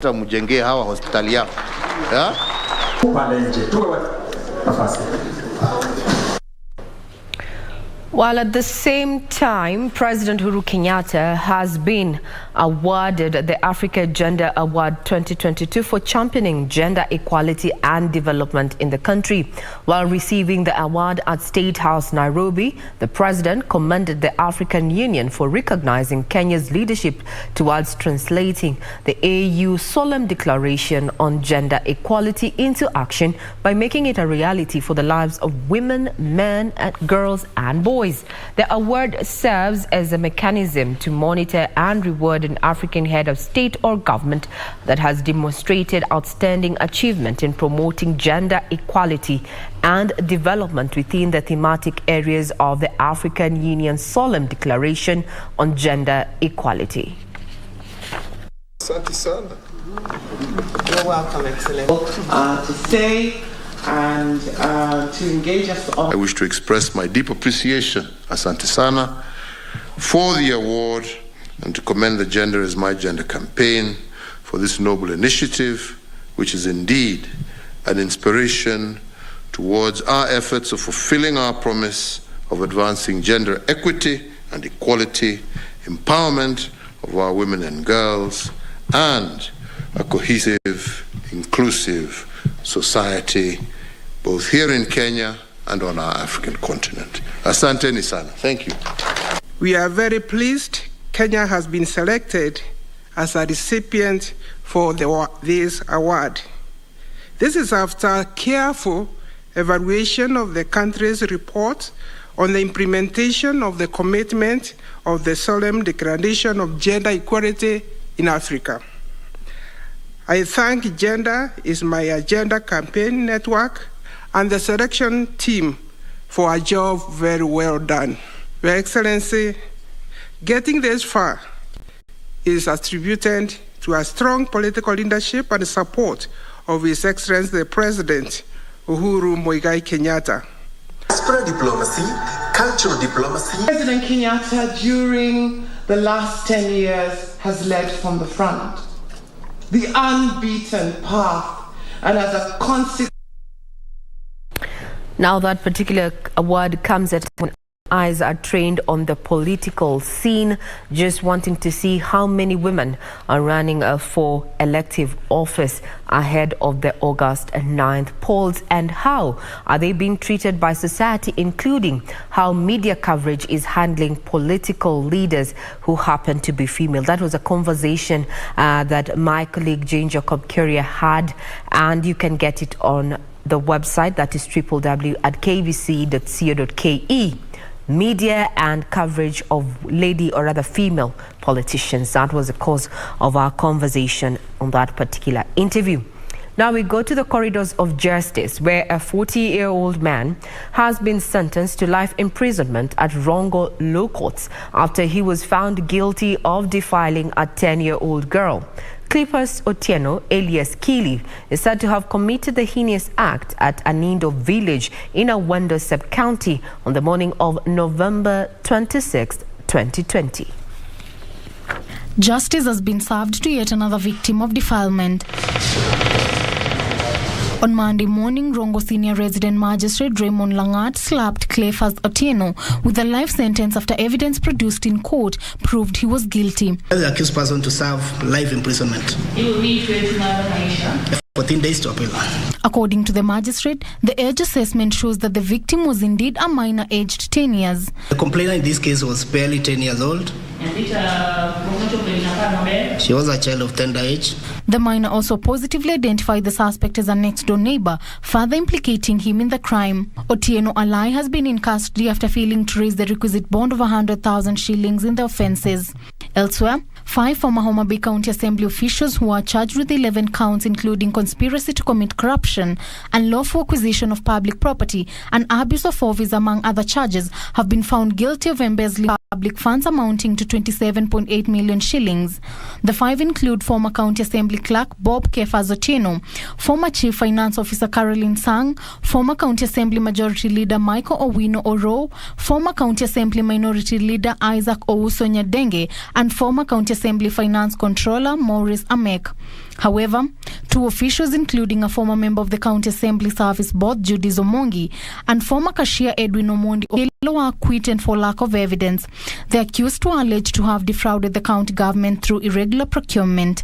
Mjengee hawa hospitali yao. While at the same time, President Uhuru Kenyatta has been awarded the Africa Gender Award 2022 for championing gender equality and development in the country. While receiving the award at State House, Nairobi, the president commended the African Union for recognizing Kenya's leadership towards translating the AU Solemn Declaration on Gender Equality into action by making it a reality for the lives of women, men, girls and boys. The award serves as a mechanism to monitor and reward an African head of state or government that has demonstrated outstanding achievement in promoting gender equality and development within the thematic areas of the African Union's Solemn Declaration on Gender Equality. Asante sana. You're welcome, Excellency. To stay and to engage us all. I wish to express my deep appreciation, Asante Sana, for the award and to commend the Gender is My Gender campaign for this noble initiative, which is indeed an inspiration towards our efforts of fulfilling our promise of advancing gender equity and equality, empowerment of our women and girls, and a cohesive, inclusive society, both here in Kenya and on our African continent. Asante ni sana. Thank you. We are very pleased Kenya has been selected as a recipient for this award. This is after careful evaluation of the country's report on the implementation of the commitment of the Solemn Declaration of Gender Equality in Africa. I thank Gender is My Agenda campaign network and the selection team for a job very well done. Your Excellency, getting this far is attributed to a strong political leadership and support of His Excellency the President Uhuru Muigai Kenyatta. Aspirant diplomacy, cultural diplomacy. President Kenyatta during the last 10 years has led from the front, the unbeaten path, and as a consequence. Now that particular award comes at when eyes are trained on the political scene, just wanting to see how many women are running for elective office ahead of the August 9th polls, and how are they being treated by society, including how media coverage is handling political leaders who happen to be female. That was a conversation that my colleague Jane Jacob Curia had, and you can get it on the website, that is www.kbc.co.ke. Media and coverage of lady or rather female politicians. That was the cause of our conversation on that particular interview. Now we go to the corridors of justice, where a 40-year-old man has been sentenced to life imprisonment at Rongo Low Courts after he was found guilty of defiling a 10-year-old girl. Clippers Otieno, alias Kili, is said to have committed the heinous act at Anindo village in Awendo sub-county on the morning of November 26, 2020. Justice has been served to yet another victim of defilement. On Monday morning, Rongo Senior Resident Magistrate Raymond Langat slapped Cleophas Otieno with a life sentence after evidence produced in court proved he was guilty. The accused person to serve life imprisonment. 14 days to appeal. According to the magistrate, the age assessment shows that the victim was indeed a minor aged 10 years. The complainant in this case was barely 10 years old. She was a child of tender age. The minor also positively identified the suspect as a next-door neighbor, further implicating him in the crime. Otieno Alai has been in custody after failing to raise the requisite bond of 100,000 shillings in the offences. Elsewhere, 5 former Homa Bay County Assembly officials who are charged with 11 counts including conspiracy to commit corruption, unlawful acquisition of public property and abuse of office among other charges have been found guilty of embezzling public funds amounting to 27.8 million shillings. The 5 include former County Assembly Clerk Bob Kefa Otieno, former Chief Finance Officer Caroline Sang, former County Assembly Majority Leader Michael Owino Oro, former County Assembly Minority Leader Isaac Owusonya Denge, and former County Assembly Finance Controller Maurice Amek. However, two officials, including a former member of the County Assembly Service Board, Judy Zomongi, and former cashier Edwin Omondi, were acquitted for lack of evidence. The accused were alleged to have defrauded the county government through irregular procurement.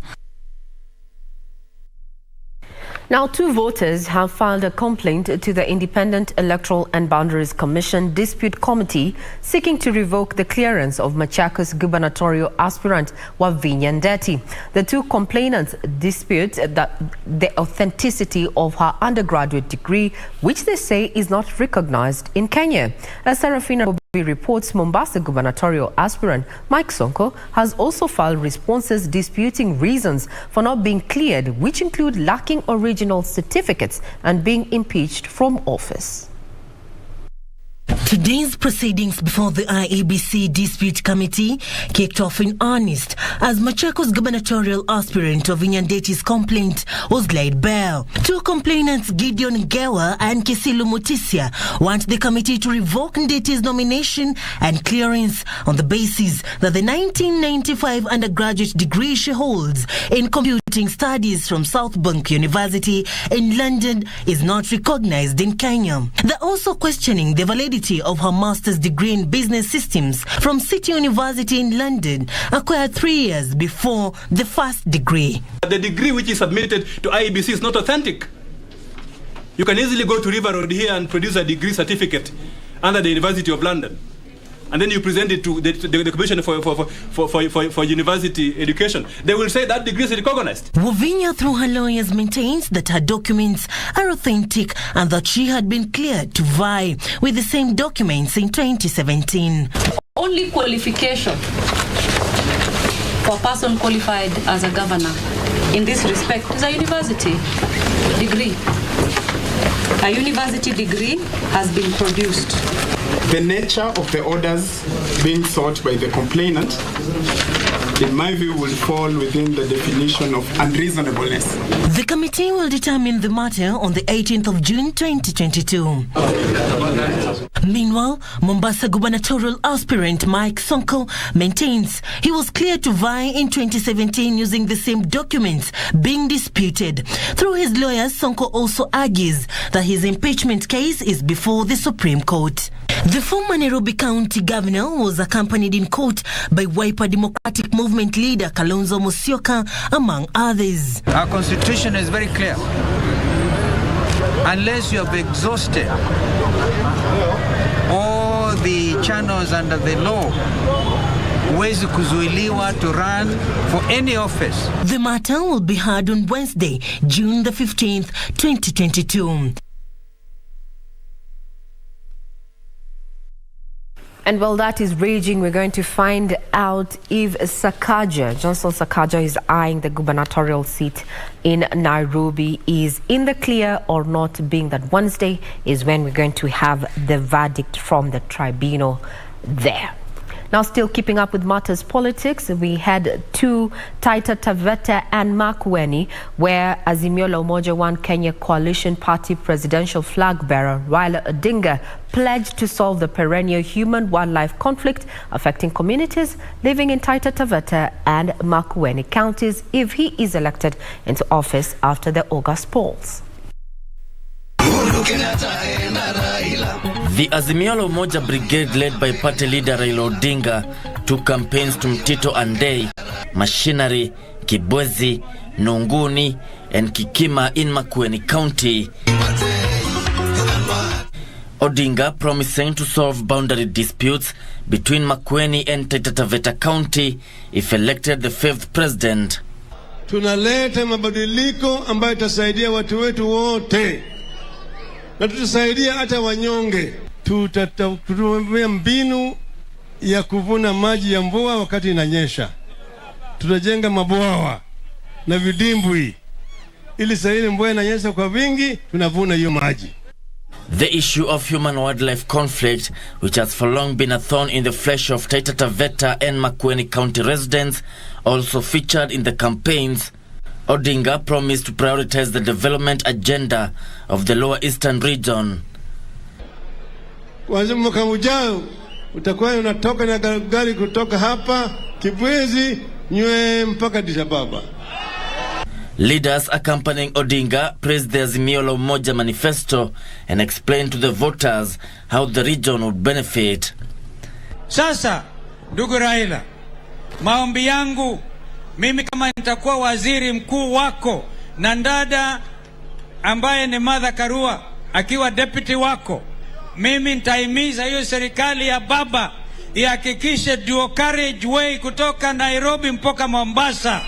Now, 2 voters have filed a complaint to the Independent Electoral and Boundaries Commission Dispute Committee seeking to revoke the clearance of Machakos gubernatorial aspirant Wavinya Ndeti. The 2 complainants dispute that the authenticity of her undergraduate degree, which they say is not recognized in Kenya. As Serafina reports, Mombasa gubernatorial aspirant Mike Sonko has also filed responses disputing reasons for not being cleared, which include lacking original certificates and being impeached from office. Today's proceedings before the IEBC Dispute Committee kicked off in earnest as Machakos gubernatorial aspirant Wavinya Ndeti's complaint was laid bare. 2 complainants, Gideon Ngewa and Kisilu Mutisia, want the committee to revoke Ndeti's nomination and clearance on the basis that the 1995 undergraduate degree she holds in computing studies from South Bank University in London is not recognized in Kenya. They're also questioning the validity of her master's degree in business systems from City University in London, acquired 3 years before the first degree. The degree which is submitted to IEBC is not authentic. You can easily go to River Road here and produce a degree certificate under the University of London, and then you present it to the Commission for University Education. They will say that degree is recognized. Wavinya, through her lawyers, maintains that her documents are authentic and that she had been cleared to vie with the same documents in 2017. Only qualification for a person qualified as a governor in this respect is a university degree. A university degree has been produced. The nature of the orders being sought by the complainant, in my view, will fall within the definition of unreasonableness. The committee will determine the matter on the 18th of June 2022. Meanwhile, Mombasa gubernatorial aspirant Mike Sonko maintains he was cleared to vie in 2017 using the same documents being disputed. Through his lawyers, Sonko also argues that his impeachment case is before the Supreme Court. The former Nairobi County Governor was accompanied in court by Wiper Democratic Movement leader Kalonzo Musyoka, among others. Our constitution is very clear. Unless you have exhausted all the channels under the law, huwezi kuzuiliwa to run for any office. The matter will be heard on Wednesday, June the 15th, 2022. And while that is raging, we're going to find out if Johnson Sakaja is eyeing the gubernatorial seat in Nairobi is in the clear or not, being that Wednesday is when we're going to have the verdict from the tribunal there. Now, still keeping up with matters politics, we had to Taita Taveta and Makueni, where Azimio la Umoja One Kenya Coalition Party presidential flag bearer Raila Odinga pledged to solve the perennial human-wildlife conflict affecting communities living in Taita Taveta and Makueni counties if he is elected into office after the August polls. The Azimio la Umoja Brigade, led by party leader Raila Odinga, took campaigns to Mtito Andei, Machinery, Kibwezi, Nunguni, and Kikima in Makueni County. Odinga promising to solve boundary disputes between Makueni and Taita Taveta County if elected the 5th president. Tunaleta mabadiliko ambayo itasaidia watu wetu wote. Na tutasaidia hata wanyonge. Tutatumia mbinu ya kuvuna maji ya mvua wakati inanyesha. Tutajenga mabwawa na vidimbwi ili saa ile mvua inanyesha kwa wingi, tunavuna hiyo maji. The issue of human-wildlife conflict, which has for long been a thorn in the flesh of Taita Taveta and Makueni County residents, also featured in the campaigns. Odinga promised to prioritize the development agenda of the Lower Eastern region. Kuanzia mwaka ujao utakuwa unatoka na gari kutoka hapa Kibwezi nywe mpaka Addis Ababa. Leaders accompanying Odinga praised the Azimio la Umoja manifesto and explained to the voters how the region would benefit. Sasa, ndugu Raila, maombi yangu, mimi kama nitakuwa waziri mkuu wako na ndada ambaye ni Martha Karua akiwa deputy wako, mimi nitaimiza hiyo serikali ya baba ihakikishe dual carriageway kutoka Nairobi mpaka Mombasa.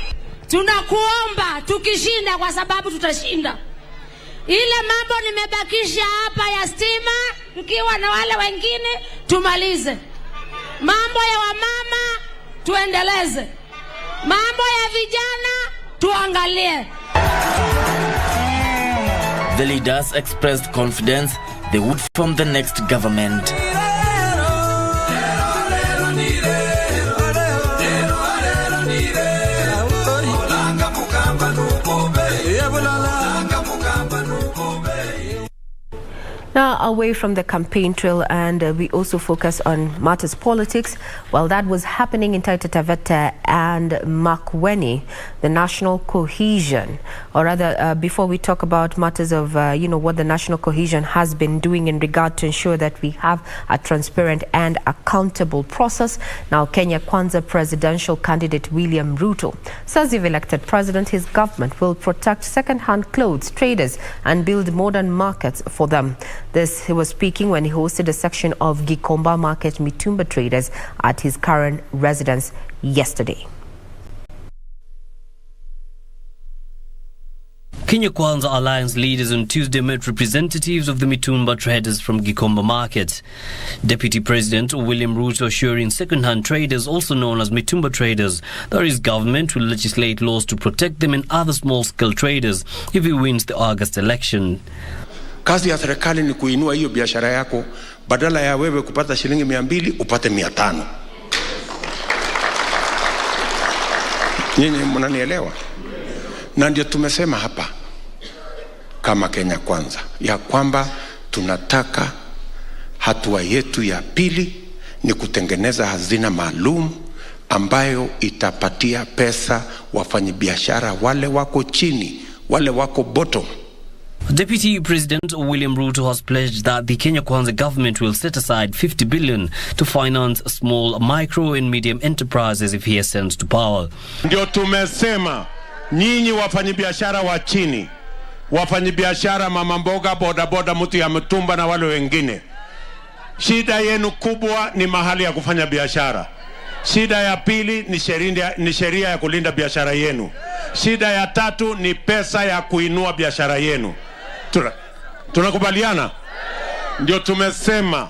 Tunakuomba tukishinda, kwa sababu tutashinda. Ile mambo nimebakisha hapa ya stima, mkiwa na wale wengine tumalize. Mambo ya wamama tuendeleze. Mambo ya vijana tuangalie. The leaders expressed confidence they would form the next government. Now, away from the campaign trail, and we also focus on matters politics. Well, that was happening in Taita Taveta and Makueni, the national cohesion. Or rather, before we talk about matters of, what the national cohesion has been doing in regard to ensure that we have a transparent and accountable process. Now, Kenya Kwanza presidential candidate William Ruto says if elected president, his government will protect second-hand clothes traders and build modern markets for them. This, he was speaking when he hosted a section of Gikomba Market Mitumba traders at his current residence yesterday. Kenya Kwanza Alliance leaders on Tuesday met representatives of the Mitumba traders from Gikomba Market. Deputy President William Ruto assuring second-hand traders, also known as Mitumba traders, that his government will legislate laws to protect them and other small-scale traders if he wins the August election. Kazi ya serikali ni kuinua hiyo biashara yako, badala ya wewe kupata shilingi 200 upate 500. Nyinyi mnanielewa? Na ndio tumesema hapa kama Kenya Kwanza ya kwamba tunataka hatua yetu ya pili ni kutengeneza hazina maalum ambayo itapatia pesa wafanyabiashara wale wako chini, wale wako bottom. Deputy President William Ruto has pledged that the Kenya Kwanza government will set aside 50 billion to finance small, micro and medium enterprises if he ascends to power. Ndio tumesema nyinyi wafanyabiashara wa chini, wafanyabiashara mama mboga, boda boda, mtu ya mtumba na wale wengine, shida yenu kubwa ni mahali ya kufanya biashara. Shida ya pili ni sheria ya kulinda biashara yenu. Shida ya tatu ni pesa ya kuinua biashara yenu. Tunakubaliana? Ndio tumesema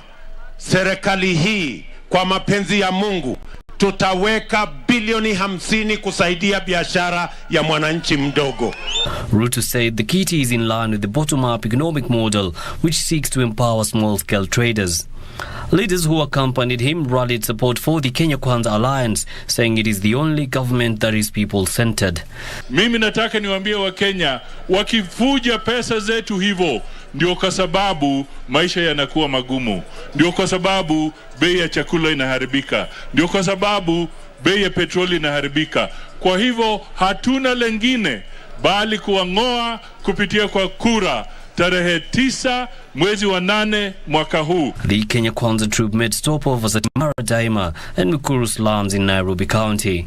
serikali hii kwa mapenzi ya Mungu tutaweka bilioni 50 kusaidia biashara ya mwananchi mdogo. Ruto said the key is in line with the bottom-up economic model which seeks to empower small-scale traders. Leaders who accompanied him rallied support for the Kenya Kwanza Alliance, saying it is the only government that is people-centered. Mimi nataka niwaambie wa Kenya, wakifuja pesa zetu hivyo, ndio kwa sababu maisha yanakuwa magumu. Ndio kwa sababu bei ya chakula inaharibika. Ndio kwa sababu bei ya petroli inaharibika. Kwa hivyo hatuna lengine bali kuang'oa kupitia kwa kura tarehe 9 mwezi wa 8 mwaka huu. The Kenya Kwanza troop made stopovers at Maradaima and Mukuru slums in Nairobi County.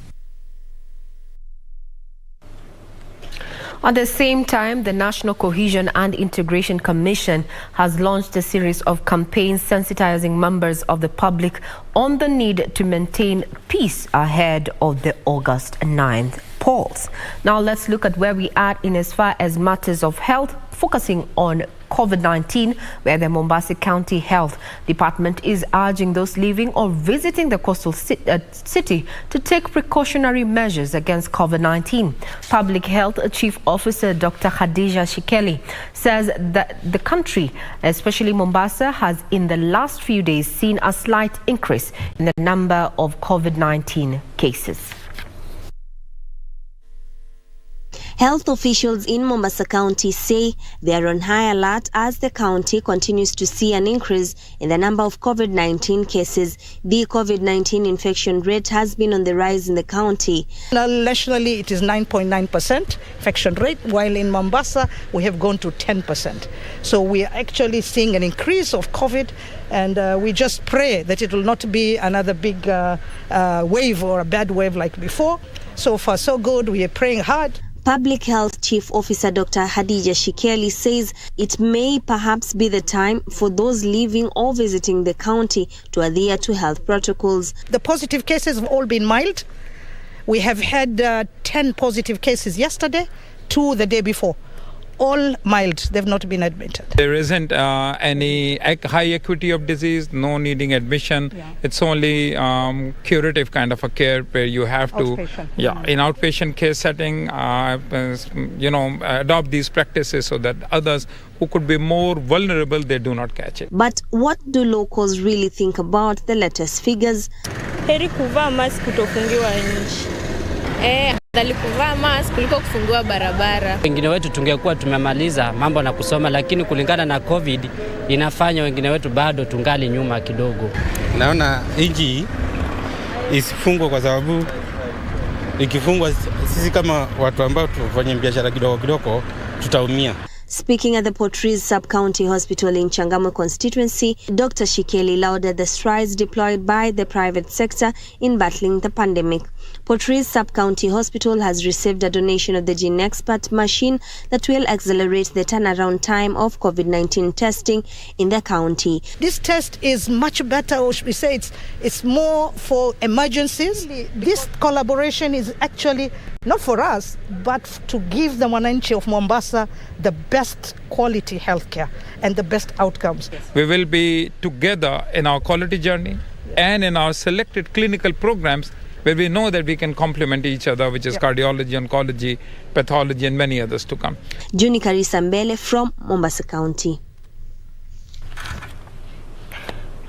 At the same time, the National Cohesion and Integration Commission has launched a series of campaigns sensitizing members of the public on the need to maintain peace ahead of the August 9th polls. Now let's look at where we are in as far as matters of health, focusing on COVID-19, where the Mombasa County Health Department is urging those living or visiting the coastal city to take precautionary measures against COVID-19. Public Health Chief Officer Dr. Khadija Shikeli says that the country, especially Mombasa, has in the last few days seen a slight increase in the number of COVID-19 cases. Health officials in Mombasa County say they are on high alert as the county continues to see an increase in the number of COVID-19 cases. The COVID-19 infection rate has been on the rise in the county. Nationally, it is 9.9% infection rate, while in Mombasa, we have gone to 10%. So we are actually seeing an increase of COVID, and we just pray that it will not be another big wave or a bad wave like before. So far, so good. We are praying hard. Public Health Chief Officer Dr. Hadija Shikeli says it may perhaps be the time for those living or visiting the county to adhere to health protocols. The positive cases have all been mild. We have had 10 positive cases yesterday, 2 the day before. All mild, they've not been admitted. There isn't any high acuity of disease, no needing admission. Yeah. It's only curative kind of a care where you have to, in outpatient care setting, adopt these practices so that others who could be more vulnerable, they do not catch it. But what do locals really think about the latest figures? Heri kuvaa mask kutofungiwa nje. Alikuvaa mask kuliko kufungua barabara. Wengine wetu tungekuwa tumemaliza mambo na kusoma, lakini kulingana na COVID inafanya wengine wetu bado tungali nyuma kidogo. Naona nchi isifungwe kwa sababu ikifungwa sisi kama watu ambao tufanye biashara kidogo tutaumia. Speaking at the Port Reitz Sub-County Hospital in Changamwe constituency, Dr. Shikeli lauded the strides deployed by the private sector in battling the pandemic. Port Reitz Sub-County Hospital has received a donation of the Gene Expert machine that will accelerate the turnaround time of COVID-19 testing in the county. This test is much better, or should we say it's more for emergencies. This collaboration is actually not for us, but to give the Mwananchi of Mombasa the best quality healthcare and the best outcomes. We will be together in our quality journey and in our selected clinical programs where we know that we can complement each other, which is cardiology, oncology, pathology, and many others to come. Juni Karisa Mbele from Mombasa County.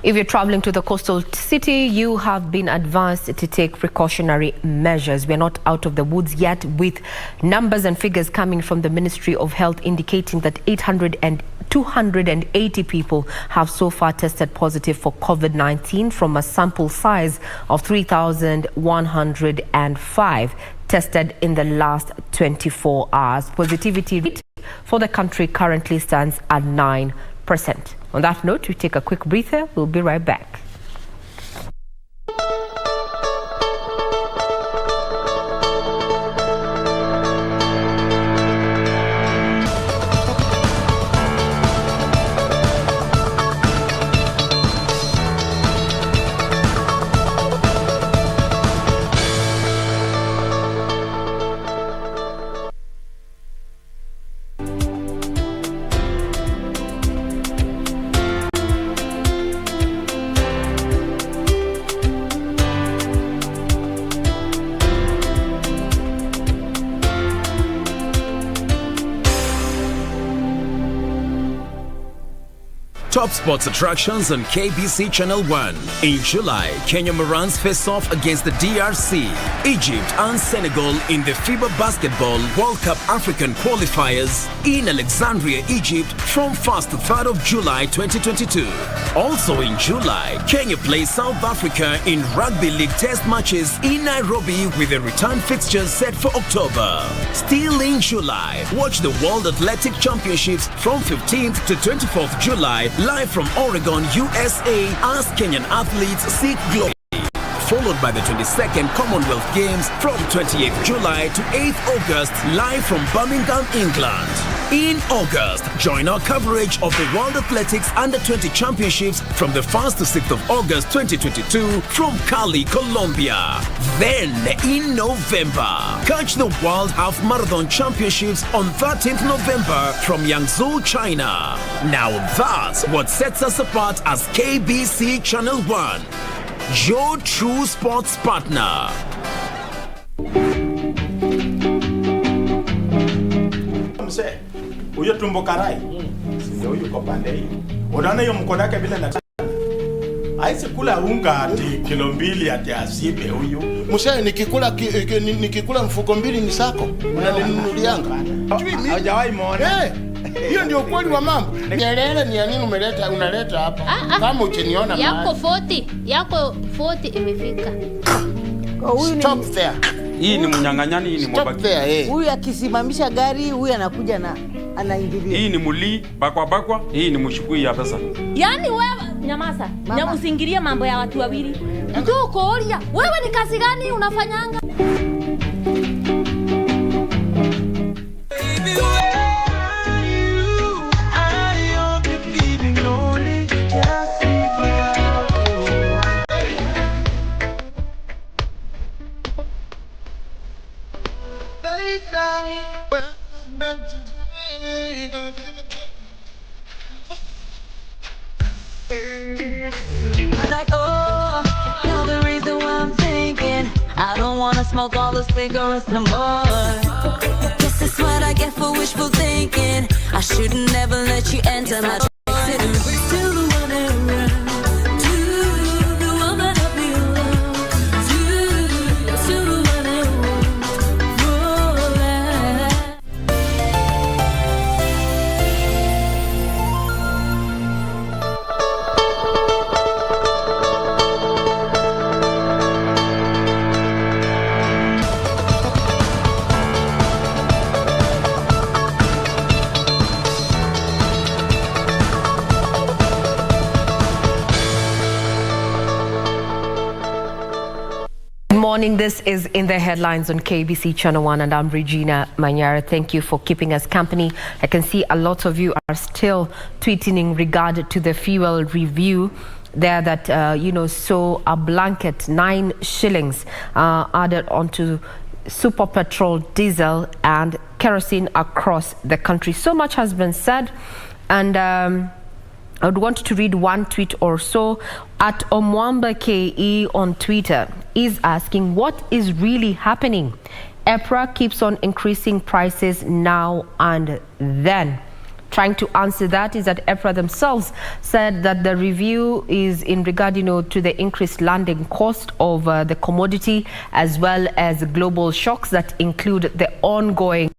If you're traveling to the coastal city, you have been advised to take precautionary measures. We're not out of the woods yet, with numbers and figures coming from the Ministry of Health indicating that 280 people have so far tested positive for COVID-19 from a sample size of 3,105 tested in the last 24 hours. Positivity rate for the country currently stands at 9%. On that note, we take a quick breather. We'll be right back. Top sports attractions on KBC Channel 1. In July, Kenya Morans face off against the DRC, Egypt and Senegal in the FIBA Basketball World Cup African qualifiers in Alexandria, Egypt from 1st to 3rd of July 2022. Also in July, Kenya plays South Africa in Rugby League test matches in Nairobi with a return fixture set for October. Still in July, watch the World Athletic Championships from 15th to 24th July live from Oregon, USA as Kenyan athletes seek glory. Followed by the 22nd Commonwealth Games from 28th July to 8th August live from Birmingham, England. In August, join our coverage of the World Athletics Under-20 Championships from the 1st to 6th of August 2022 from Cali, Colombia. Then in November, catch the World Half Marathon Championships on 13th November from Yangzhou, China. Now that's what sets us apart as KBC Channel 1, your true sports partner. Huyo tumbo karai. Sio huyo kwa pande hii. Unaona hiyo mkono wake bila Aisi kula unga ati kilo 2 ati asibe huyu. Msee nikikula mfuko 2 ni sako. Unaninunulianga. Hajawahi muona. Hiyo ndio kweli wa mambo. Kelele ni ya nini unaleta hapa? Kama uchiniona yako 40, yako 40 imefika. Stop there. Hii ni mnyang'anyani, hii ni mwabaki. Huyu akisimamisha gari, huyu anakuja na anaingilia. Hii ni muli bakwa, hii ni mshukui ya pesa. Yaani wewe nyamaza, usiingilie mambo ya watu wawili. Ndio ukolia. Wewe ni kazi gani unafanyanga? Like, oh, you're the reason why I'm thinking I don't wanna smoke all the cigarettes no more. Guess that's what I get for wishful thinking. I shouldn't never let you enter my still the one I run to, the one that I belong to, still the one I want for life. Morning, this is In the Headlines on KBC Channel 1 and I'm Regina Manyara. Thank you for keeping us company. I can see a lot of you are still tweeting in regard to the fuel review there that, so a blanket 9 shillings added onto super petrol, diesel and kerosene across the country. So much has been said, and I would want to read one tweet or so. At Omwamba KE on Twitter is asking, what is really happening? EPRA keeps on increasing prices now and then. Trying to answer that is that EPRA themselves said that the review is in regard, to the increased landing cost of the commodity, as well as global shocks that include the ongoing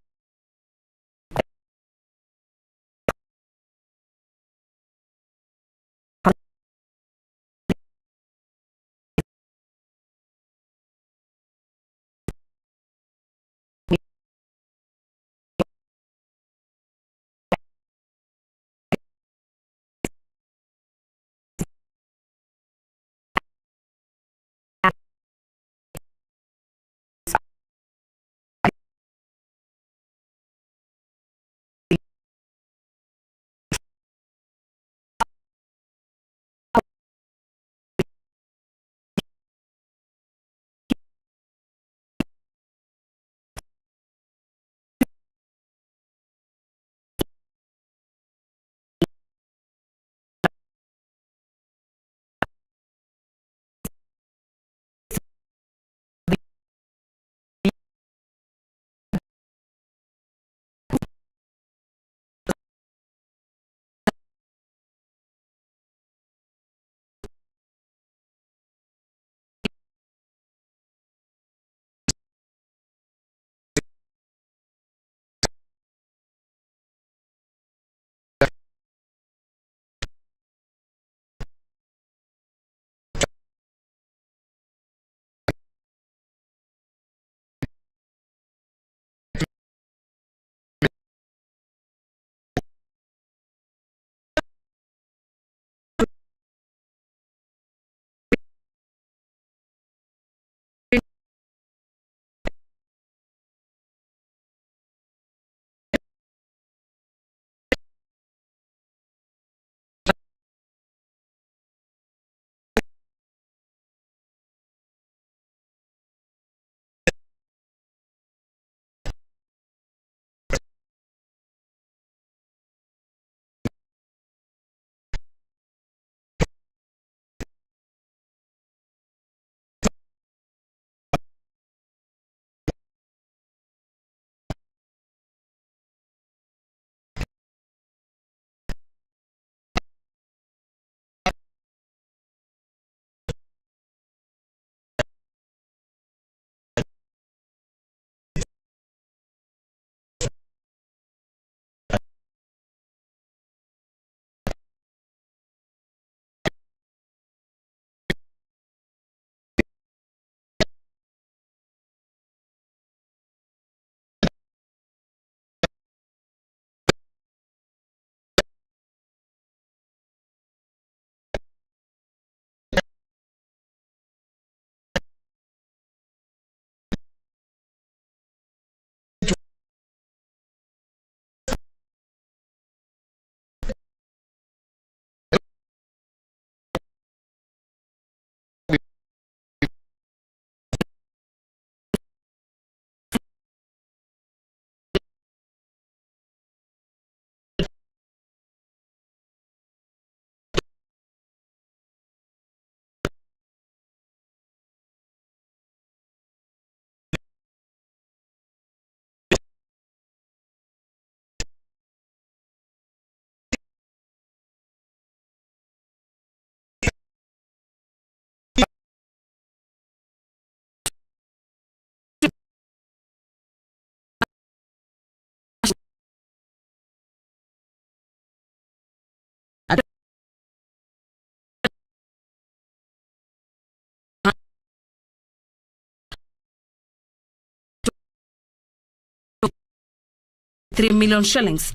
3 million shillings.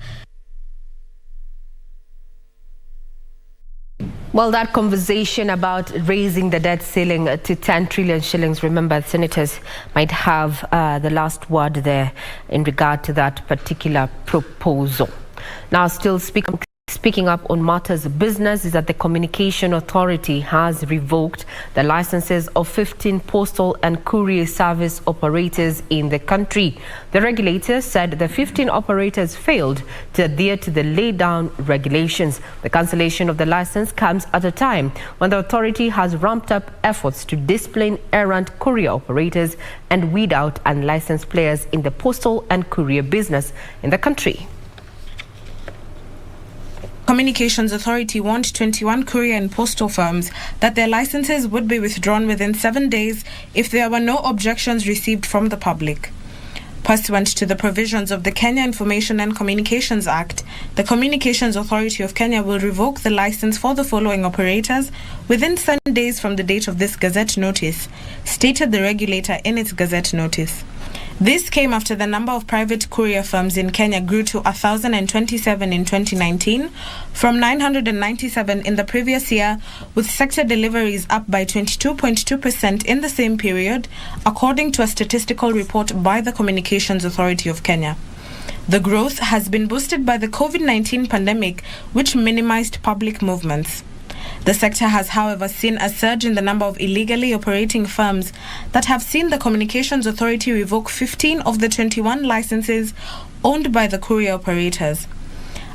Well, that conversation about raising the debt ceiling to 10 trillion shillings, remember, senators might have the last word there in regard to that particular proposal. Now, still speaking up on matters of business is that the Communication Authority has revoked the licenses of 15 postal and courier service operators in the country. The regulator said the 15 operators failed to adhere to the laid down regulations. The cancellation of the license comes at a time when the authority has ramped up efforts to discipline errant courier operators and weed out unlicensed players in the postal and courier business in the country. Communications Authority warned 21 courier and postal firms that their licenses would be withdrawn within 7 days if there were no objections received from the public. Pursuant to the provisions of the Kenya Information and Communications Act, the Communications Authority of Kenya will revoke the license for the following operators within 7 days from the date of this Gazette notice, stated the regulator in its Gazette notice. This came after the number of private courier firms in Kenya grew to 1,027 in 2019, from 997 in the previous year, with sector deliveries up by 22.2% in the same period, according to a statistical report by the Communications Authority of Kenya. The growth has been boosted by the COVID-19 pandemic, which minimized public movements. The sector has, however, seen a surge in the number of illegally operating firms that have seen the Communications Authority revoke 15 of the 21 licenses owned by the courier operators.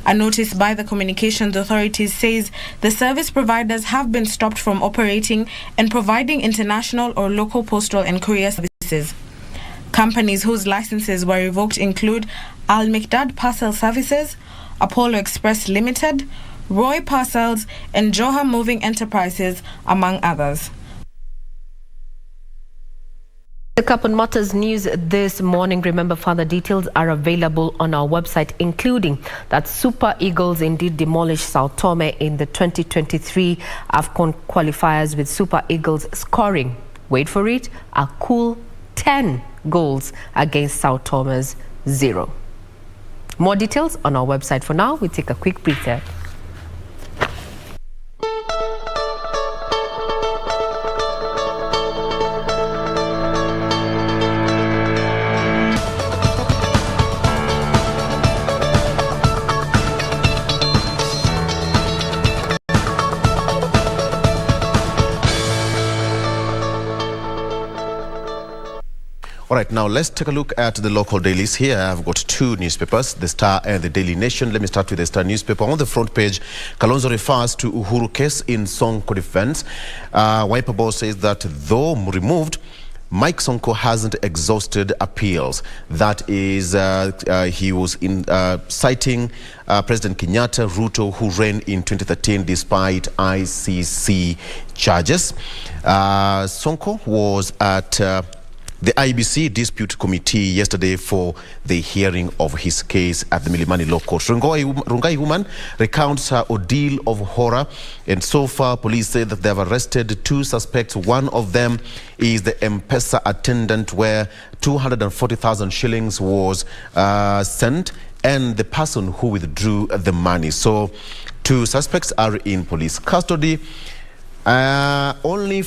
A notice by the Communications Authority says the service providers have been stopped from operating and providing international or local postal and courier services. Companies whose licenses were revoked include Al Mikdad Parcel Services, Apollo Express Limited, Roy Parcels, and Joha Moving Enterprises, among others. The Cup on Matters news this morning. Remember, further details are available on our website, including that Super Eagles indeed demolished Sao Tome in the 2023 AFCON qualifiers, with Super Eagles scoring, wait for it, a cool 10 goals against Sao Tome's 0. More details on our website. For now, we take a quick breather. All right, now let's take a look at the local dailies here. I've got two newspapers, The Star and the Daily Nation. Let me start with the Star newspaper. On the front page, Kalonzo refers to Uhuru case in Sonko defense. Wiper Boss says that though removed, Mike Sonko hasn't exhausted appeals. That is, he was citing President Kenyatta, Ruto, who ran in 2013 despite ICC charges. Sonko was at the IEBC Dispute Committee yesterday for the hearing of his case at the Milimani Law Court. Rungai woman recounts her ordeal of horror, and so far police say that they have arrested 2 suspects. One of them is the M-Pesa attendant, where 240,000 shillings was sent, and the person who withdrew the money. So 2 suspects are in police custody. Only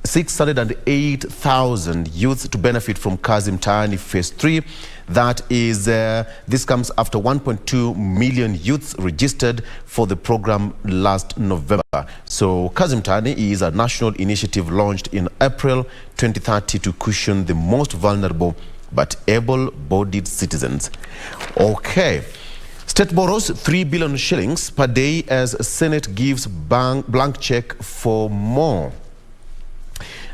608,000 youths to benefit from Kazi Mtaani Phase 3. That is, this comes after 1.2 million youths registered for the program last November. So Kazi Mtaani is a national initiative launched in April 2030 to cushion the most vulnerable but able-bodied citizens. Okay. State borrows 3 billion shillings per day as Senate gives blank check for more.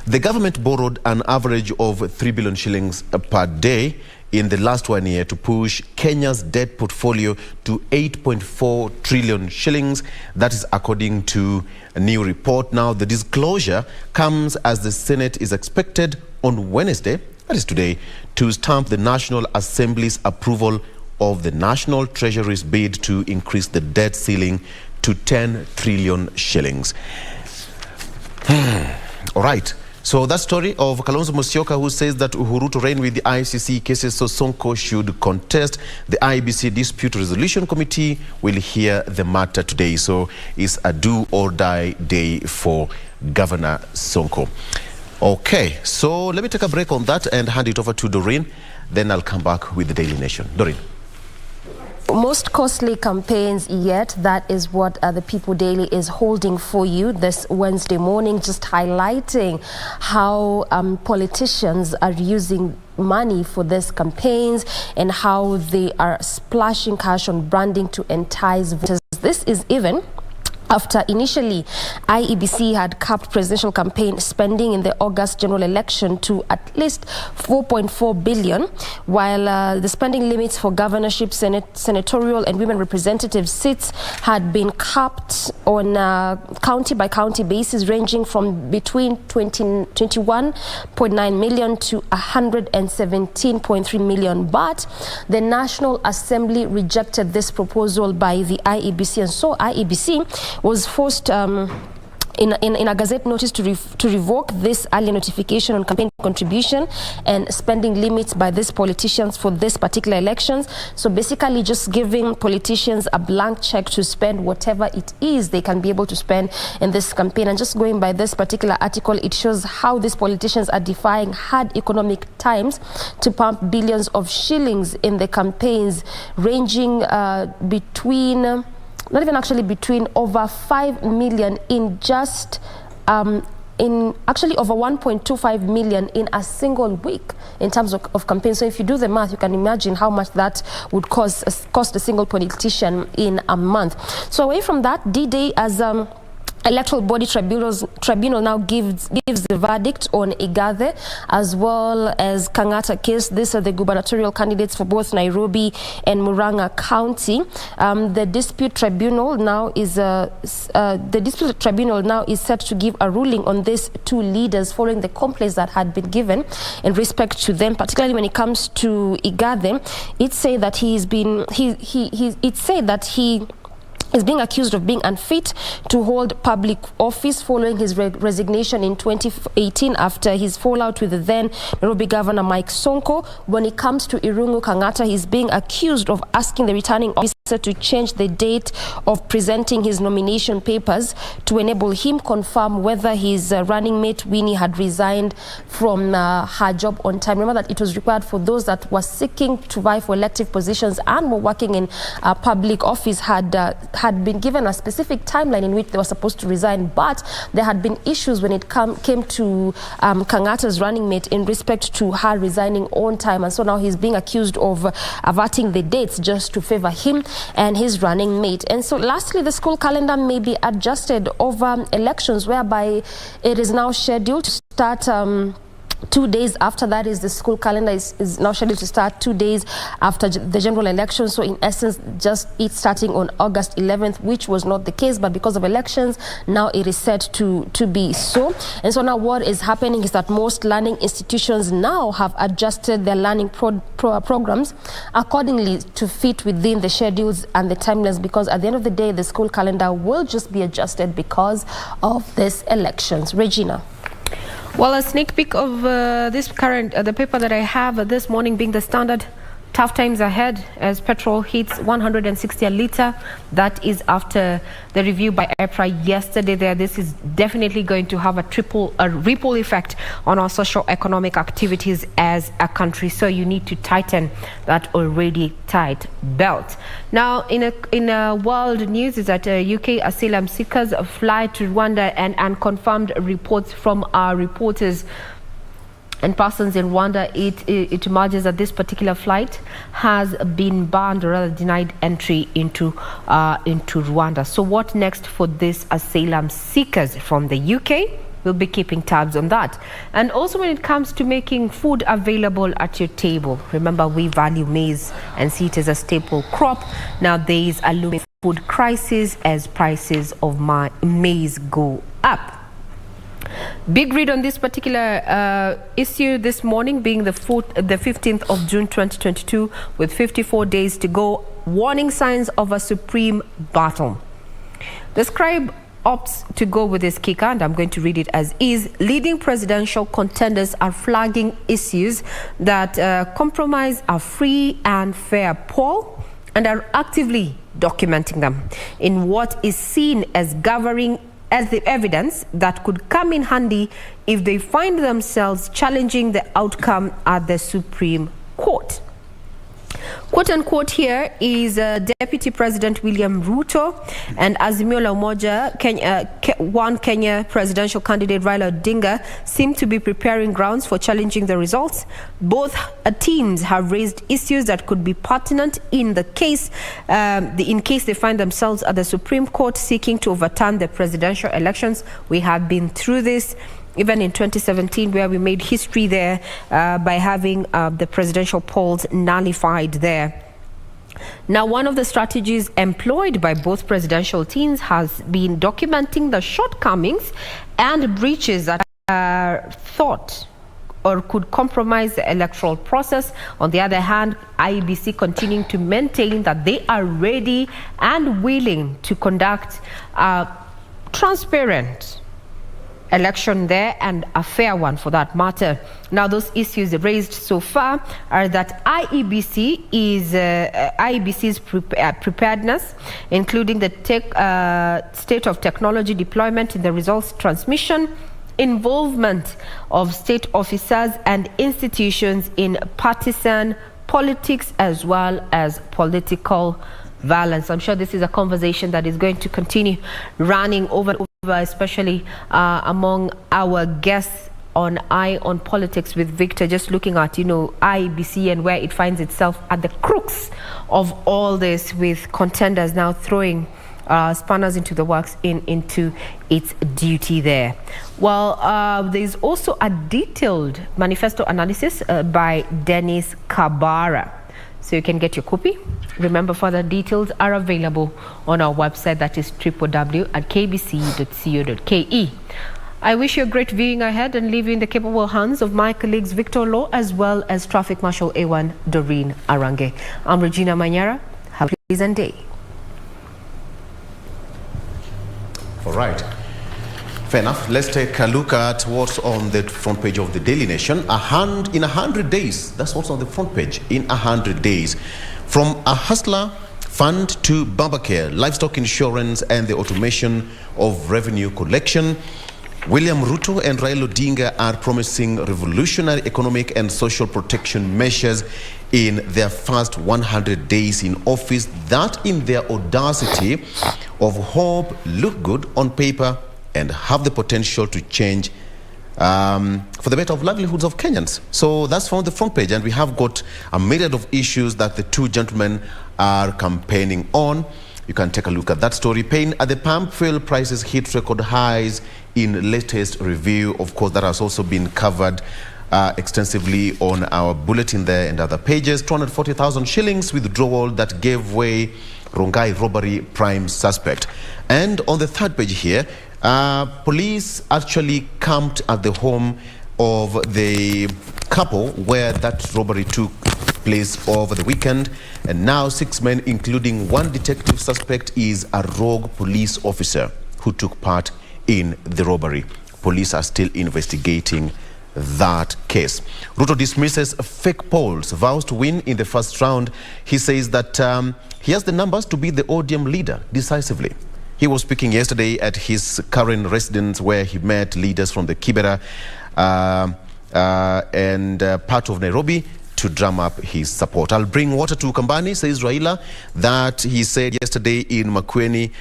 The government borrowed an average of 3 billion shillings per day in the last 1 year to push Kenya's debt portfolio to 8.4 trillion shillings. That is according to a new report. Now, the disclosure comes as the Senate is expected on Wednesday, that is today, to stamp the National Assembly's approval of the National Treasury's bid to increase the debt ceiling to 10 trillion shillings. All right. So that story of Kalonzo Musyoka, who says that Uhuru to reign with the ICC cases, so Sonko should contest. The IEBC Dispute Resolution Committee will hear the matter today. So it's a do or die day for Governor Sonko. Okay, so let me take a break on that and hand it over to Doreen. Then I'll come back with the Daily Nation. Doreen. Most costly campaigns yet. That is what the People Daily is holding for you this Wednesday morning, just highlighting how politicians are using money for these campaigns and how they are splashing cash on branding to entice voters. This is even after initially IEBC had capped presidential campaign spending in the August general election to at least 4.4 billion, while the spending limits for governorship, senatorial and women representative seats had been capped on a county by county basis, ranging from between 21.9 million to 117.3 million. But the National Assembly rejected this proposal by the IEBC, and so IEBC was forced in a gazette notice to revoke this early notification on campaign contribution and spending limits by these politicians for this particular elections. So basically just giving politicians a blank check to spend whatever it is they can be able to spend in this campaign. And just going by this particular article, it shows how these politicians are defying hard economic times to pump billions of shillings in the campaigns, ranging between not even actually between over 5 million in just in actually over 1.25 million in a single week in terms of campaigns. So if you do the math, you can imagine how much that would cost a single politician in a month. So away from that, D-Day as Electoral Body Tribunal now gives the verdict on Igathe as well as Kangata case. These are the gubernatorial candidates for both Nairobi and Murang'a County. The dispute tribunal now is set to give a ruling on these two leaders following the complaints that had been given in respect to them, particularly when it comes to Igathe. It said that he is being accused of being unfit to hold public office following his resignation in 2018 after his fallout with the then Nairobi Governor Mike Sonko. When it comes to Irungu Kangata, he's being accused of asking the returning officer to change the date of presenting his nomination papers to enable him confirm whether his running mate Winnie had resigned from her job on time. Remember that it was required for those that were seeking to vie for elective positions and were working in public office had been given a specific timeline in which they were supposed to resign, but there had been issues when it came to Kangata's running mate in respect to her resigning on time, and so now he's being accused of averting the dates just to favor him and his running mate. And so lastly, the school calendar may be adjusted over elections, whereby it is now scheduled to start 2 days after that. Is the school calendar is now scheduled to start 2 days after the general election. So in essence, just it starting on August 11th, which was not the case, but because of elections, now it is set to be so. And so now what is happening is that most learning institutions now have adjusted their learning programs accordingly to fit within the schedules and the timelines, because at the end of the day, the school calendar will just be adjusted because of these elections. Regina. Well, a sneak peek of the paper that I have this morning being the Standard. Tough times ahead as petrol hits 160 a litre. That is after the review by EPRA yesterday. This is definitely going to have a ripple effect on our socio-economic activities as a country. So you need to tighten that already tight belt. Now, in a world news is that UK asylum seekers fly to Rwanda, and unconfirmed reports from our reporters and persons in Rwanda, it emerges that this particular flight has been banned, or rather denied entry into Rwanda. So what next for these asylum seekers from the UK? We'll be keeping tabs on that. And also when it comes to making food available at your table, remember we value maize and see it as a staple crop. Now there is a looming food crisis as prices of maize go up. Big read on this particular issue this morning, being the 15th of June 2022, with 54 days to go. Warning signs of a supreme battle. The Scribe opts to go with this kicker, and I'm going to read it as is. Leading presidential contenders are flagging issues that compromise a free and fair poll and are actively documenting them in what is seen as gathering as the evidence that could come in handy if they find themselves challenging the outcome at the Supreme Court. Quote unquote here is Deputy President William Ruto and Azimio la Umoja Kenya presidential candidate Raila Odinga seem to be preparing grounds for challenging the results. Both teams have raised issues that could be pertinent in the case, in case they find themselves at the Supreme Court seeking to overturn the presidential elections. We have been through this even in 2017, where we made history there by having the presidential polls nullified there. Now, one of the strategies employed by both presidential teams has been documenting the shortcomings and breaches that are thought or could compromise the electoral process. On the other hand, IEBC continuing to maintain that they are ready and willing to conduct a transparent election there, and a fair one for that matter. Now, those issues raised so far are that IEBC's preparedness, including the state of technology deployment in the results transmission, involvement of state officers and institutions in partisan politics as well as political violence. I'm sure this is a conversation that is going to continue running over, especially among our guests on Eye on Politics with Victor, just looking at, IEBC and where it finds itself at the crux of all this, with contenders now throwing spanners into the works into its duty there. Well, there's also a detailed manifesto analysis by Dennis Kabara. So you can get your copy. Remember, further details are available on our website, that is www.kbc.co.ke. I wish you a great viewing ahead and leave you in the capable hands of my colleagues Victor Law as well as Traffic Marshal A1 Doreen Arange. I'm Regina Manyara. Have a pleasant day. All right. Fair enough. Let's take a look at what's on the front page of the Daily Nation. In 100 days, that's what's on the front page. In 100 days, from a hustler fund to Babacare, livestock insurance and the automation of revenue collection, William Ruto and Raila Odinga are promising revolutionary economic and social protection measures in their first 100 days in office that, in their audacity of hope, look good on paper and have the potential to change for the better of livelihoods of Kenyans. So that's from the front page, and we have got a myriad of issues that the two gentlemen are campaigning on. You can take a look at that story. Pain at the pump, fuel prices hit record highs in latest review. Of course, that has also been covered extensively on our bulletin there and other pages. 240,000 shillings withdrawal that gave way, Rongai robbery prime suspect. And on the third page here, police actually camped at the home of the couple where that robbery took place over the weekend, and now 6 men, including one detective suspect, is a rogue police officer who took part in the robbery. Police are still investigating that case. Ruto dismisses fake polls, vows to win in the first round. He says that he has the numbers to beat the ODM leader decisively. He was speaking yesterday at his current residence where he met leaders from the Kibera and part of Nairobi to drum up his support. I'll bring water to Ukambani, says Raila, that he said yesterday in Makueni,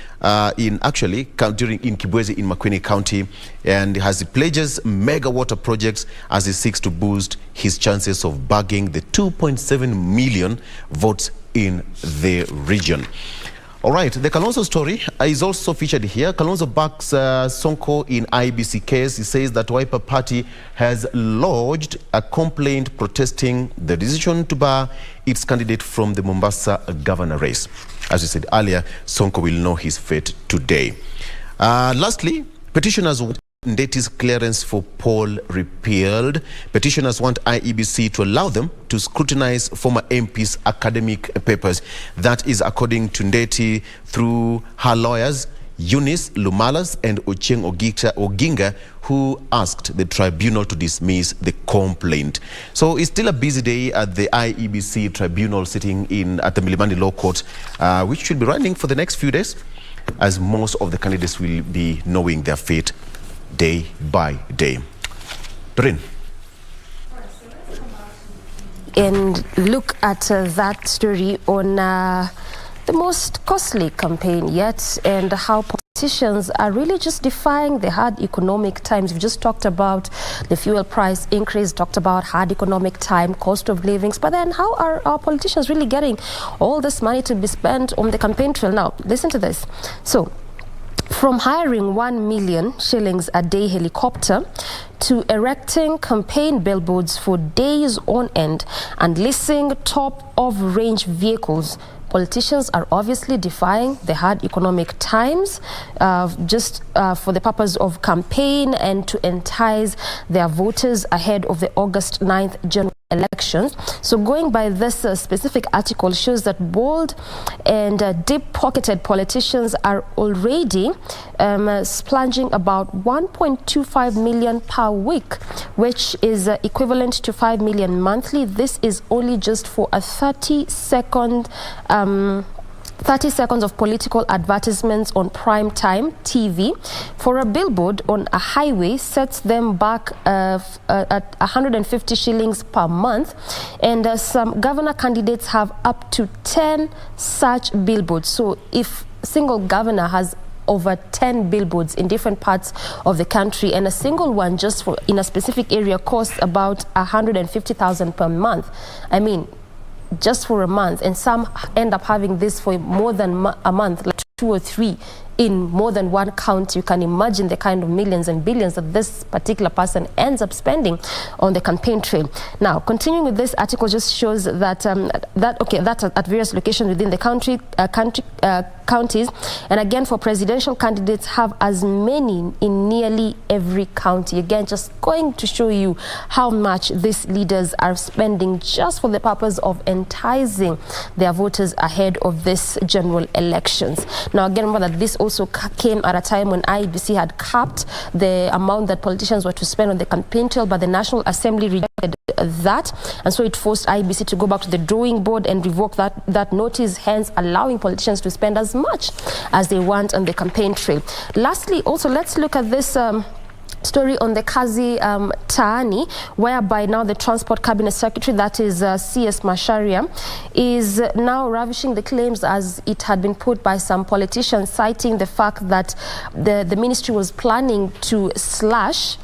in Kibwezi in Makueni County, and as he pledges mega water projects as he seeks to boost his chances of bagging the 2.7 million votes in the region. All right, the Kalonzo story is also featured here. Kalonzo backs Sonko in IEBC case. He says that Wiper Party has lodged a complaint protesting the decision to bar its candidate from the Mombasa governor race. As we said earlier, Sonko will know his fate today. Lastly, petitioners want Ndeti's clearance for poll repealed. Petitioners want IEBC to allow them to scrutinize former MPs' academic papers. That is according to Ndeti through her lawyers. Eunice Lumalas and Ochieng Oginga, who asked the tribunal to dismiss the complaint. So it's still a busy day at the IEBC tribunal sitting at the Milimani Law Court, which should be running for the next few days, as most of the candidates will be knowing their fate day by day. Doreen. And look at that story on the most costly campaign yet, and how politicians are really just defying the hard economic times. We've just talked about the fuel price increase, talked about hard economic time, cost of livings, but then how are our politicians really getting all this money to be spent on the campaign trail? Now, listen to this. So, from hiring 1 million shillings a day helicopter to erecting campaign billboards for days on end and leasing top-of-range vehicles, politicians are obviously defying the hard economic times just for the purpose of campaign and to entice their voters ahead of the August 9th general elections. So going by this specific article shows that bold and deep-pocketed politicians are already splurging about 1.25 million per week, which is equivalent to 5 million monthly. This is only just for a 30 seconds of political advertisements on prime time TV. For a billboard on a highway sets them back at 150 shillings per month, and some governor candidates have up to 10 such billboards. So if a single governor has over 10 billboards in different parts of the country, and a single one just in a specific area costs about 150,000 per month. I mean, just for a month, and some end up having this for more than a month, like 2 or 3 in more than one county. You can imagine the kind of millions and billions that this particular person ends up spending on the campaign trail. Now, continuing with this article just shows that that's at various locations within the counties, and again for presidential candidates have as many in nearly every county. Again, just going to show you how much these leaders are spending just for the purpose of enticing their voters ahead of this general elections. Now, again, remember that this also came at a time when IEBC had capped the amount that politicians were to spend on the campaign trail, but the National Assembly rejected that, and so it forced IEBC to go back to the drawing board and revoke that notice, hence allowing politicians to spend as much as they want on the campaign trail. Lastly, also, let's look at this story on the Kazi Taani, whereby now the Transport Cabinet Secretary, that is CS Macharia, is now ravishing the claims as it had been put by some politicians, citing the fact that the ministry was planning to slash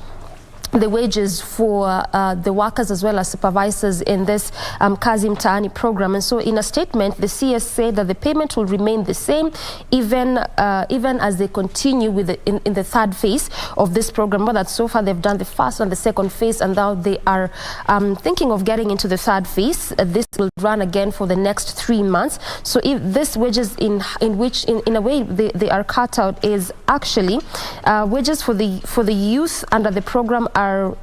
the wages for the workers as well as supervisors in this Kazi Mtaani program. And so in a statement, the CS said that the payment will remain the same even as they continue with in the third phase of this program. But that so far they've done the first and the second phase, and now they are thinking of getting into the third phase. This will run again for the next 3 months. So if this wages in a way they are cut out is actually wages for the youth under the program are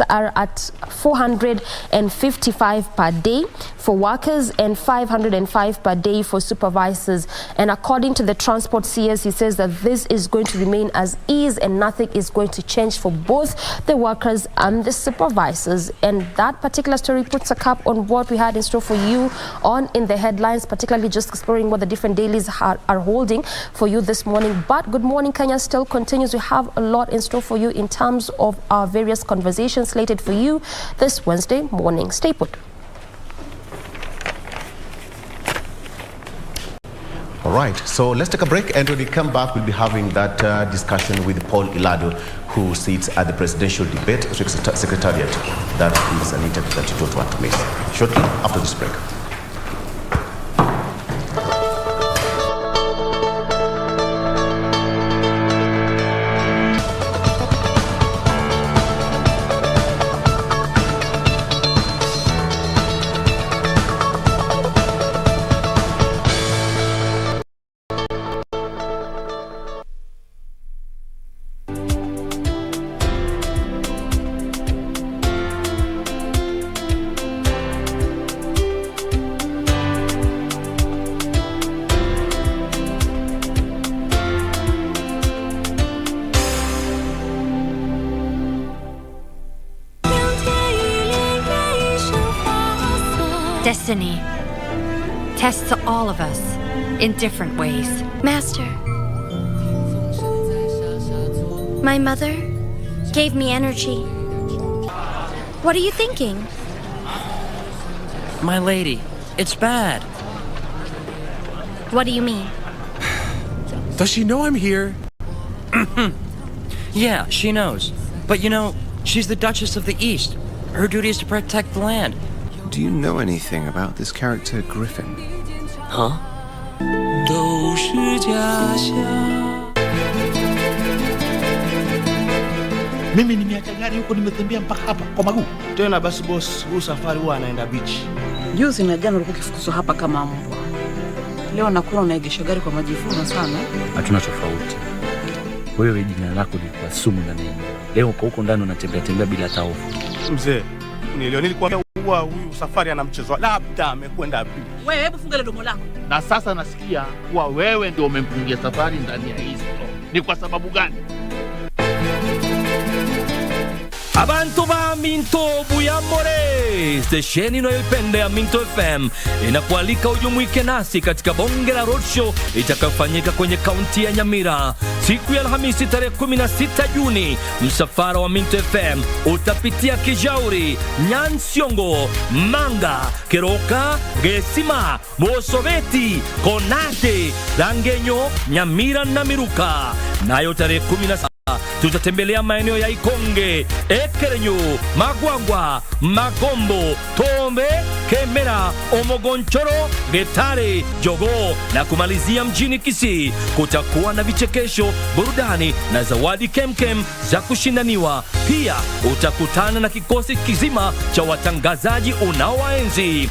at 455 per day for workers and 505 per day for supervisors. And according to the transport CS, he says that this is going to remain as is and nothing is going to change for both the workers and the supervisors. And that particular story puts a cap on what we had in store for you on in the headlines, particularly just exploring what the different dailies are holding for you this morning. But Good Morning Kenya still continues. We have a lot in store for you in terms of our various conversations slated for you this Wednesday morning. Stay put. All right, so let's take a break, and when we come back, we'll be having that discussion with Paul Ilado, who sits at the Presidential Debate Secretariat. That is an interview that you don't want to miss. Shortly after this break. Destiny tests all of us in different ways. Master, my mother gave me energy. What are you thinking? My lady, it's bad. What do you mean? Does she know I'm here? Yeah, she knows. But you know, she's the Duchess of the East. Her duty is to protect the land. Do you know anything about this character, Griffin? Huh? Mimi nimeacha gari huko, nimetembea mpaka hapa kwa maguu. Tena basi boss, huu safari huwa anaenda beach. Juzi na jana ulikuwa ukifukuzwa hapa kama mbwa. Leo nakuna unaegesha gari kwa majivuno sana. Hatuna tofauti. Wewe jina lako lilikuwa sumu ndani. Leo uko huko ndani unatembea bila hata hofu. Mzee, nilikuambia huwa huyu safari ana mchezo. Labda amekwenda beach. Wewe hebu funga domo lako. Na sasa nasikia kuwa wewe ndio umempungia safari ndani ya hizo. Ni kwa sababu gani? Abantu ba Minto Buyamore, stesheni inayoipenda ya Minto FM inakualika ujumuike nasi katika bonge la roadshow itakayofanyika kwenye kaunti ya Nyamira siku ya Alhamisi tarehe 16 Juni. Msafara wa Minto FM utapitia Kijauri, Nyansiongo, Manga, Keroka, Gesima, Mosoveti, Konate, Langenyo, Nyamira na Miruka. Nayo tarehe 17 tutatembelea maeneo ya Ikonge, Ekerenyo, Magwangwa, Magombo, Tombe, Kemera, Omogonchoro, Getare, Jogo na kumalizia mjini Kisii. Kutakuwa na vichekesho, burudani na zawadi kemkem za kushindaniwa. Pia utakutana na kikosi kizima cha watangazaji unaowaenzi.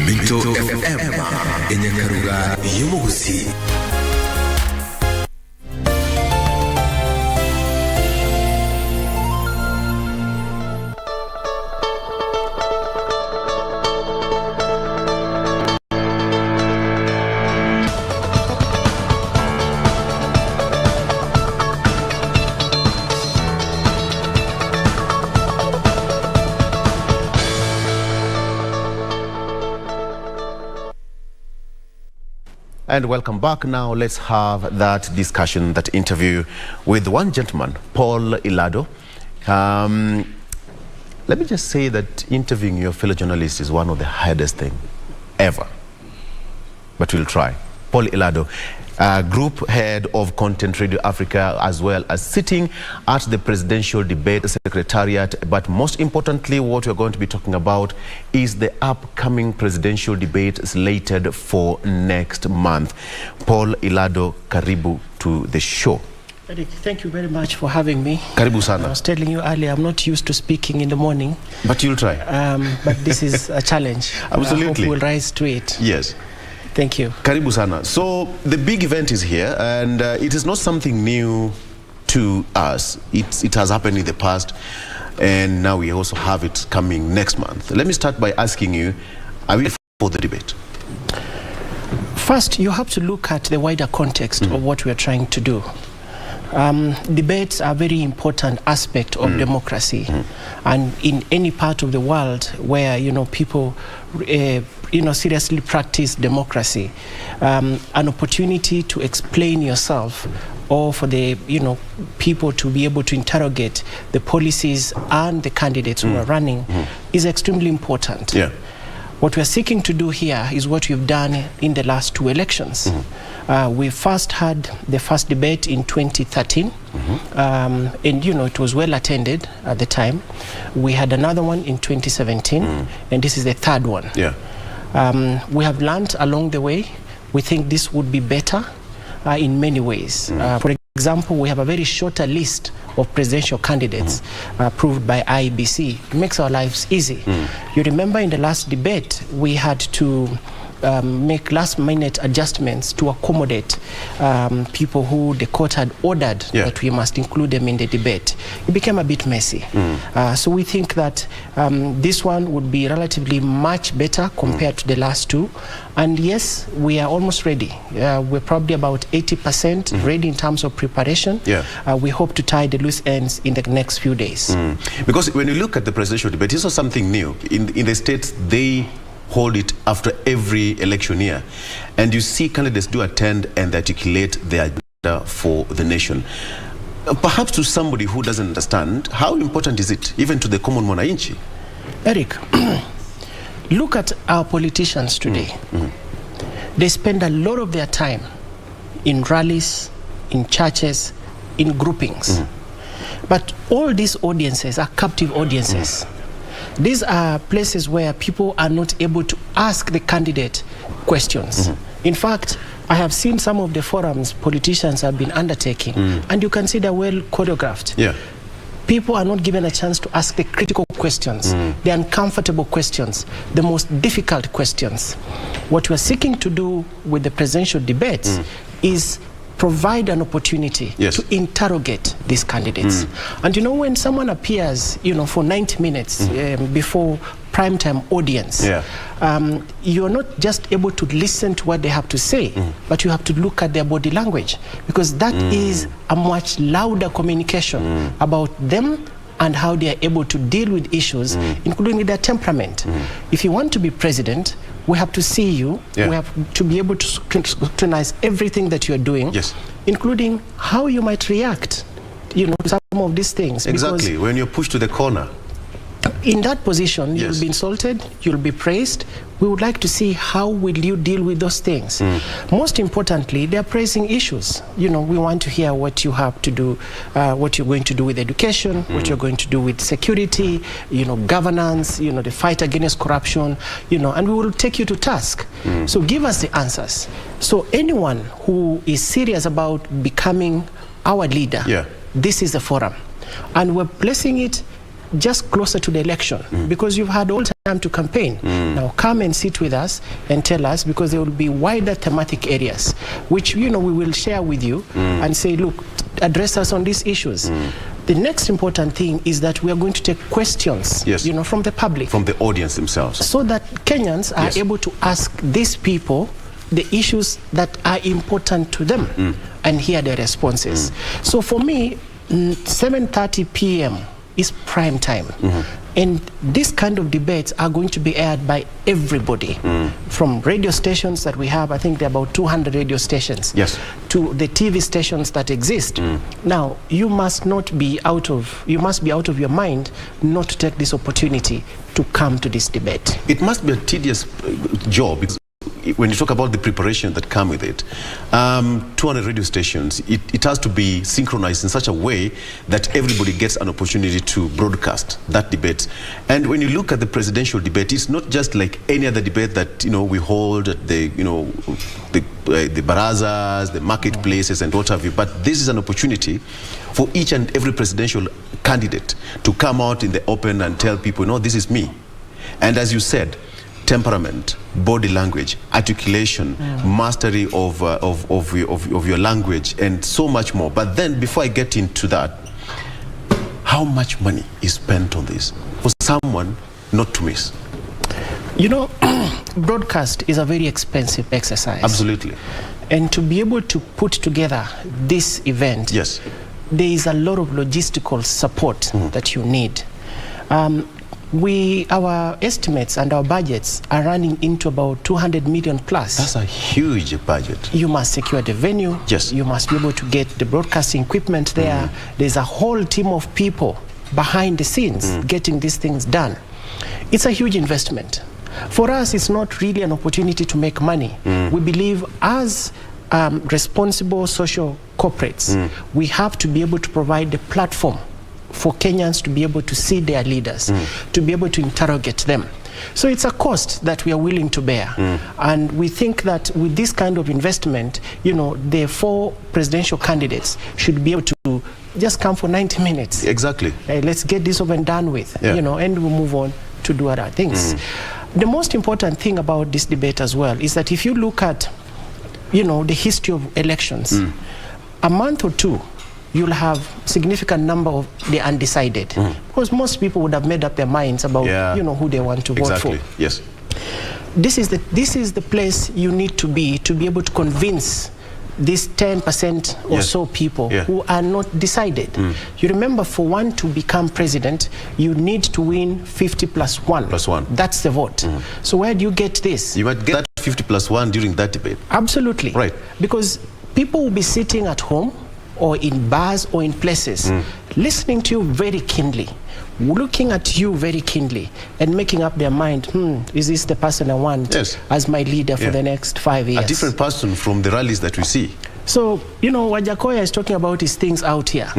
Minto FM yenye karuga y'umuguzi. And welcome back. Now let's have that discussion, that interview with one gentleman, Paul Ilado. Let me just say that interviewing your fellow journalists is one of the hardest things ever. But we'll try. Paul Ilado, Group Head of Content Radio Africa, as well as sitting at the Presidential Debate Secretariat. But most importantly, what we're going to be talking about is the upcoming presidential debate slated for next month. Paul Ilado, karibu to the show. Eric, thank you very much for having me. Karibu sana. I was telling you earlier, I'm not used to speaking in the morning. But you'll try. But this is a challenge. Absolutely. I hope we'll rise to it. Yes. Thank you. Karibu sana. So the big event is here, and it is not something new to us. It has happened in the past, and now we also have it coming next month. Let me start by asking you, are we for the debate? First, you have to look at the wider context of what we are trying to do. Debates are a very important aspect of democracy, and in any part of the world where people seriously practice democracy, an opportunity to explain yourself, or for the people to be able to interrogate the policies and the candidates who are running is extremely important. Yeah. What we are seeking to do here is what we've done in the last two elections. We first had the first debate in 2013, and it was well attended at the time. We had another one in 2017, and this is the third one. Yeah. We have learned along the way. We think this would be better in many ways. For example, we have a very shorter list of presidential candidates approved by IEBC. It makes our lives easy. You remember in the last debate, we had to make last-minute adjustments to accommodate people who the court had ordered that we must include them in the debate. It became a bit messy. So we think that this one would be relatively much better compared to the last two. And yes, we are almost ready. We're probably about 80% ready in terms of preparation. We hope to tie the loose ends in the next few days. Because when you look at the presidential debate, this was something new. In the States, they hold it after every election year. And you see candidates do attend and they articulate their agenda for the nation. Perhaps to somebody who doesn't understand, how important is it, even to the common mwananchi? Eric, look at our politicians today. They spend a lot of their time in rallies, in churches, in groupings. But all these audiences are captive audiences. These are places where people are not able to ask the candidate questions. In fact, I have seen some of the forums politicians have been undertaking, and you can see they're well choreographed. Yeah. People are not given a chance to ask the critical questions, the uncomfortable questions, the most difficult questions. What we're seeking to do with the presidential debates is provide an opportunity to interrogate these candidates. And you know, when someone appears, you know, for 90 minutes before primetime audience, you're not just able to listen to what they have to say, but you have to look at their body language, because that is a much louder communication about them and how they are able to deal with issues, including with their temperament. If you want to be president, we have to see you. We have to be able to scrutinize everything that you are doing, including how you might react, you know, to some of these things. Exactly, when you're pushed to the corner. In that position, you'll be insulted, you'll be praised. We would like to see how will you deal with those things. Most importantly, they're praising issues. You know, we want to hear what you have to do, what you're going to do with education, what you're going to do with security, you know, governance, you know, the fight against corruption, you know, and we will take you to task. So give us the answers. So anyone who is serious about becoming our leader, this is the forum. And we're placing it just closer to the election, because you've had all time to campaign. Now come and sit with us and tell us, because there will be wider thematic areas which, you know, we will share with you and say, look, address us on these issues. The next important thing is that we are going to take questions, you know, from the public, from the audience themselves, so that Kenyans are able to ask these people the issues that are important to them and hear their responses. So for me, 7:30 p.m. is prime time. And this kind of debates are going to be aired by everybody, from radio stations that we have. I think there are about 200 radio stations, to the TV stations that exist. Now, you must be out of your mind not to take this opportunity to come to this debate. It must be a tedious job, because when you talk about the preparation that come with it, 200 radio stations, it has to be synchronized in such a way that everybody gets an opportunity to broadcast that debate. And when you look at the presidential debate, it's not just like any other debate that, you know, we hold at the, you know, the barazas, the marketplaces and what have you. But this is an opportunity for each and every presidential candidate to come out in the open and tell people, no, this is me. And as you said, temperament, body language, articulation, mastery of your language, and so much more. But then, before I get into that, how much money is spent on this for someone not to miss? You know, broadcast is a very expensive exercise. Absolutely. And to be able to put together this event, there is a lot of logistical support that you need. Our estimates and our budgets are running into about 200 million plus. That's a huge budget. You must secure the venue. You must be able to get the broadcasting equipment there. There's a whole team of people behind the scenes getting these things done. It's a huge investment. For us, it's not really an opportunity to make money. We believe as responsible social corporates, we have to be able to provide the platform for Kenyans to be able to see their leaders, to be able to interrogate them. So it's a cost that we are willing to bear. And we think that with this kind of investment, you know, the 4 presidential candidates should be able to just come for 90 minutes. Exactly. Let's get this over and done with, you know, and we'll move on to do other things. The most important thing about this debate as well is that if you look at, you know, the history of elections, a month or two, you'll have significant number of the undecided, because most people would have made up their minds about you know, who they want to vote for. Yes. This is the place you need to be able to convince these 10% or so people who are not decided. You remember, for one to become president, you need to win 50 plus 1. Plus 1. That's the vote. So where do you get this? You might get that 50 plus 1 during that debate. Absolutely. Right. Because people will be sitting at home or in bars or in places, listening to you very keenly, looking at you very keenly, and making up their mind, is this the person I want as my leader for the next 5 years? A different person from the rallies that we see. So, you know, what Jakoya is talking about is things out here.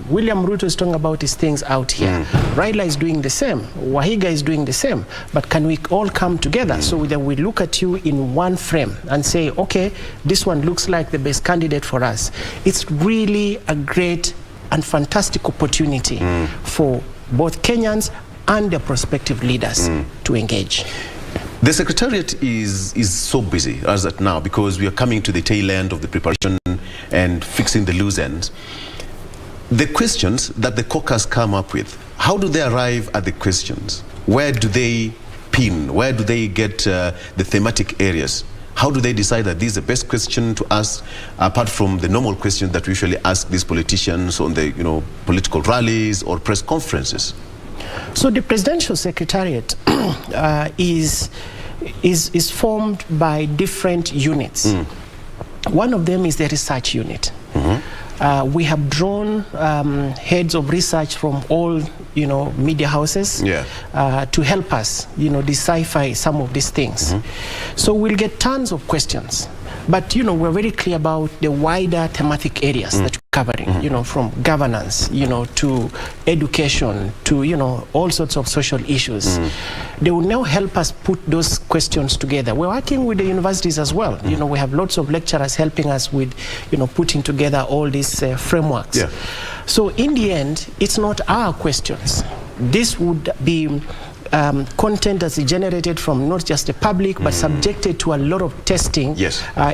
William Ruto is talking about his things out here. Raila is doing the same. Wahiga is doing the same. But can we all come together so that we look at you in one frame and say, okay, this one looks like the best candidate for us? It's really a great and fantastic opportunity for both Kenyans and their prospective leaders to engage. The Secretariat is so busy as at now, because we are coming to the tail end of the preparation and fixing the loose ends. The questions that the caucus come up with, how do they arrive at the questions? Where do they pin? Where do they get the thematic areas? How do they decide that this is the best question to ask, apart from the normal questions that we usually ask these politicians on the political rallies or press conferences? So the Presidential Secretariat is formed by different units. One of them is the research unit. We have drawn heads of research from all media houses to help us decipher some of these things. So we'll get tons of questions, but we're very clear about the wider thematic areas that we're covering, from governance to education to all sorts of social issues. They will now help us put those questions together. We're working with the universities as well. We have lots of lecturers helping us with putting together all these frameworks. So in the end, it's not our questions. This would be content that's generated from not just the public, but subjected to a lot of testing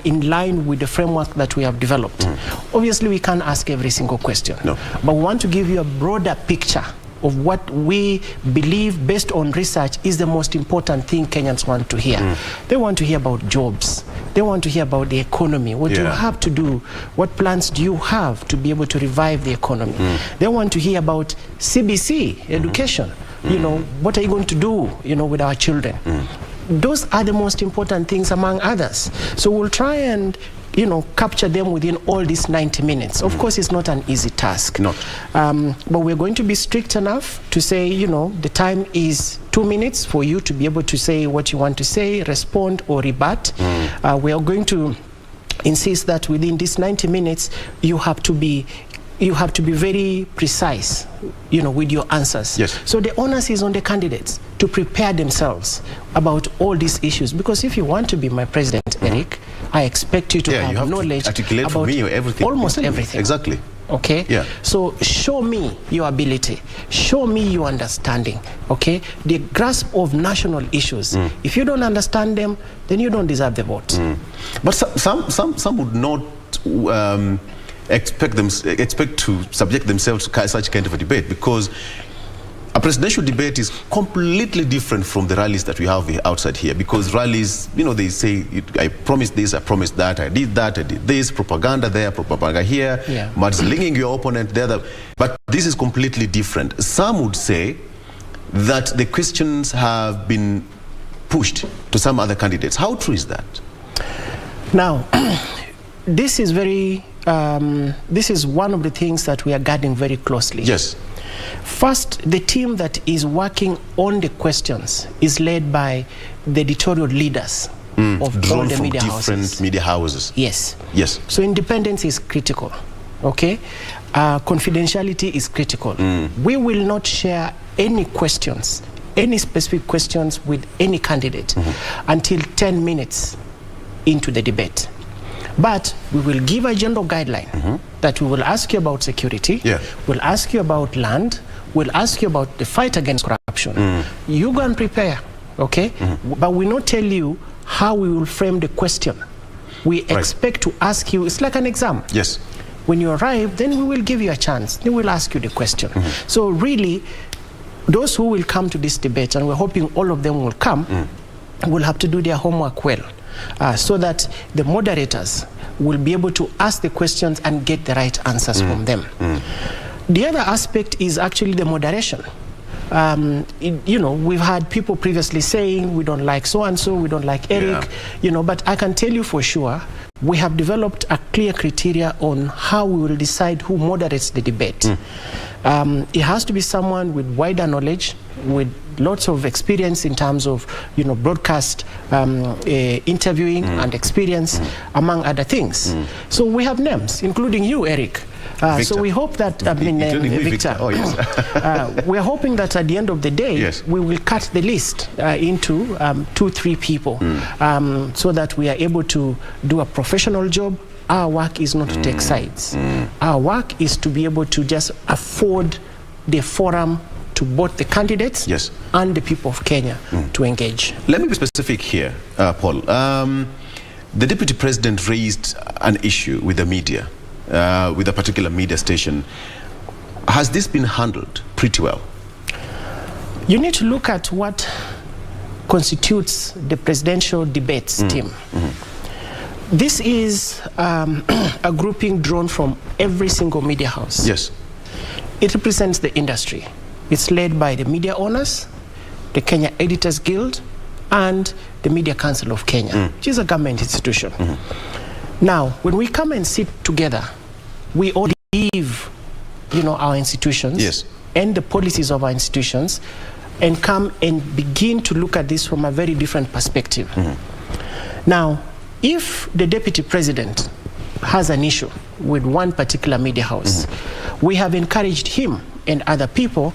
in line with the framework that we have developed. Obviously, we can't ask every single question, but we want to give you a broader picture of what we believe, based on research, is the most important thing Kenyans want to hear. They want to hear about jobs. They want to hear about the economy. What do you have to do? What plans do you have to be able to revive the economy? They want to hear about CBC, education. What are you going to do, with our children? Those are the most important things, among others. So we'll try and, capture them within all these 90 minutes. Of course, it's not an easy task. But we're going to be strict enough to say, the time is 2 minutes for you to be able to say what you want to say, respond or rebut. We are going to insist that within these 90 minutes, you have to be very precise, with your answers. So the onus is on the candidates to prepare themselves about all these issues. Because if you want to be my president, Eric, I expect you to have knowledge about almost everything. Exactly. Okay? So show me your ability. Show me your understanding. Okay? The grasp of national issues. If you don't understand them, then you don't deserve the vote. But some would not expect to subject themselves to such kind of a debate, because a presidential debate is completely different from the rallies that we have outside here. Because rallies, they say, I promised this, I promised that, I did that, I did this, propaganda there, propaganda here, mudslinging your opponent there. But this is completely different. Some would say that the questions have been pushed to some other candidates. How true is that? Now, this is this is one of the things that we are guarding very closely. First, the team that is working on the questions is led by the editorial leaders of all the media houses. Different media houses. Yes. So independence is critical. Okay? Confidentiality is critical. We will not share any questions, any specific questions with any candidate until 10 minutes into the debate. But we will give a general guideline that we will ask you about security, we'll ask you about land, we'll ask you about the fight against corruption. You go and prepare, okay? But we not tell you how we will frame the question. We expect to ask you, it's like an exam. When you arrive, then we will give you a chance. Then we'll ask you the question. So really, those who will come to this debate, and we're hoping all of them will come, will have to do their homework well. so that the moderators will be able to ask the questions and get the right answers from them. The other aspect is actually the moderation. You know, we've had people previously saying we don't like so-and-so, we don't like Eric, you know, but I can tell you for sure, we have developed a clear criteria on how we will decide who moderates the debate. It has to be someone with wider knowledge, with lots of experience in terms of, you know, broadcast interviewing and experience, among other things. So we have names, including you, Eric. So we hope that, Victor. Oh, yes. We are hoping that at the end of the day, we will cut the list into 2-3 people, so that we are able to do a professional job. Our work is not to take sides. Our work is to be able to just afford the forum to both the candidates and the people of Kenya to engage. Let me be specific here, Paul. The Deputy President raised an issue with the media, with a particular media station. Has this been handled pretty well? You need to look at what constitutes the presidential debates team. This is a grouping drawn from every single media house. Yes. It represents the industry. It's led by the media owners, the Kenya Editors Guild, and the Media Council of Kenya, which is a government institution. Now, when we come and sit together, we all leave, you know, our institutions and the policies of our institutions, and come and begin to look at this from a very different perspective. Now, if the Deputy President has an issue with one particular media house, we have encouraged him and other people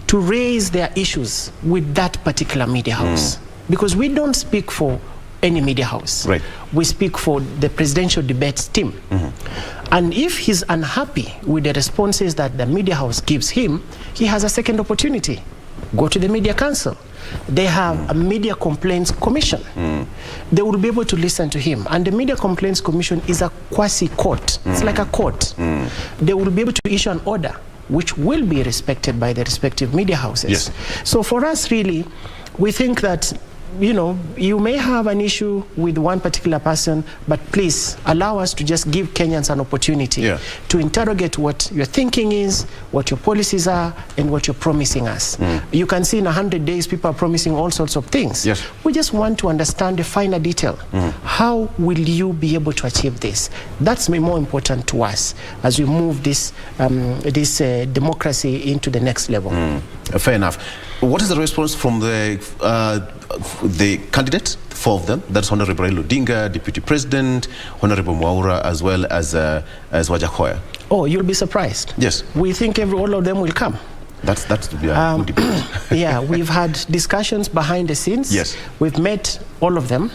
to raise their issues with that particular media house. Because we don't speak for any media house. We speak for the presidential debates team. And if he's unhappy with the responses that the media house gives him, he has a second opportunity. Go to the Media Council. They have a Media Complaints Commission. They will be able to listen to him. And the Media Complaints Commission is a quasi-court. It's like a court. They will be able to issue an order which will be respected by the respective media houses. So for us, really, we think that, you know, you may have an issue with one particular person, but please allow us to just give Kenyans an opportunity to interrogate what your thinking is, what your policies are, and what you're promising us. You can see in 100 days, people are promising all sorts of things. We just want to understand the finer detail. How will you be able to achieve this? That's more important to us as we move this, democracy into the next level. Fair enough. What is the response from the candidates, 4 of them? That's Honorable Raila Odinga, Deputy President, Honorable Mwaura, as well as Wajakoya. Oh, you'll be surprised. Yes. We think all of them will come. That's to be a good debate. Yeah, we've had discussions behind the scenes. We've met all of them,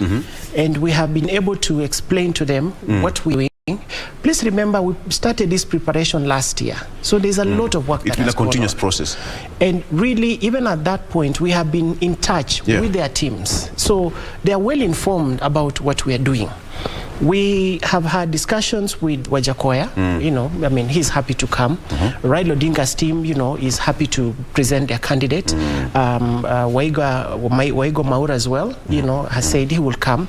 and we have been able to explain to them what we're doing. Please remember, we started this preparation last year. So there's a lot of work that has gone on. It's been a continuous process. And really, even at that point, we have been in touch with their teams. So they are well informed about what we are doing. We have had discussions with Wajakoya. You know, I mean, he's happy to come. Raila Odinga's team, you know, is happy to present their candidate. Waigo Mwaura as well, you know, has said he will come.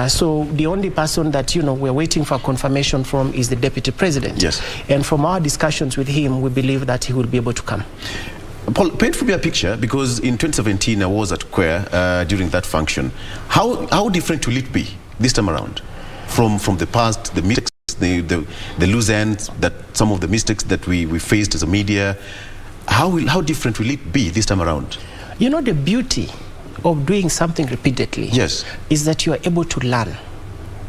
So the only person that, you know, we're waiting for confirmation from is the Deputy President. And from our discussions with him, we believe that he will be able to come. Paul, paint for me a picture, because in 2017 I was at Quer during that function. How different will it be this time around? From the past, the mistakes, the loose ends, that some of the mistakes that we faced as a media, how different will it be this time around? You know, the beauty of doing something repeatedly is that you are able to learn.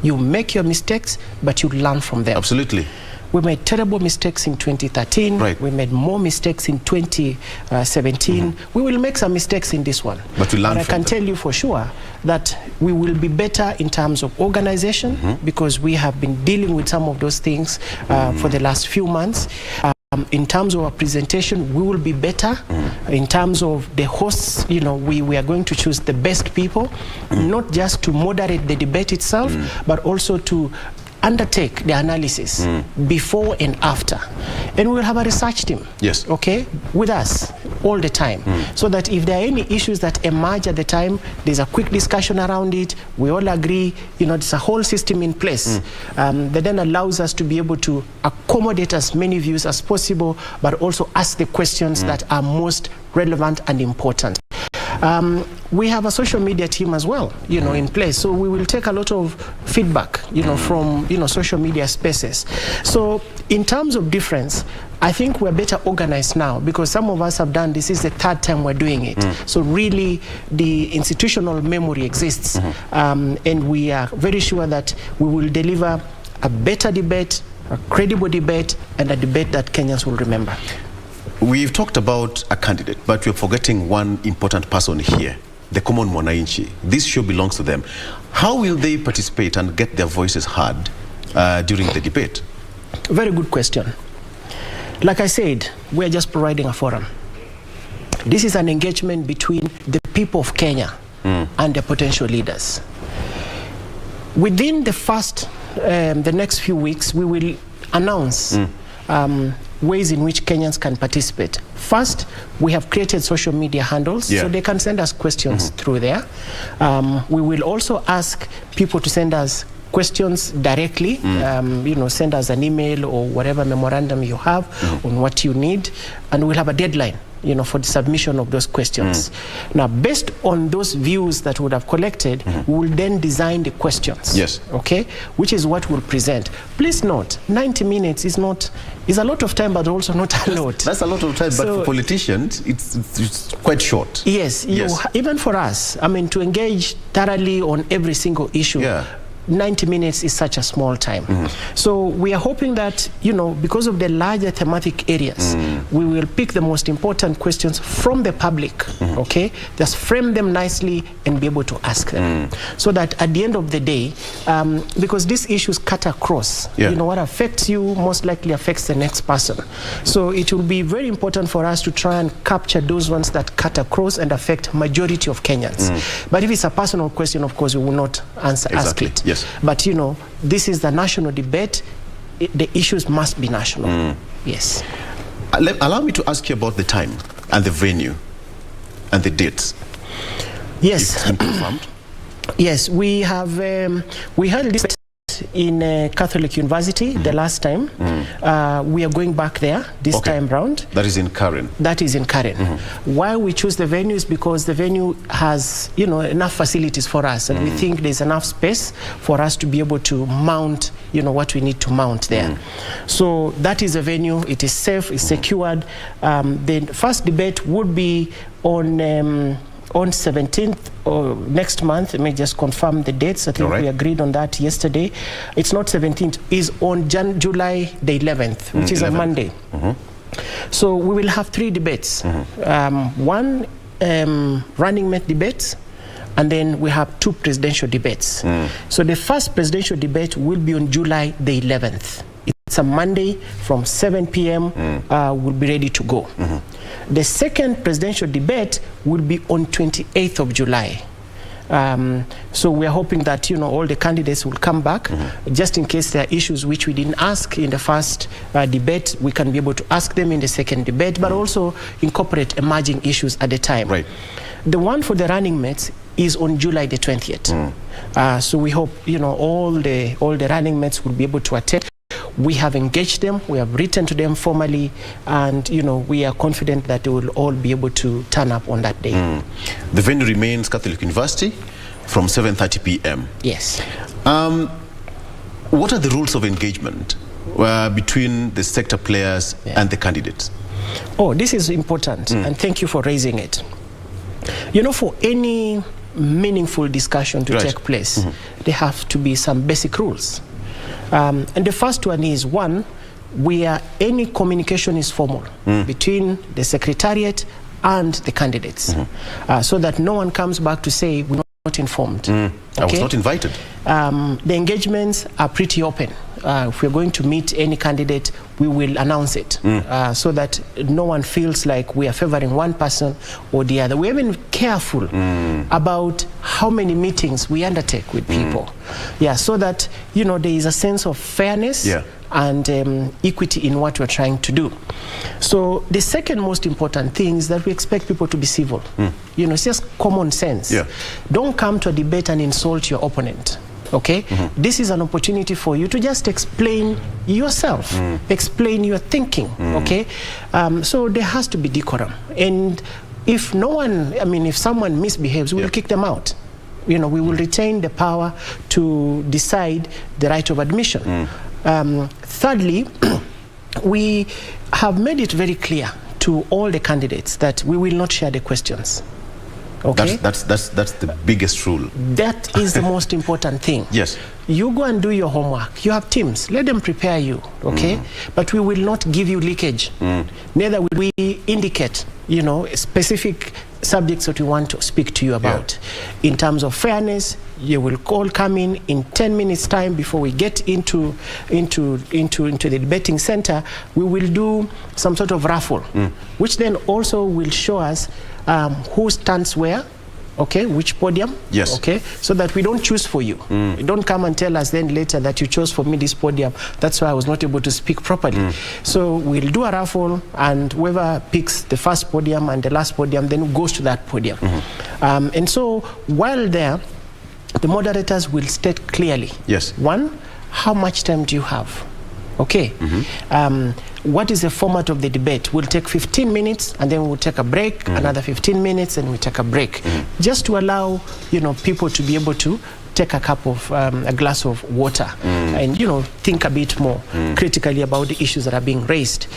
You make your mistakes, but you learn from them. Absolutely. We made terrible mistakes in 2013. We made more mistakes in 2017. We will make some mistakes in this one. But we learn from them. I can tell you for sure that we will be better in terms of organization, because we have been dealing with some of those things for the last few months. In terms of our presentation, we will be better. In terms of the hosts, you know, we are going to choose the best people, not just to moderate the debate itself, but also to undertake the analysis before and after. And we will have a research team, okay, with us. all the time, so that if there are any issues that emerge at the time, there's a quick discussion around it. We all agree, there's a whole system in place that then allows us to be able to accommodate as many views as possible, but also ask the questions that are most relevant and important. We have a social media team as well, in place. So we will take a lot of feedback, from, social media spaces. So in terms of difference, I think we're better organized now because some of us have done, this is the third time we're doing it. So really the institutional memory exists. And we are very sure that we will deliver a better debate, a credible debate, and a debate that Kenyans will remember. We've talked about a candidate, but we're forgetting one important person here, the common mwananchi. This show belongs to them. How will they participate and get their voices heard during the debate? Very good question. Like I said, we're just providing a forum. This is an engagement between the people of Kenya and their potential leaders. Within the next few weeks, we will announce ways in which Kenyans can participate. First, we have created social media handles, so they can send us questions through there. We will also ask people to send us questions directly, send us an email or whatever memorandum you have on what you need, and we'll have a deadline, for the submission of those questions. Now, based on those views that we would have collected, we will then design the questions. Okay, which is what we'll present. Please note, 90 minutes is a lot of time, but also not a lot. That's a lot of time, but for politicians, it's quite short. Yes, even for us, to engage thoroughly on every single issue. 90 minutes is such a small time. So we are hoping that, because of the larger thematic areas, we will pick the most important questions from the public, okay? Just frame them nicely and be able to ask them. So that at the end of the day, because these issues cut across, what affects you most likely affects the next person. So it will be very important for us to try and capture those ones that cut across and affect majority of Kenyans. But if it's a personal question, of course, we will not ask it. But this is the national debate. The issues must be national. Yes. Allow me to ask you about the time and the venue and the dates. Yes. Yes, we have we held this in Catholic University the last time. We are going back there this time round. That is in Karen. That is in Karen. Why we choose the venue is because the venue has enough facilities for us, and we think there's enough space for us to be able to mount what we need to mount there. So that is a venue. It is safe, it's secured. The first debate would be on 17th or next month. Let me just confirm the dates. I think we agreed on that yesterday. It's not 17th, is on July the 11th, which is a Monday. So we will have 3 debates. One running mate debates, and then we have 2 presidential debates. So the first presidential debate will be on July the 11th. It's a Monday from 7 p.m. We'll be ready to go. The second presidential debate will be on 28th of July. So we are hoping that all the candidates will come back, just in case there are issues which we didn't ask in the first debate. We can be able to ask them in the second debate, but also incorporate emerging issues at the time. The one for the running mates is on July the 20th. So we hope all the running mates will be able to attend. We have engaged them, we have written to them formally, and we are confident that they will all be able to turn up on that day. The venue remains Catholic University from 7:30 p.m. Yes. What are the rules of engagement between the sector players and the candidates? Oh, this is important, and thank you for raising it. For any meaningful discussion to take place, there have to be some basic rules. And the first one is, where any communication is formal between the secretariat and the candidates, so that no one comes back to say we're not informed. I was not invited. The engagements are pretty open. if we're going to meet any candidate, we will announce it so that no one feels like we are favoring one person or the other. We're even careful about how many meetings we undertake with people. Yeah, so that, you know, there is a sense of fairness and equity in what we're trying to do. So the second most important thing is that we expect people to be civil. You know, it's just common sense. Don't come to a debate and insult your opponent. Okay, this is an opportunity for you to just explain yourself, explain your thinking. Okay, so there has to be decorum, and if no one, I mean, if someone misbehaves, we'll kick them out. You know, we will retain the power to decide the right of admission. Thirdly, we have made it very clear to all the candidates that we will not share the questions. Okay? That's the biggest rule. That is the most important thing. Yes. You go and do your homework. You have teams. Let them prepare you, okay? But we will not give you leakage. Neither will we indicate, you know, specific subjects that we want to speak to you about. In terms of fairness, you will all come in 10 minutes time before we get into the debating center. We will do some sort of raffle, which then also will show us who stands where, okay, which podium, okay, so that we don't choose for you. You don't come and tell us then later that you chose for me this podium, that's why I was not able to speak properly. So we'll do a raffle, and whoever picks the first podium and the last podium then goes to that podium. And so while there, the moderators will state clearly, one, how much time do you have? Okay. What is the format of the debate? We'll take 15 minutes and then we'll take a break, another 15 minutes and we take a break, just to allow, you know, people to be able to take a cup of a glass of water and, you know, think a bit more critically about the issues that are being raised.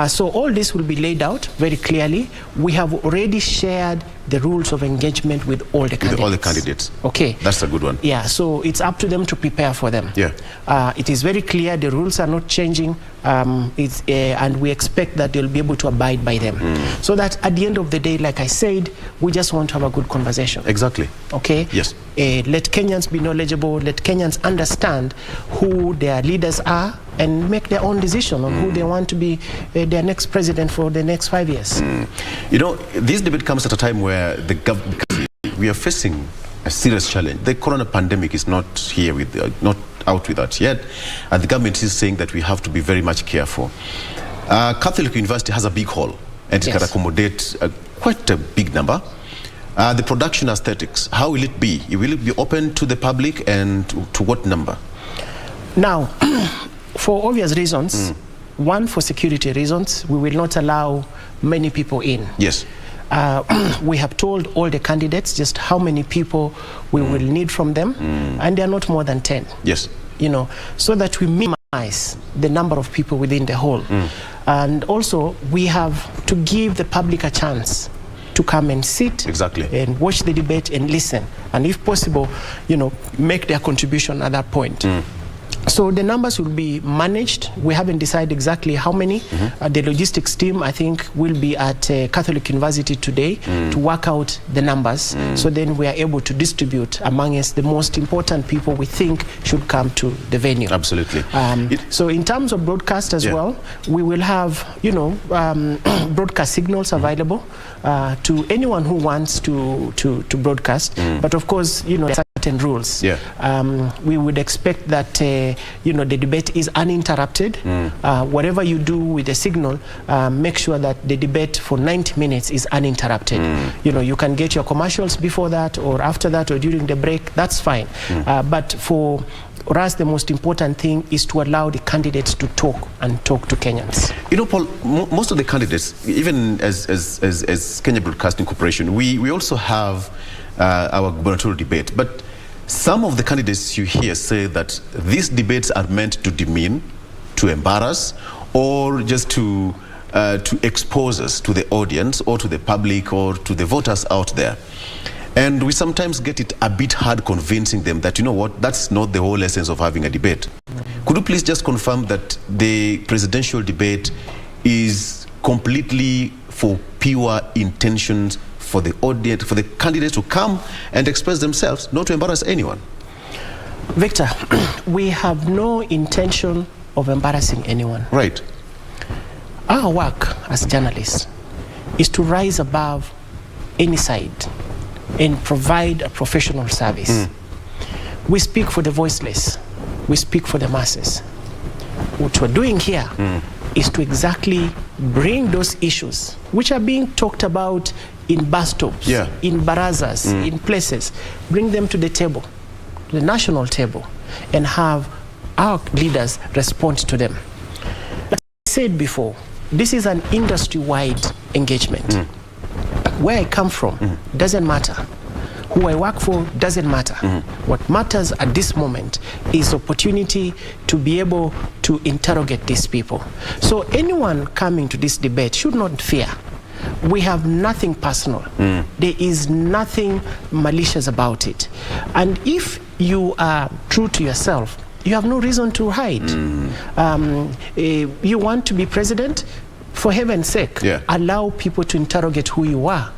So all this will be laid out very clearly. We have already shared the rules of engagement with all the candidates. With all the candidates. Okay. That's a good one. Yeah, so it's up to them to prepare for them. Yeah. It is very clear, the rules are not changing, and we expect that they'll be able to abide by them. So that at the end of the day, like I said, we just want to have a good conversation. Exactly. Okay? Yes. Let Kenyans be knowledgeable, let Kenyans understand who their leaders are, and make their own decision on who they want to be their next president for the next 5 years. You know, this debate comes at a time where the government, we are facing a serious challenge. The corona pandemic is not here with, not out with us yet, and the government is saying that we have to be very much careful. Catholic University has a big hall, and it can accommodate quite a big number. The production aesthetics, how will it be? Will it be open to the public, and to what number? Now, for obvious reasons, one, for security reasons, we will not allow many people in. Yes. We have told all the candidates just how many people we will need from them, and they are not more than 10. Yes. You know, so that we minimize the number of people within the hall. And also, we have to give the public a chance to come and sit and watch the debate and listen, and if possible, you know, make their contribution at that point. So the numbers will be managed. We haven't decided exactly how many. The logistics team, I think, will be at Catholic University today to work out the numbers. So then we are able to distribute among us the most important people we think should come to the venue. Absolutely. So in terms of broadcast as well, we will have, you know, broadcast signals available to anyone who wants to broadcast. But of course, you know, certain rules. We would expect that you know, the debate is uninterrupted. Whatever you do with the signal, make sure that the debate for 90 minutes is uninterrupted. You know, you can get your commercials before that or after that or during the break, that's fine. But for us, the most important thing is to allow the candidates to talk and talk to Kenyans. You know, Paul, most of the candidates, even as Kenya Broadcasting Corporation, we also have our gubernatorial debate. But some of the candidates you hear say that these debates are meant to demean, to embarrass, or just to expose us to the audience or to the public or to the voters out there. And we sometimes get it a bit hard convincing them that, you know what, that's not the whole essence of having a debate. Could you please just confirm that the presidential debate is completely for pure intentions for the audience, for the candidates to come and express themselves, not to embarrass anyone? Victor, we have no intention of embarrassing anyone. Right. Our work as journalists is to rise above any side and provide a professional service. We speak for the voiceless. We speak for the masses. What we're doing here is to exactly bring those issues which are being talked about in bus stops, in barazas, in places, bring them to the table, the national table, and have our leaders respond to them. Like I said before, this is an industry-wide engagement. Where I come from doesn't matter. Who I work for doesn't matter. What matters at this moment is opportunity to be able to interrogate these people. So anyone coming to this debate should not fear. We have nothing personal. There is nothing malicious about it. And if you are true to yourself, you have no reason to hide. You want to be president? For heaven's sake, allow people to interrogate who you are.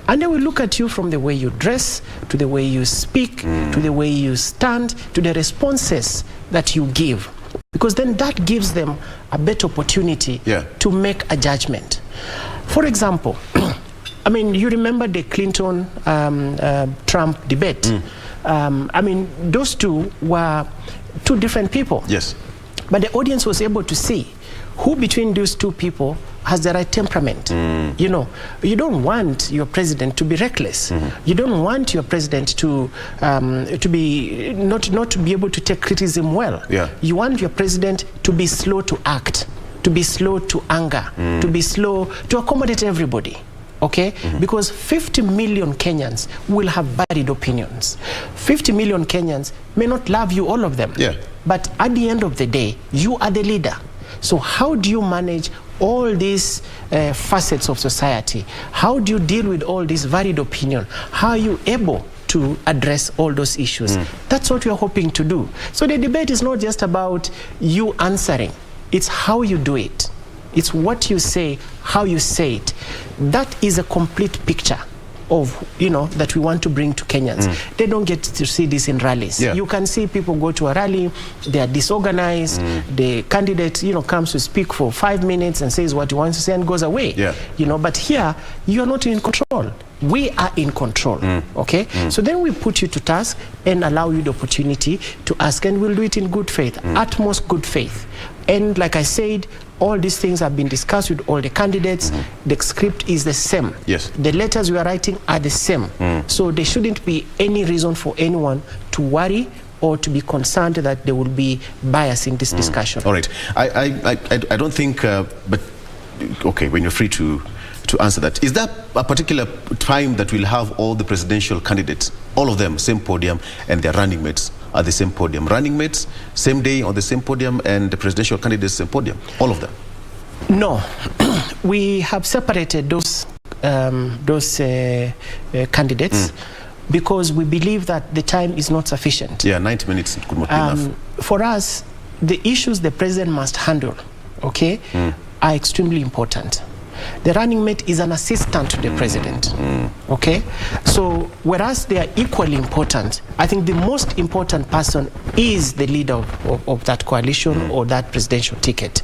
And they will look at you from the way you dress, to the way you speak, to the way you stand, to the responses that you give. Because then that gives them a better opportunity to make a judgment. For example, I mean, you remember the Clinton-Trump debate. I mean, those two were two different people. Yes. But the audience was able to see who between those two people has the right temperament. You know, you don't want your president to be reckless. You don't want your president to be not to be able to take criticism well. You want your president to be slow to act, to be slow to anger, to be slow to accommodate everybody. Okay? Because 50 million Kenyans will have varied opinions. 50 million Kenyans may not love you, all of them. But at the end of the day, you are the leader. So how do you manage all these facets of society? How do you deal with all this varied opinion? How are you able to address all those issues? That's what we are hoping to do. So the debate is not just about you answering. It's how you do it. It's what you say, how you say it. That is a complete picture of, you know, that we want to bring to Kenyans. They don't get to see this in rallies. You can see people go to a rally, they are disorganized, the candidate, you know, comes to speak for 5 minutes and says what he wants to say and goes away. You know, but here, you are not in control. We are in control, okay? So then we put you to task and allow you the opportunity to ask, and we'll do it in good faith, utmost good faith. And like I said, all these things have been discussed with all the candidates. The script is the same. The letters we are writing are the same. So there shouldn't be any reason for anyone to worry or to be concerned that there will be bias in this discussion. All right. I don't think, but okay, when you're free to answer that. Is there a particular time that we'll have all the presidential candidates, all of them, same podium, and their running mates at the same podium? Running mates, same day on the same podium, and the presidential candidates, same podium, all of them? No. We have separated those candidates because we believe that the time is not sufficient. 90 minutes could not be enough. For us, the issues the president must handle, okay, are extremely important. The running mate is an assistant to the president, okay? So whereas they are equally important, I think the most important person is the leader of that coalition or that presidential ticket.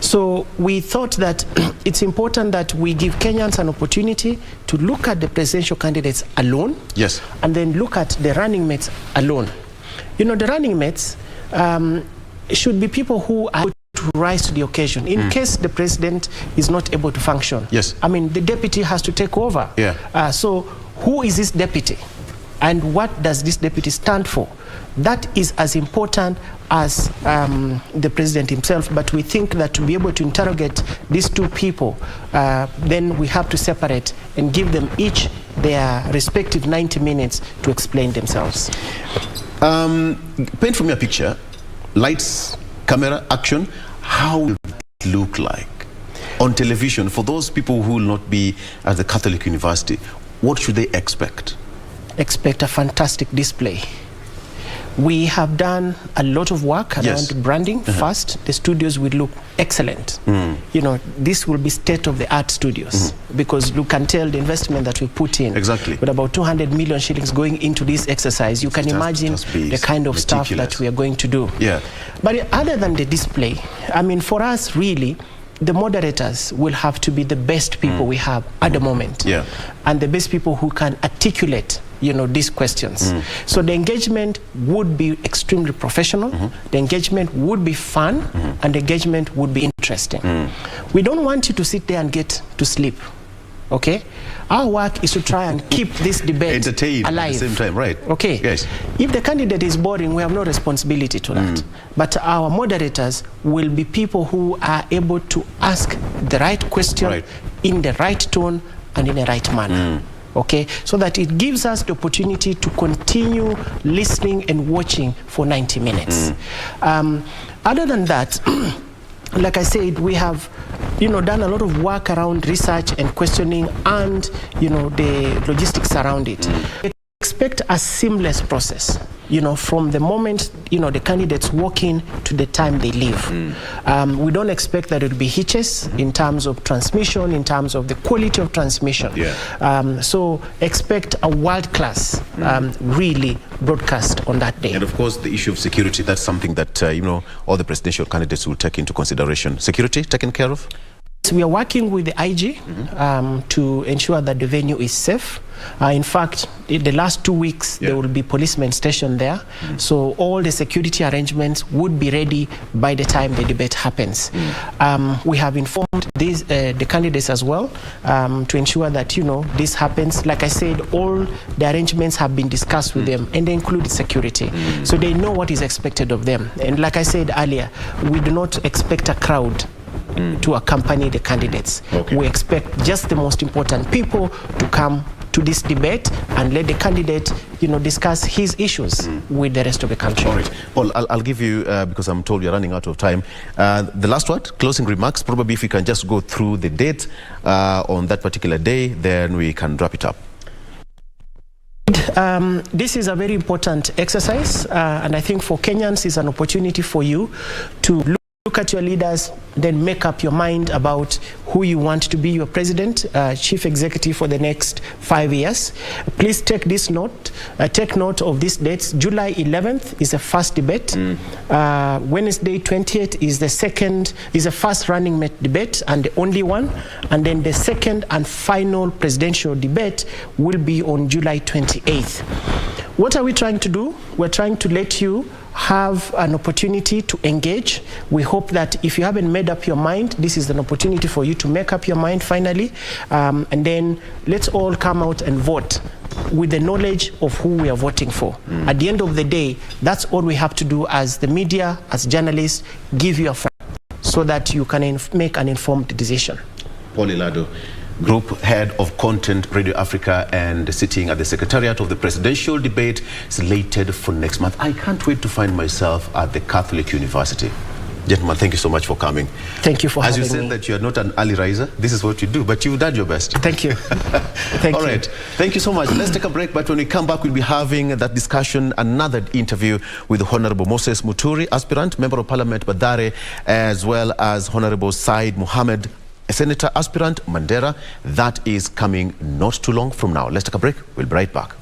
So we thought that it's important that we give Kenyans an opportunity to look at the presidential candidates alone, and then look at the running mates alone. You know, the running mates should be people who are to rise to the occasion in case the president is not able to function. I mean, the deputy has to take over. So who is this deputy and what does this deputy stand for? That is as important as the president himself, but we think that to be able to interrogate these two people, then we have to separate and give them each their respective 90 minutes to explain themselves. Paint from your picture, lights, camera, action. How will that look like on television for those people who will not be at the Catholic University? What should they expect? Expect a fantastic display. We have done a lot of work around branding. First, the studios will look excellent. You know, this will be state-of-the-art studios because you can tell the investment that we put in. Exactly. With about 200 million shillings going into this exercise, you can imagine the kind of stuff that we are going to do. Yeah. But other than the display, I mean, for us, really, the moderators will have to be the best people we have at the moment. Yeah. And the best people who can articulate, you know, these questions. So the engagement would be extremely professional, the engagement would be fun, and the engagement would be interesting. We don't want you to sit there and get to sleep, okay? Our work is to try and keep this debate alive. At the same time, right? Okay. Yes. If the candidate is boring, we have no responsibility to that. But our moderators will be people who are able to ask the right question in the right tone and in the right manner. Okay, so that it gives us the opportunity to continue listening and watching for 90 minutes. Other than that, like I said, we have, you know, done a lot of work around research and questioning and, you know, the logistics around it. Expect a seamless process, you know, from the moment, you know, the candidates walk in to the time they leave. We don't expect that it will be hitches in terms of transmission, in terms of the quality of transmission. So expect a world-class, really broadcast on that day. And of course, the issue of security, that's something that, you know, all the presidential candidates will take into consideration. Security taken care of? We are working with the IG to ensure that the venue is safe. In fact, in the last 2 weeks, there will be policemen stationed there. So all the security arrangements would be ready by the time the debate happens. We have informed these, the candidates as well to ensure that, you know, this happens. Like I said, all the arrangements have been discussed with them, and they include security. So they know what is expected of them. And like I said earlier, we do not expect a crowd to accompany the candidates. We expect just the most important people to come to this debate and let the candidate, you know, discuss his issues with the rest of the country. All right. Paul, I'll give you, because I'm told you're running out of time, the last word, closing remarks. Probably if you can just go through the date on that particular day, then we can wrap it up. This is a very important exercise, and I think for Kenyans it's an opportunity for you to look at your leaders, then make up your mind about who you want to be your president, chief executive for the next 5 years. Please take this note, take note of these dates. July 11th is the first debate. Wednesday 20th is the first running debate and the only one. And then the second and final presidential debate will be on July 28th. What are we trying to do? We're trying to let you have an opportunity to engage. We hope that if you haven't made up your mind, this is an opportunity for you to make up your mind finally. And then let's all come out and vote with the knowledge of who we are voting for. At the end of the day, that's all we have to do as the media, as journalists, give you a fact so that you can make an informed decision. Paul Ilado, Group Head of Content, Radio Africa, and sitting at the Secretariat of the Presidential Debate slated for next month. I can't wait to find myself at the Catholic University. Gentlemen, thank you so much for coming. Thank you for having me. As you said that you are not an early riser, this is what you do, but you've done your best. Thank you. Thank you. All right. Thank you so much. Let's take a break, but when we come back, we'll be having that discussion, another interview with Honorable Moses Muturi, aspirant, Member of Parliament Badare, as well as Honorable Said Mohammed, a Senator aspirant, Mandera. That is coming not too long from now. Let's take a break. We'll be right back.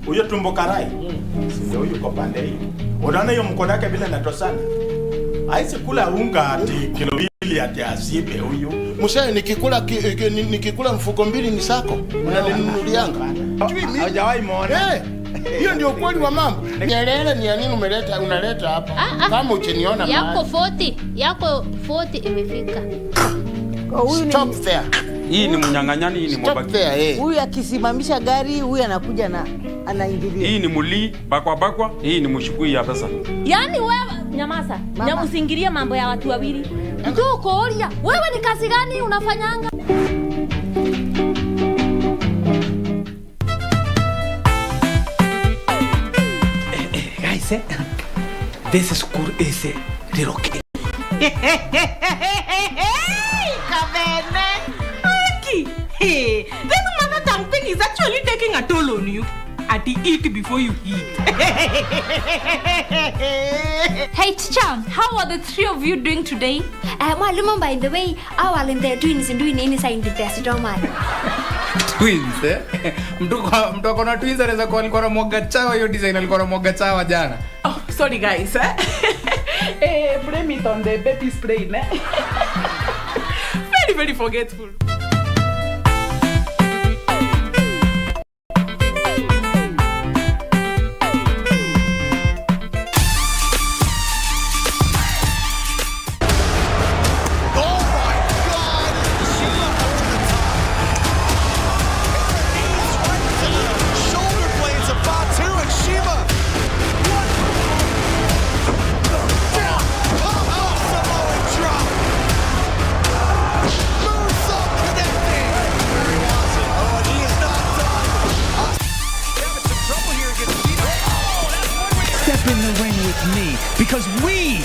Huyo tumbo karai. Sio huyo kwa pande hiyo. Unaona hiyo mkono wake vile natosana. Haisi kula unga ati kilo 2 ati asibe huyo. Mshae nikikula mfuko 2 ni sako. Unaninunulianga. Hajawahi muona. Hiyo ndio kweli wa mambo. Nyelele ni nini unaleta hapa? Kama uchiniona mahali. Yako 40 imefika. Stop there. Hii ni mnyang'anyani, hii ni mobaki. Huyu akisimamisha gari, huyu anakuja na anaingilia. Hii ni muli bakwa, hii ni mshukui ya pesa. Yaani wewe nyamaza. Nyamusingiria mambo ya watu wawili. Ndio kolia. Wewe ni kazi gani unafanyanga? Guys, this school is relocated. Kabene. Aki. Hey, this mother tongue thing is actually taking a toll on you. Eat before you eat. Hey teacher, how are the three of you doing today? Mwalimu, by the way, our twins doing inside the test, don't mind. Twins, eh? Mtu akona twins anaweza kuwa alikuwa na mwaga chawa, hiyo design alikuwa na mwaga chawa jana. Oh, sorry guys, eh? Blame it on the baby's brain, eh? Very forgetful. In the ring with me, because we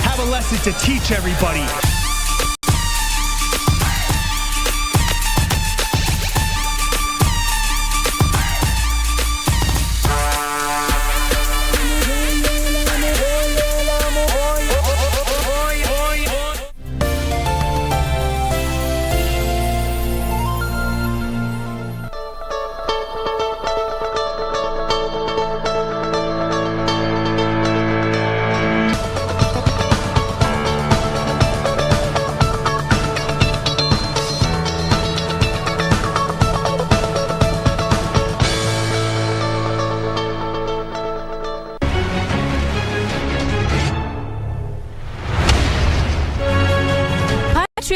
have a lesson to teach everybody.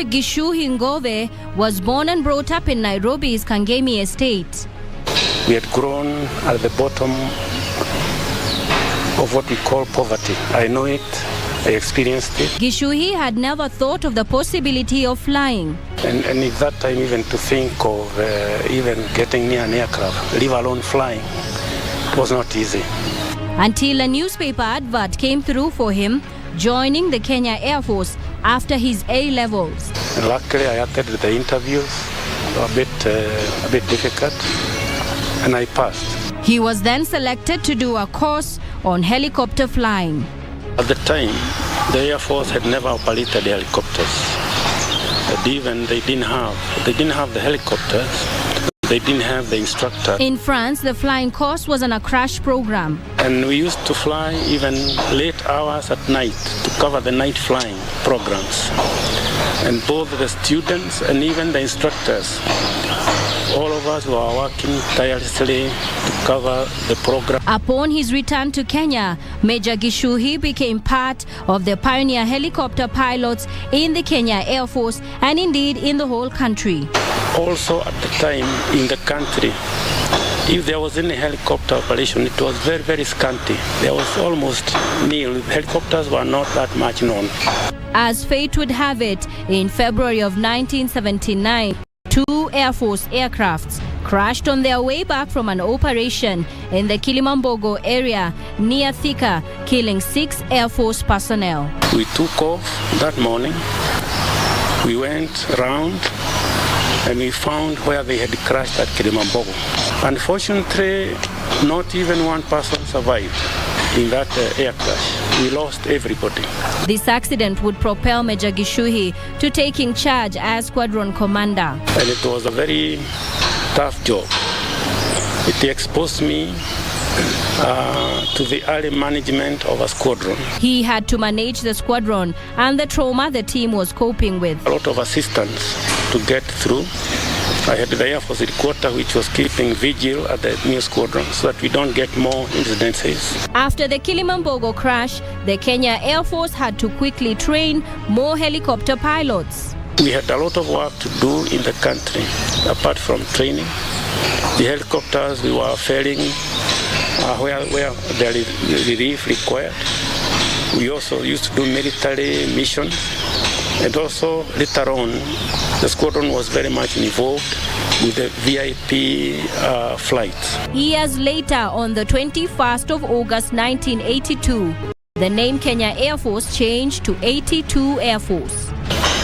Gishuhi Ngove was born and brought up in Nairobi's Kangemi estate. We had grown at the bottom of what we call poverty. I know it, I experienced it. Gishuhi had never thought of the possibility of flying. And at that time, even to think of even getting near an aircraft, leave alone flying, it was not easy. Until a newspaper advert came through for him, joining the Kenya Air Force after his A-levels. And luckily, I attended the interviews, a bit difficult, and I passed. He was then selected to do a course on helicopter flying. At the time, the Air Force had never operated helicopters. And even they didn't have the helicopters. They didn't have the instructor. In France, the flying course was on a crash program. And we used to fly even late hours at night to cover the night flying programs. And both the students and even the instructors, all of us were working tirelessly to cover the program. Upon his return to Kenya, Major Gishuhi became part of the pioneer helicopter pilots in the Kenya Air Force and indeed in the whole country. Also at the time in the country, if there was any helicopter operation, it was very, very scanty. There was almost nil. Helicopters were not that much known. As fate would have it, in February of 1979, 2 Air Force aircrafts crashed on their way back from an operation in the Kilimambogo area near Thika, killing 6 Air Force personnel. We took off that morning. We went around and we found where they had crashed at Kilimambogo. Unfortunately, not even one person survived in that air crash. We lost everybody. This accident would propel Major Gishuhi to taking charge as squadron commander. And it was a very tough job. It exposed me to the early management of a squadron. He had to manage the squadron and the trauma the team was coping with. A lot of assistance to get through I had the Air Force headquarters, which was keeping vigil at the new squadron so that we don't get more incidences. After the Kilimambogo crash, the Kenya Air Force had to quickly train more helicopter pilots. We had a lot of work to do in the country, apart from training. The helicopters, we were failing where there is relief required. We also used to do military missions. And also, later on, the squadron was very much involved with the VIP flights. Years later, on the 21st of August 1982, the name Kenya Air Force changed to 82 Air Force.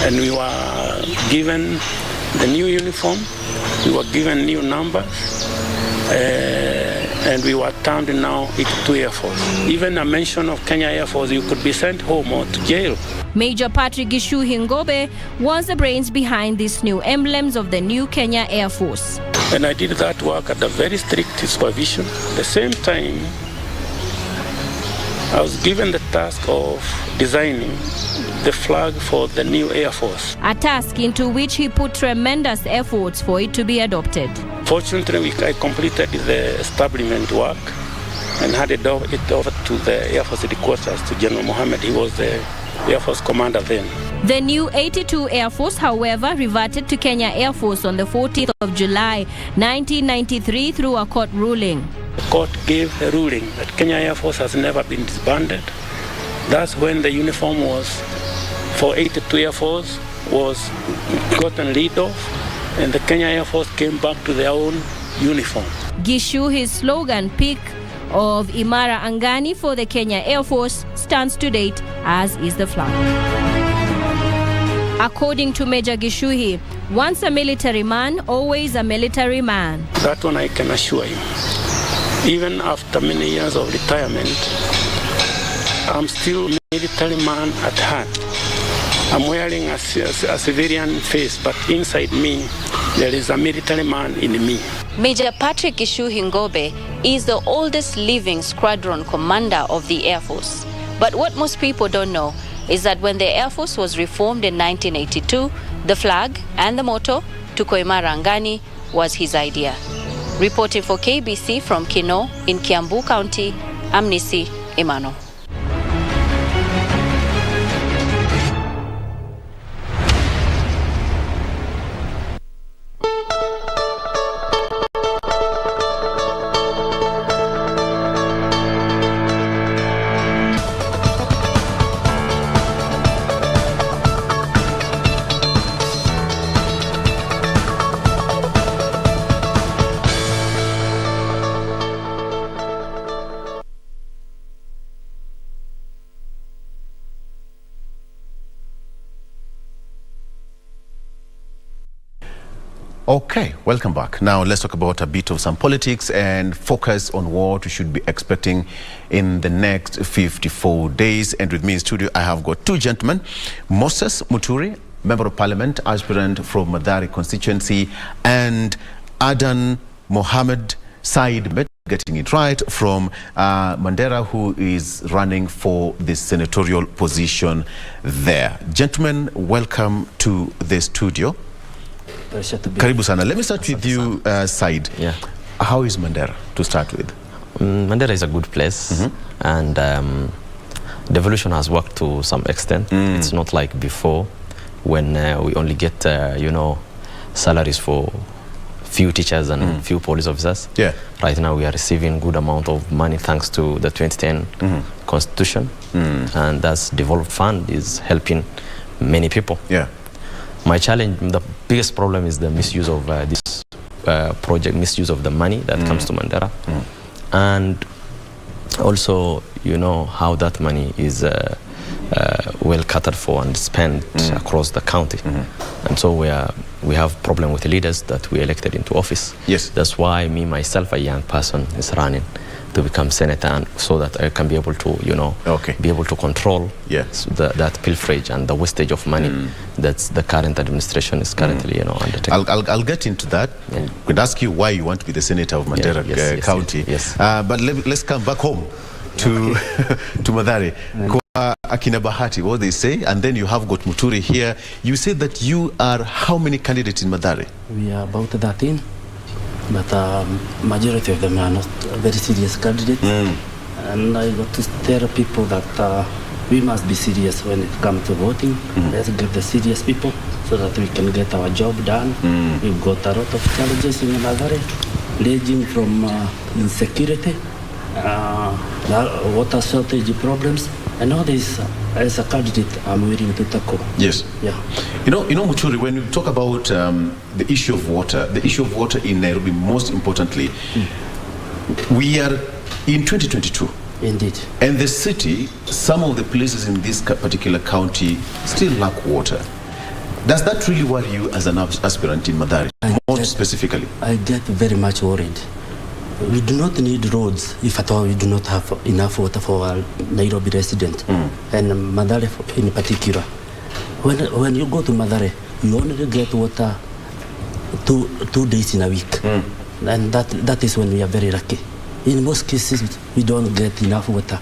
And we were given the new uniform, we were given new numbers, and we were termed now 82 Air Force. Even a mention of Kenya Air Force, you could be sent home or to jail. Major Patrick Gishuhi Ngobe was the brains behind these new emblems of the new Kenya Air Force. And I did that work under very strict supervision. At the same time, I was given the task of designing the flag for the new Air Force. A task into which he put tremendous efforts for it to be adopted. Fortunately, I completed the establishment work and handed it over to the Air Force headquarters, to General Mohammed. He was the Air Force commander then. The new 82 Air Force, however, reverted to Kenya Air Force on the 14th of July 1993 through a court ruling. The court gave a ruling that Kenya Air Force has never been disbanded. That's when the uniform was for 82 Air Force was gotten rid of, and the Kenya Air Force came back to their own uniform. Gishuhi's slogan, "Pick of Imara Angani" for the Kenya Air Force stands to date, as is the flag. According to Major Gishuhi, once a military man, always a military man. That one I can assure you. Even after many years of retirement, I'm still a military man at heart. I'm wearing a civilian face, but inside me, there is a military man in me. Major Patrick Gishuhi Ngobe is the oldest living squadron commander of the Air Force. But what most people don't know is that when the Air Force was reformed in 1982, the flag and the motto, "Tuko Imara Angani," was his idea. Reporting for KBC from Kino in Kiambu County, I'm Nisi Imano. Okay, welcome back. Now let's talk about a bit of some politics and focus on what we should be expecting in the next 54 days. And with me in studio, I have got two gentlemen. Moses Muturi, Member of Parliament, aspirant from Madari constituency, and Adan Mohammed Said, getting it right, from Mandera, who is running for the senatorial position there. Gentlemen, welcome to the studio. Karibu sana. Let me start with you, Said. Yeah. How is Mandera to start with? Mandera is a good place, and devolution has worked to some extent. It's not like before when we only get, salaries for few teachers and few police officers. Yeah. Right now we are receiving good amount of money thanks to the 2010 constitution, and that's devolved fund is helping many people. Yeah. My challenge, the biggest problem is the misuse of this project, misuse of the money that comes to Mandera. And also, how that money is well catered for and spent across the county. And so we have problem with the leaders that we elected into office. Yes. That's why me, myself, a young person, is running to become senator, and so that I can be able to, be able to control that pilferage and the wastage of money that's the current administration is currently, undertaking. I'll get into that. Yeah. Could ask you why you want to be the senator of Mandera County. Yes. But let's come back home to to Madari. Akina Bahati, what they say, and then you have got Muturi here. You said that you are how many candidates in Mathare? We are about 13, but majority of them are not very serious candidates. And I got to tell people that we must be serious when it comes to voting. Let's get the serious people so that we can get our job done. We've got a lot of challenges in Mathare, ranging from insecurity, water shortage problems, and all this. As a candidate, I'm willing to tackle. Yes. Yeah. You know, Muturi, when you talk about the issue of water in Nairobi, most importantly, we are in 2022. Indeed. And the city, some of the places in this particular county still lack water. Does that really worry you as an aspirant in Mathare, more specifically? I get very much worried. We do not need roads if at all we do not have enough water for our Nairobi residents, and Mathare in particular. When you go to Mathare, you only get water two days in a week, and that is when we are very lucky. In most cases, we don't get enough water.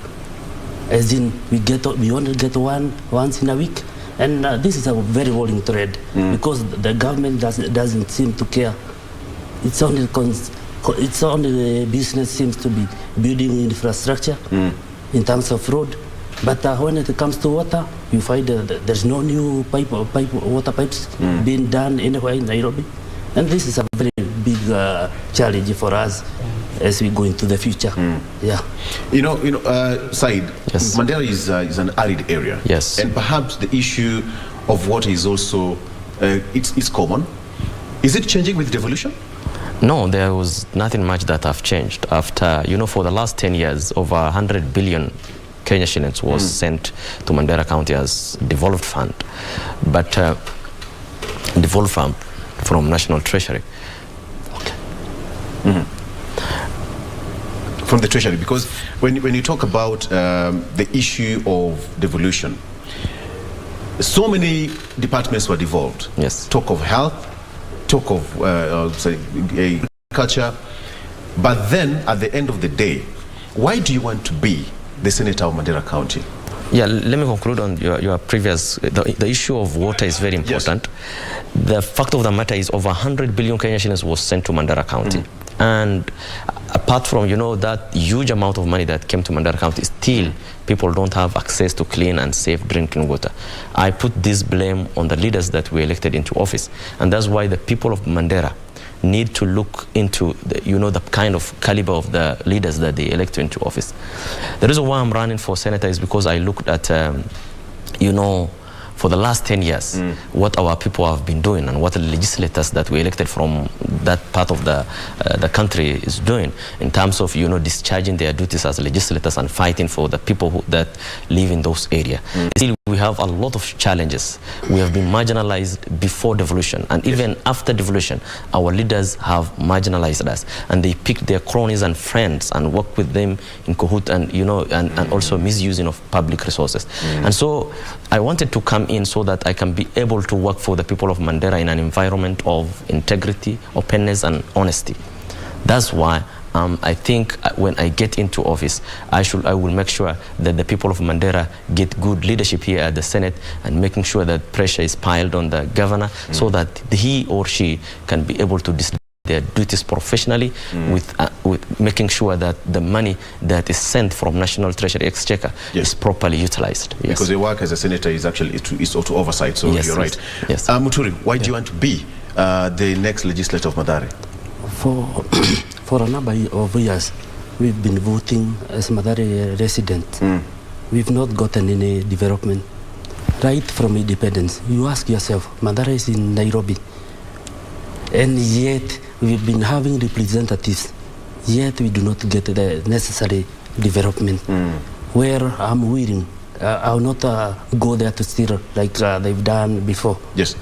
As in, we only get once in a week, and this is a very worrying trend because the government doesn't seem to care. It's only the business seems to be building infrastructure in terms of road, but when it comes to water, you find that there's no new water pipes being done anywhere in Nairobi, and this is a very big challenge for us as we go into the future. Yeah. Said, yes. Mandela is an arid area. Yes. And perhaps the issue of water is also it's common. Is it changing with devolution? No, there was nothing much that have changed. After, for the last 10 years, over 100 billion Kenya shillings was sent to Mandera County as devolved fund. But devolved fund from National Treasury. Okay. From the Treasury, because when you talk about the issue of devolution, so many departments were devolved. Yes. Talk of health, talk of culture, but then at the end of the day, why do you want to be the senator of Mandera County? Yeah, let me conclude on your previous, the issue of water is very important. Yes. The fact of the matter is over 100 billion Kenya shillings was sent to Mandera County. And apart from, that huge amount of money that came to Mandera County, still people don't have access to clean and safe drinking water. I put this blame on the leaders that we elected into office. And that's why the people of Mandera need to look into the kind of caliber of the leaders that they elect into office. The reason why I'm running for senator is because I looked at, for the last 10 years, what our people have been doing and what the legislators that we elected from that part of the country is doing in terms of, discharging their duties as legislators and fighting for the people that live in those areas. Still, we have a lot of challenges. We have been marginalized before devolution, and even after devolution, our leaders have marginalized us, and they pick their cronies and friends and work with them in cahoot and, and also misusing of public resources. And so I wanted to come in so that I can be able to work for the people of Mandera in an environment of integrity, openness, and honesty. That's why I think when I get into office, I will make sure that the people of Mandera get good leadership here at the Senate, and making sure that pressure is piled on the governor so that he or she can be able to discharge their duties professionally with making sure that the money that is sent from National Treasury Exchequer is properly utilized. Yes. Because your work as a senator is actually to oversight, so you're right. Yes. Muturi, why do you want to be the next legislator of Mathare? For a number of years, we've been voting as Mathare residents. We've not gotten any development. Right from independence, you ask yourself, Mathare is in Nairobi, and yet we've been having representatives, yet we do not get the necessary development. Where I'm willing, I'll not go there to steal like they've done before. Yes.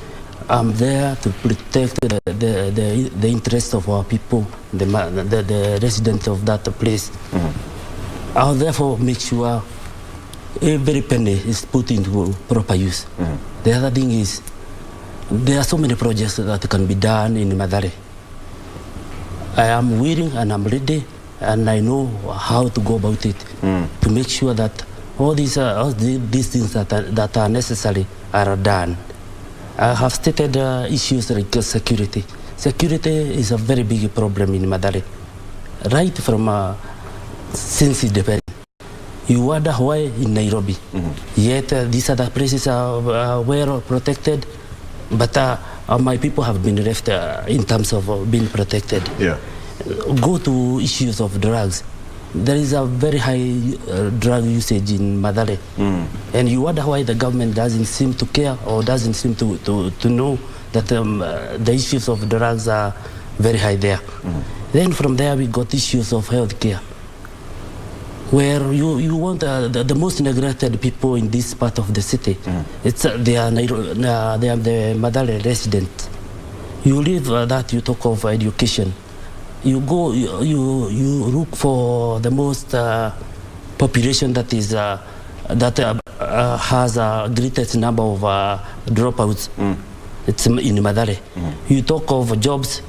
I'm there to protect the interests of our people, the residents of that place. I'll therefore make sure every penny is put into proper use. The other thing is, there are so many projects that can be done in Mathare. I am willing and I'm ready, and I know how to go about it to make sure that all these things that are necessary are done. I have stated issues like security. Security is a very big problem in Madare. Right from since independence. You wonder why in Nairobi. Yet these other places are well protected, but my people have been left in terms of being protected. Yeah. Go to issues of drugs. There is a very high drug usage in Madare. And you wonder why the government doesn't seem to care or doesn't seem to know that the issues of drugs are very high there. Then from there we got issues of healthcare, where you want the most neglected people in this part of the city. They are the Madare residents. You leave that, you talk of education. You go, you look for the most population that is has a greatest number of dropouts. It's in Madare. You talk of jobs.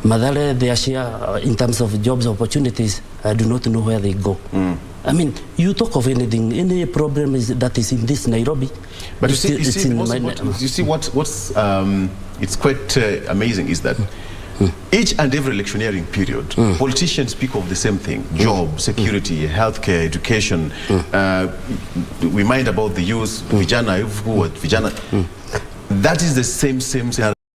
Madare, their share in terms of jobs opportunities, I do not know where they go. I mean, you talk of anything, any problem that is in this Nairobi. But you see what's it's quite amazing is that each and every electioneering period, politicians speak of the same thing: job, security, healthcare, education. We mind about the youth, vijana. That is the same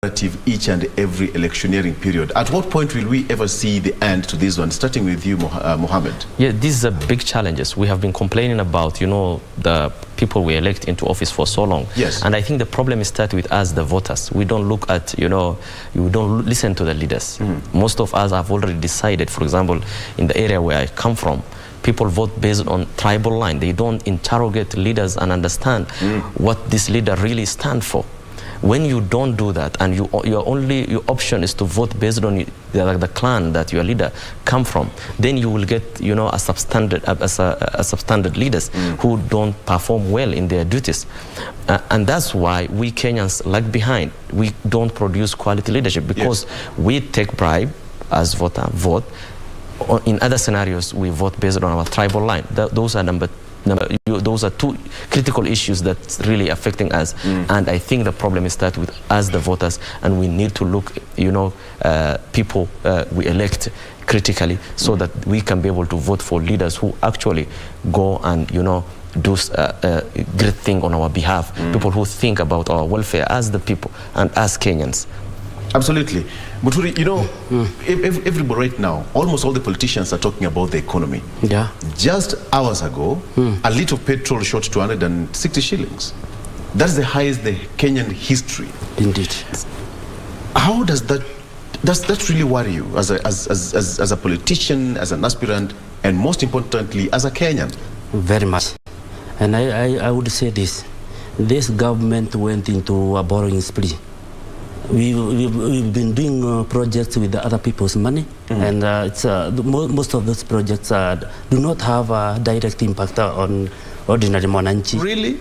narrative each and every electioneering period. At what point will we ever see the end to this one? Starting with you, Mohammed. Yeah, these are big challenges. We have been complaining about, the people we elect into office for so long. Yes. And I think the problem is starts with us, the voters. We don't look at, we don't listen to the leaders. Most of us have already decided, for example, in the area where I come from, people vote based on tribal line. They don't interrogate leaders and understand what this leader really stands for. When you don't do that, and your option is to vote based on the clan that your leader come from, then you will get a substandard leaders who don't perform well in their duties, and that's why we Kenyans lag behind. We don't produce quality leadership because we take bribe as vote. In other scenarios, we vote based on our tribal line. Those are those are two critical issues that's really affecting us, and I think the problem is that with us, the voters, and we need to look, people we elect critically so that we can be able to vote for leaders who actually go and do a great thing on our behalf. People who think about our welfare as the people and as Kenyans. Absolutely. Muturi, everybody right now, almost all the politicians are talking about the economy. Yeah. Just hours ago, a liter of petrol shot 260 shillings. That's the highest in the Kenyan history. Indeed. How does that really worry you as a politician, as an aspirant, and most importantly, as a Kenyan? Very much. And I would say this government went into a borrowing spree. We've been doing projects with other people's money, and most of those projects do not have a direct impact on ordinary Mwananchi. Really?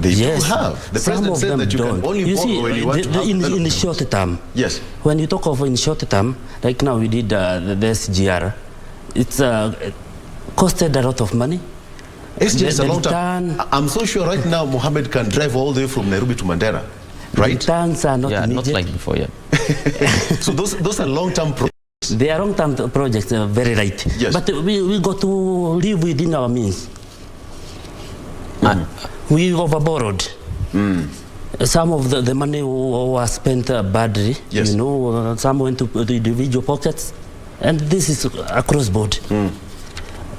They do have. The president said that you can only borrow when you want to have in the short term. Yes. When you talk of in short term, like now we did the SGR, it's costed a lot of money. SGR is a long time. I'm so sure right now Mohammed can drive all the way from Nairobi to Mandera. Right? Returns are not immediate. Not like before, So those are long-term projects. They are long-term projects, very right. Yes. But we got to live within our means. We overborrowed. Some of the money was spent badly. Yes. Some went to the individual pockets, and this is across board.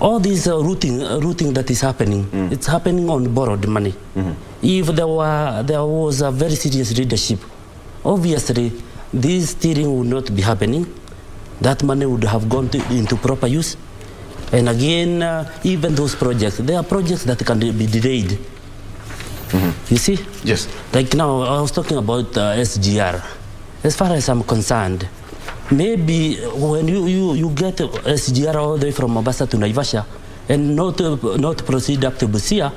All this routing that is happening, it's happening on borrowed money. If there was a very serious leadership, obviously this steering would not be happening. That money would have gone into proper use. And again, even those projects, there are projects that can be delayed. You see? Yes. Like now, I was talking about SGR. As far as I'm concerned, maybe when you get SGR all the way from Mombasa to Naivasha and not proceed up to Busia,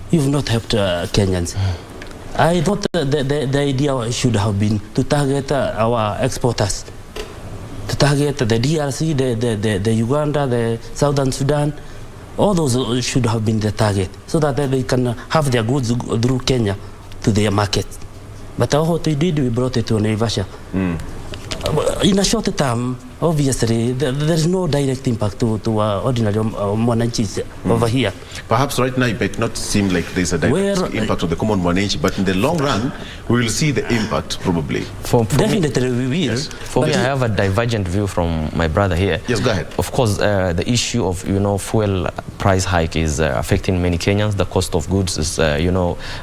you've not helped Kenyans. I thought the idea should have been to target our exporters, to target the DRC, the Uganda, the Southern Sudan, All those should have been the target, so that they can have their goods through Kenya to their market. But what we did, we brought it to Naivasha. In a short term, obviously, there is no direct impact to ordinary Mwananchi over here. Perhaps right now it might not seem like there's a direct impact on the common Mwananchi, but in the long run, we will see the impact probably. Definitely we will. Yes. For me, I have a divergent view from my brother here. Yes, go ahead. Of course, the issue of, fuel price hike is affecting many Kenyans. The cost of goods is,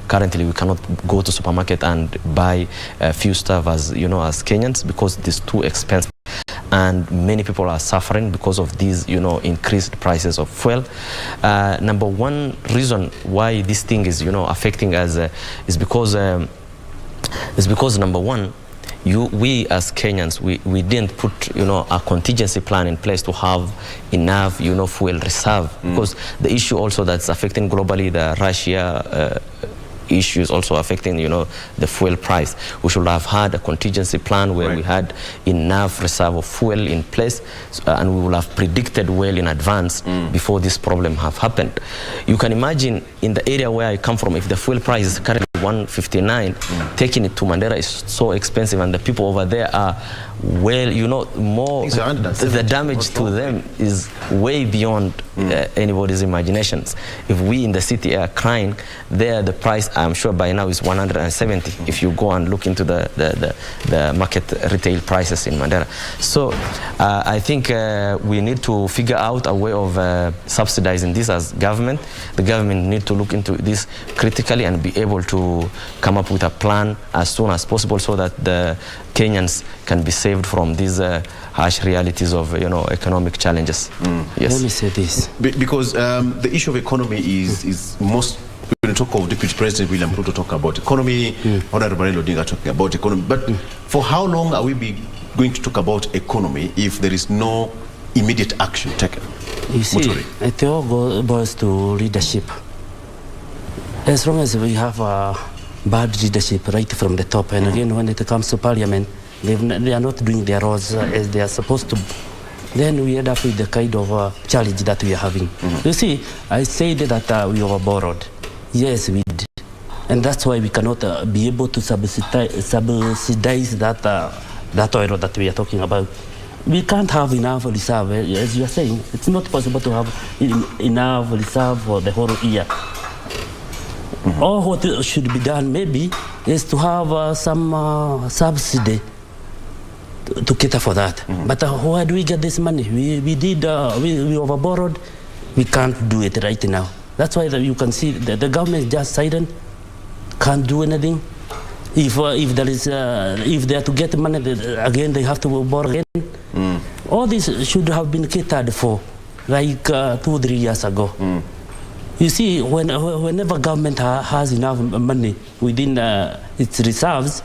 currently we cannot go to supermarket and buy a few stuff as Kenyans because it is too expensive. And many people are suffering because of these, increased prices of fuel. Number one reason why this thing is, affecting us is because number one, we as Kenyans, we didn't put, a contingency plan in place to have enough, fuel reserve. Because the issue also that's affecting globally, the Russia issues also affecting, the fuel price. We should have had a contingency plan where we had enough reserve of fuel in place, and we will have predicted well in advance before this problem have happened. You can imagine in the area where I come from, if the fuel price is currently 159, taking it to Mandera is so expensive, and the people over there are more, the damage to them is way beyond anybody's imaginations. If we in the city are crying, there the price, I'm sure by now, is 170 if you go and look into the market retail prices in Mandera. So I think we need to figure out a way of subsidizing this as government. The government need to look into this critically and be able to come up with a plan as soon as possible so that the Kenyans can be saved from these harsh realities of economic challenges. Yes. Let me say this. Because the issue of economy is most, when you talk of Deputy President William Ruto talk about economy, Honorable Raila Odinga talking about economy, but for how long are we going to talk about economy if there is no immediate action taken? You see, it all boils to leadership. As long as we have bad leadership right from the top, and again, when it comes to parliament, they are not doing their roles as they are supposed to, then we end up with the kind of challenge that we are having. You see, I said that we overborrowed. Yes, we did. And that's why we cannot be able to subsidize that oil that we are talking about. We can't have enough reserve, as you are saying. It's not possible to have enough reserve for the whole year. All what should be done maybe is to have some subsidy to cater for that. But where do we get this money? We overborrowed. We can't do it right now. That's why you can see that the government is just silent, can't do anything. If they are to get money again, they have to borrow again. All this should have been catered for, like 2-3 years ago. You see, whenever government has enough money within its reserves,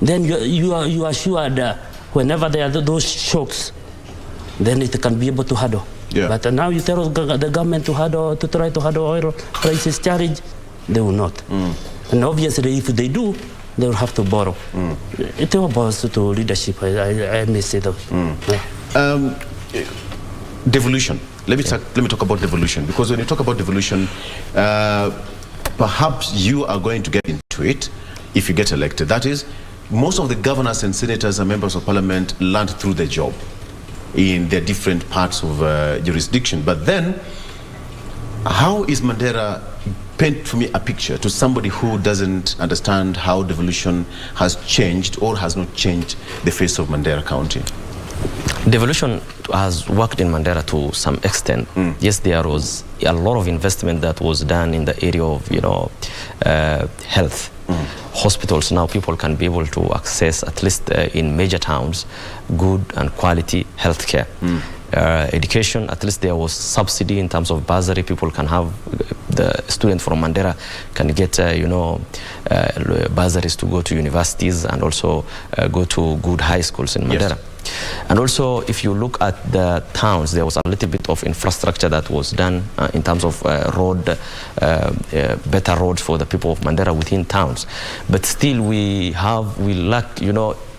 then you are sure that whenever there are those shocks, then it can be able to handle. But now you tell the government to try to handle oil prices charge, they will not. And obviously, if they do, they will have to borrow. It all boils to leadership, I may say that. Devolution. Let me talk about devolution, because when you talk about devolution, perhaps you are going to get into it if you get elected. That is, most of the governors and senators and members of parliament learned through the job in their different parts of jurisdiction. But then, how is Mandera paint for me a picture to somebody who doesn't understand how devolution has changed or has not changed the face of Mandera County? Devolution has worked in Mandera to some extent. Yes, there was a lot of investment that was done in the area of health. Hospitals now, people can be able to access, at least in major towns, good and quality health care. Education, at least there was subsidy in terms of bursary. People can have, the student from Mandera can get bursaries to go to universities and also go to good high schools in Mandera. And also, if you look at the towns, there was a little bit of infrastructure that was done in terms of better roads for the people of Mandera within towns. But still, we lack,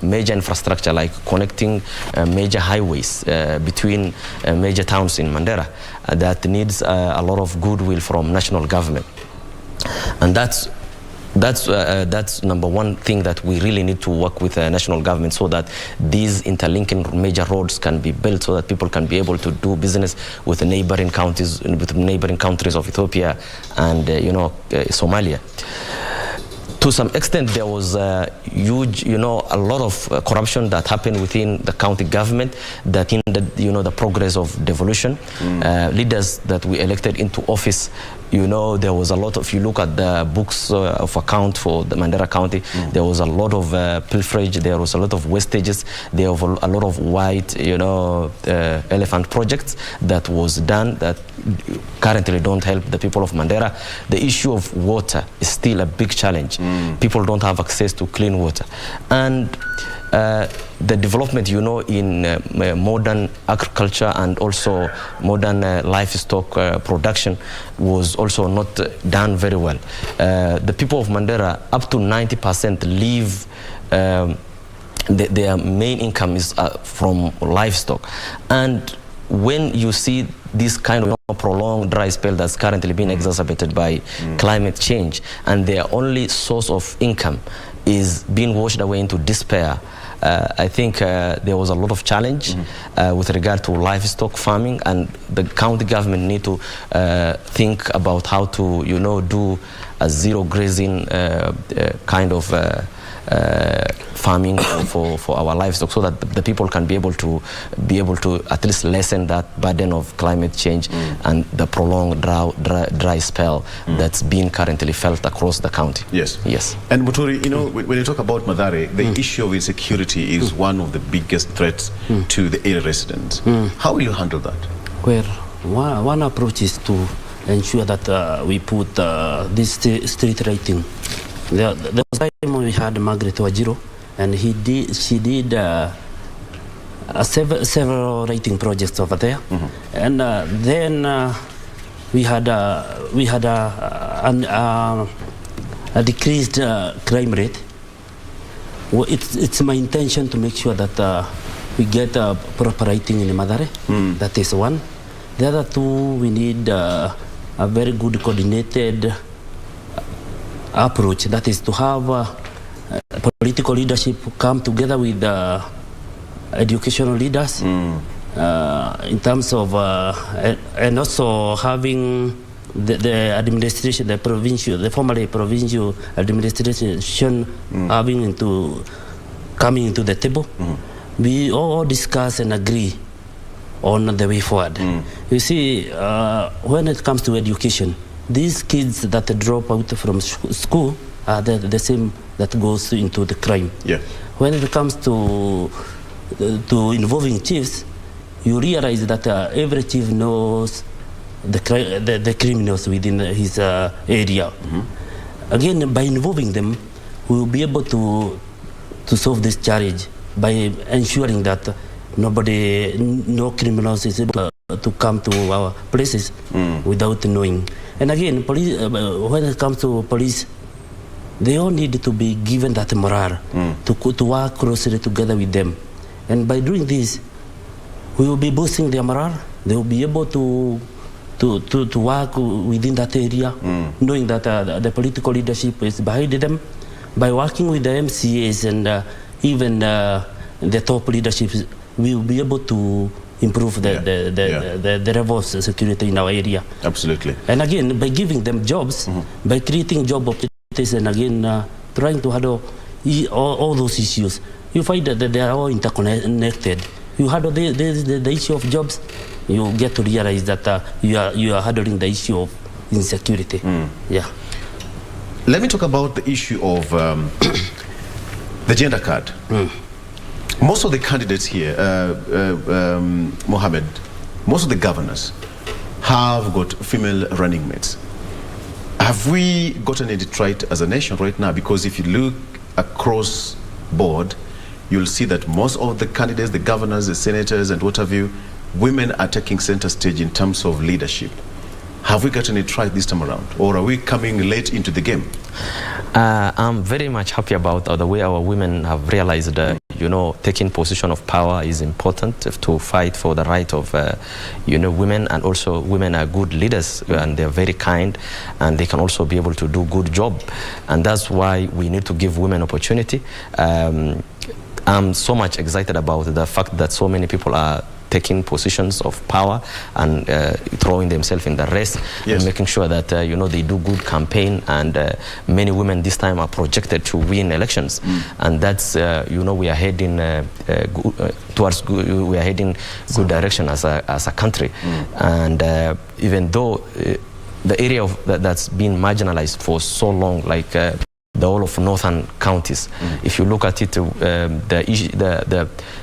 major infrastructure like connecting major highways between major towns in Mandera that needs a lot of goodwill from national government. And that's number one thing that we really need to work with national government, so that these interlinking major roads can be built, so that people can be able to do business with the neighboring counties, with neighboring countries of Ethiopia and Somalia. To some extent, there was a huge, a lot of corruption that happened within the county government that hindered, the progress of devolution. Leaders that we elected into office, there was a lot of, if you look at the books of account for the Mandera County, there was a lot of pilferage, there was a lot of wastages, there was a lot of white, elephant projects that was done that currently don't help the people of Mandera. The issue of water is still a big challenge. People don't have access to clean water. And the development, in modern agriculture and also modern livestock production was also not done very well. The people of Mandera, up to 90% live, their main income is from livestock. And when you see this kind of prolonged dry spell that's currently being exacerbated by climate change, and their only source of income is being washed away into despair, I think there was a lot of challenge with regard to livestock farming, and the county government need to think about how to, do a zero grazing kind of farming for our livestock, so that the people can be able to at least lessen that burden of climate change and the prolonged dry spell that's being currently felt across the county. Yes. Yes. And Muturi, when you talk about Mathare, the issue of insecurity is one of the biggest threats to the area residents. How will you handle that? Well, one approach is to ensure that we put this street rating. There was a time we had Margaret Wajiro, and she did several rating projects over there, and then we had a decreased crime rate. Well, it's my intention to make sure that we get proper rating in Mathare. That is one. The other two, we need a very good coordinated approach. That is to have political leadership come together with educational leaders in terms of and also having the administration, the formerly provincial administration coming into the table. We all discuss and agree on the way forward. You see, when it comes to education, these kids that drop out from school are the same that goes into the crime. Yeah. When it comes to involving chiefs, you realize that every chief knows the criminals within his area. Again, by involving them, we will be able to solve this challenge by ensuring that no criminals is able to come to our places without knowing. And again, police, when it comes to police, they all need to be given that morale to work closely together with them. And by doing this, we will be boosting their morale. They will be able to work within that area, knowing that the political leadership is behind them. By working with the MCAs and even the top leadership, we will be able to improve the level of security in our area. Absolutely. And again, by giving them jobs, by creating job opportunities, and again, trying to handle all those issues, you find that they are all interconnected. You handle the issue of jobs, you get to realize that you are handling the issue of insecurity. Yeah. Let me talk about the issue of the gender card. Most of the candidates here, Mohammed, most of the governors have got female running mates. Have we gotten it right as a nation right now? Because if you look across board, you'll see that most of the candidates, the governors, the senators, and what have you, women are taking center stage in terms of leadership. Have we gotten it right this time around, or are we coming late into the game? I'm very much happy about the way our women have realized, you know, taking position of power is important to fight for the right of, you know, women, and also women are good leaders and they're very kind and they can also be able to do good job, and that's why we need to give women opportunity. I'm so much excited about the fact that so many people are taking positions of power and throwing themselves in the race, and making sure that you know, they do good campaign, and many women this time are projected to win elections, and that's you know, we are heading towards good, we are heading good direction as a country, and even though the area of that's been marginalized for so long, like the whole of northern counties, if you look at it,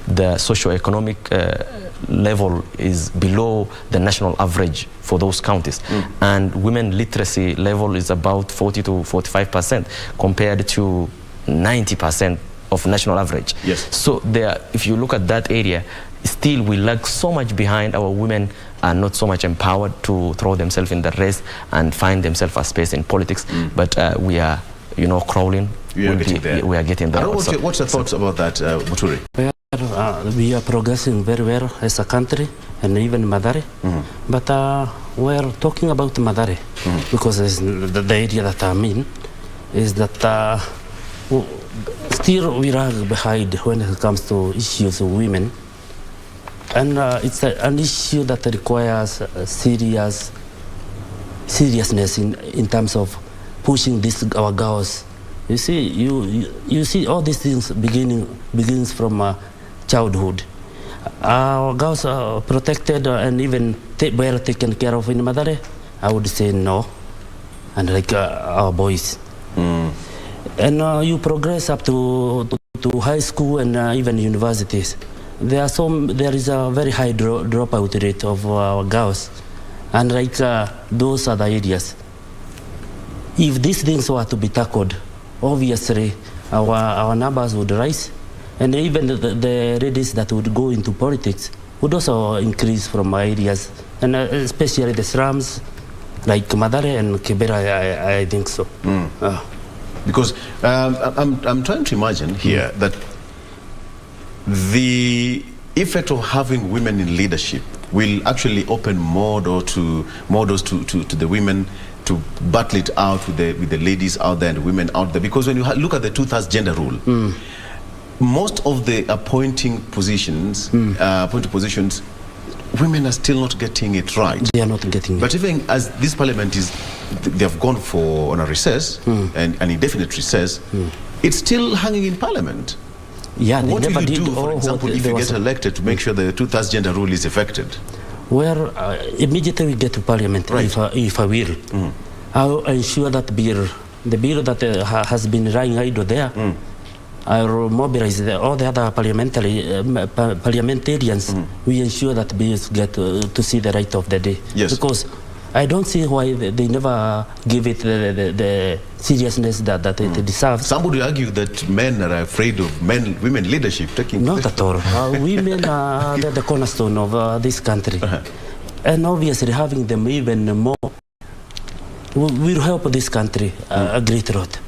the socio-economic level is below the national average for those counties, and women literacy level is about 40 to 45% compared to 90% of national average. So there, if you look at that area, still we lag so much behind. Our women are not so much empowered to throw themselves in the race and find themselves a space in politics, but we are, you know, crawling. We are getting there. We are getting there. What's your thoughts about that, Muturi? We are progressing very well as a country, and even Madare. But we're talking about Madare because the area that I'm in is that still we lag behind when it comes to issues of women, and it's an issue that requires seriousness in terms of pushing our girls. You see, you see all these things begins from childhood. Our girls are protected and even well taken care of in Madare? I would say no. And like our boys. And you progress up to high school and even universities. There is a very high dropout rate of our girls. And like those are the areas. If these things were to be tackled, obviously our numbers would rise. And even the ladies that would go into politics would also increase from areas, and especially the slums, like Madare and Kibera, I think so. Because I'm trying to imagine here that the effect of having women in leadership will actually open more doors to the women to battle it out with the ladies out there and the women out there. Because when you look at the 2/3 gender rule, most of the appointing positions, women are still not getting it right. They are not getting it. But even as this parliament they have gone on a recess, and an indefinite recess, it's still hanging in parliament. Yeah, they what never will you did. do, for example, if you get elected to make sure the 2/3 gender rule is effected? Well, immediately we get to parliament, if I will. I'll ensure that the bill that has been lying idle there, I'll mobilize all the other parliamentarians. We ensure that bills get to see the light of the day. Because I don't see why they never give it the seriousness that it deserves. Some would argue that men are afraid of women leadership taking Not at all. Women are the cornerstone of this country. And obviously having them even more will help this country a great lot.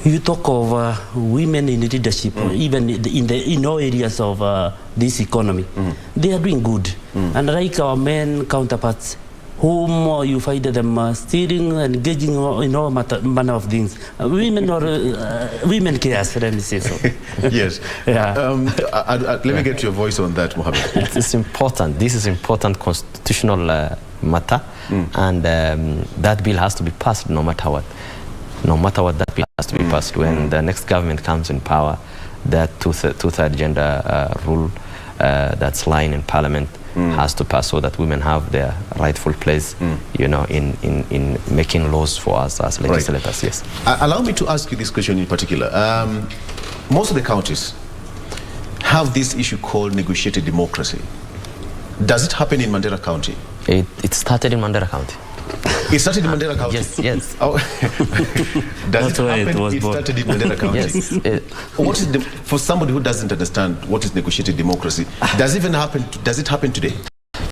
You talk of women in leadership, even in all areas of this economy. They are doing good. And like our men counterparts, whom you find them stealing and engaging in all manner of things. Women cares, let me say so. Yes. Let me get your voice on that, Mohammed. It's important. This is important constitutional matter, and that bill has to be passed no matter what. No matter what, that bill has to be passed. When the next government comes in power, that two-third gender rule that's lying in parliament has to pass, so that women have their rightful place, you know, in making laws for us as legislators. Yes. Allow me to ask you this question in particular. Most of the counties have this issue called negotiated democracy. Does it happen in Mandera County? It started in Mandera County. It started in Mandera County? Yes. Oh. That's why it was born. Started in Mandera County? Yes. What is for somebody who doesn't understand what is negotiated democracy, does it happen today?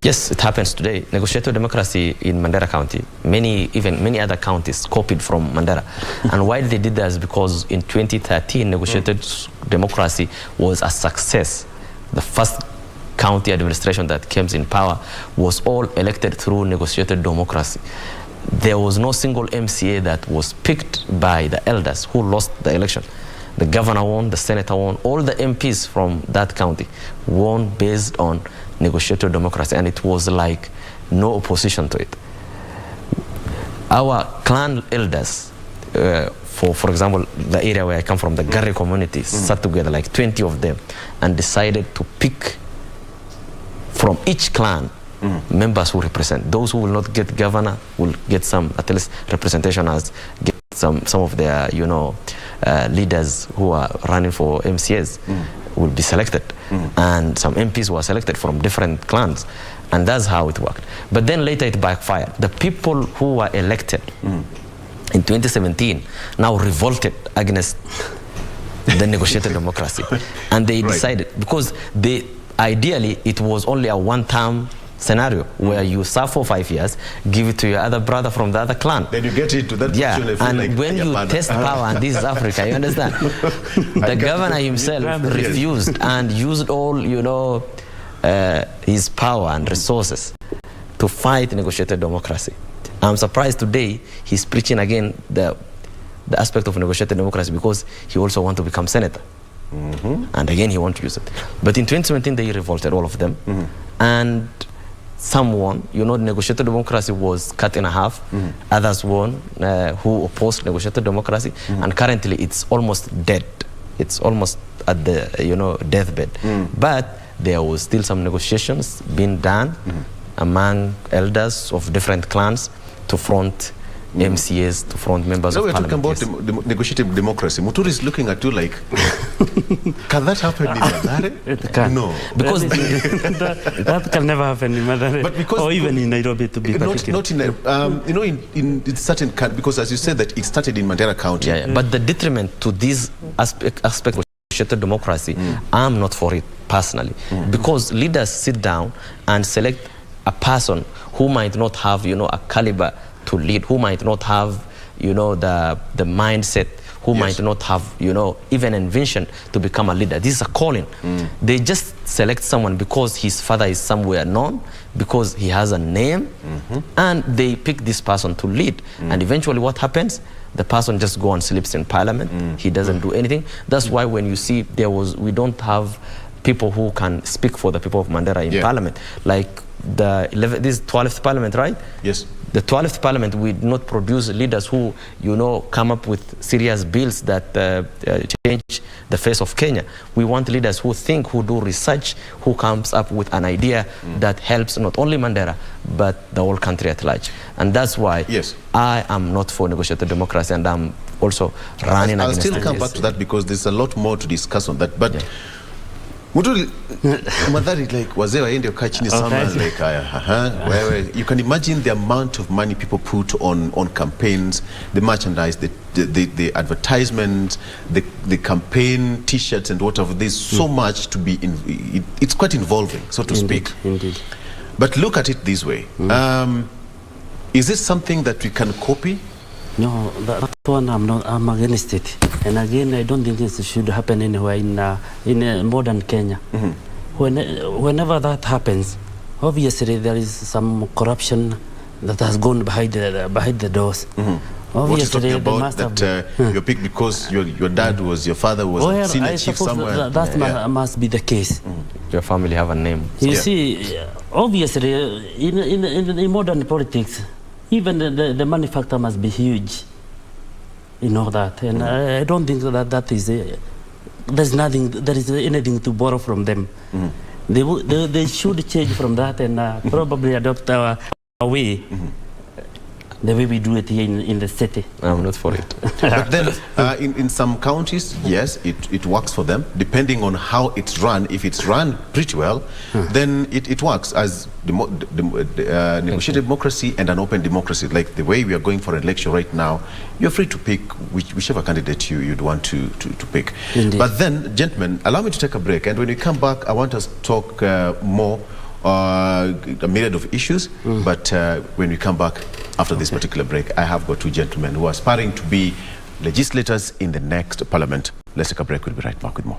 Yes, it happens today. Negotiated democracy in Mandera County, many other counties copied from Mandera. And why they did that is because in 2013, negotiated democracy was a success. The first county administration that came in power was all elected through negotiated democracy. There was no single MCA that was picked by the elders who lost the election. The governor won, the senator won, all the MPs from that county won based on negotiated democracy, and it was like no opposition to it. Our clan elders, for example, the area where I come from, the Garri community, sat together, like 20 of them, and decided to pick from each clan members who represent. Those who will not get governor will get some, at least representation, as get some of their, leaders who are running for MCAs will be selected. And some MPs were selected from different clans. And that's how it worked. But then later it backfired. The people who were elected in 2017 now revolted against the negotiated democracy. And they decided, because ideally it was only a one-term scenario where you serve for 5 years, give it to your other brother from the other clan. Then you get into that position. And like when you test power, and this is Africa, you understand? The governor himself refused and used all, his power and resources to fight negotiated democracy. I'm surprised today he's preaching again the aspect of negotiated democracy, because he also wants to become senator. And again, he wants to use it. But in 2017, they revolted, all of them. And some won. Negotiated democracy was cut in half. Others won who opposed negotiated democracy. And currently, it's almost dead. It's almost at the deathbed. But there was still some negotiations being done among elders of different clans to front MCAs, to front members of parliament. We're talking about negotiated democracy. Muturi is looking at you like, can that happen in Mathare? It can. No. Because that can never happen in Mathare, or even in Nairobi, to be particular. Not in certain countries, because as you said that it started in Mandera County. But the detriment to this aspect of negotiated democracy, I'm not for it personally. Because leaders sit down and select a person who might not have, a caliber to lead, who might not have, the mindset, who might not have, even invention to become a leader. This is a calling. They just select someone because his father is somewhere known, because he has a name, and they pick this person to lead. And eventually what happens? The person just goes and sleeps in parliament. He doesn't do anything. That's why when you see we don't have people who can speak for the people of Mandera in parliament. Like this 12th parliament, right? Yes. The 12th parliament, we did not produce leaders who, come up with serious bills that change the face of Kenya. We want leaders who think, who do research, who comes up with an idea that helps not only Mandera, but the whole country at large. And that's why I am not for negotiated democracy, and I'm also running against it. I'll still come back to that, because there's a lot more to discuss on that. But Madhari, like, wazee waende ukaa chini sana, like, you can imagine the amount of money people put on campaigns, the merchandise, the advertisement, the campaign T-shirts and whatever. There's so much to be it's quite involving, so to speak. Indeed. But look at it this way. Is this something that we can copy? No, that one I'm against it. And again, I don't think this should happen anywhere in modern Kenya. Whenever that happens, obviously there is some corruption that has gone behind the doors. Obviously, what are you talking about? That you're picked because your dad was, your father was a senior chief somewhere? That must be the case. Your family have a name. You see, obviously, in modern politics, even the money factor must be huge. That. And I don't think that is there is anything to borrow from them. They should change from that and probably adopt our way. the way we do it here in the city. I'm not for it. But then in some counties, yes, it works for them. Depending on how it's run, if it's run pretty well, then it works as negotiated democracy and an open democracy. Like the way we are going for an election right now, you're free to pick whichever candidate you'd want to pick. Indeed. But then, gentlemen, allow me to take a break. And when we come back, I want us to talk more a myriad of issues, but when we come back after this particular break, I have got two gentlemen who are aspiring to be legislators in the next parliament. Let's take a break. We'll be right back with more.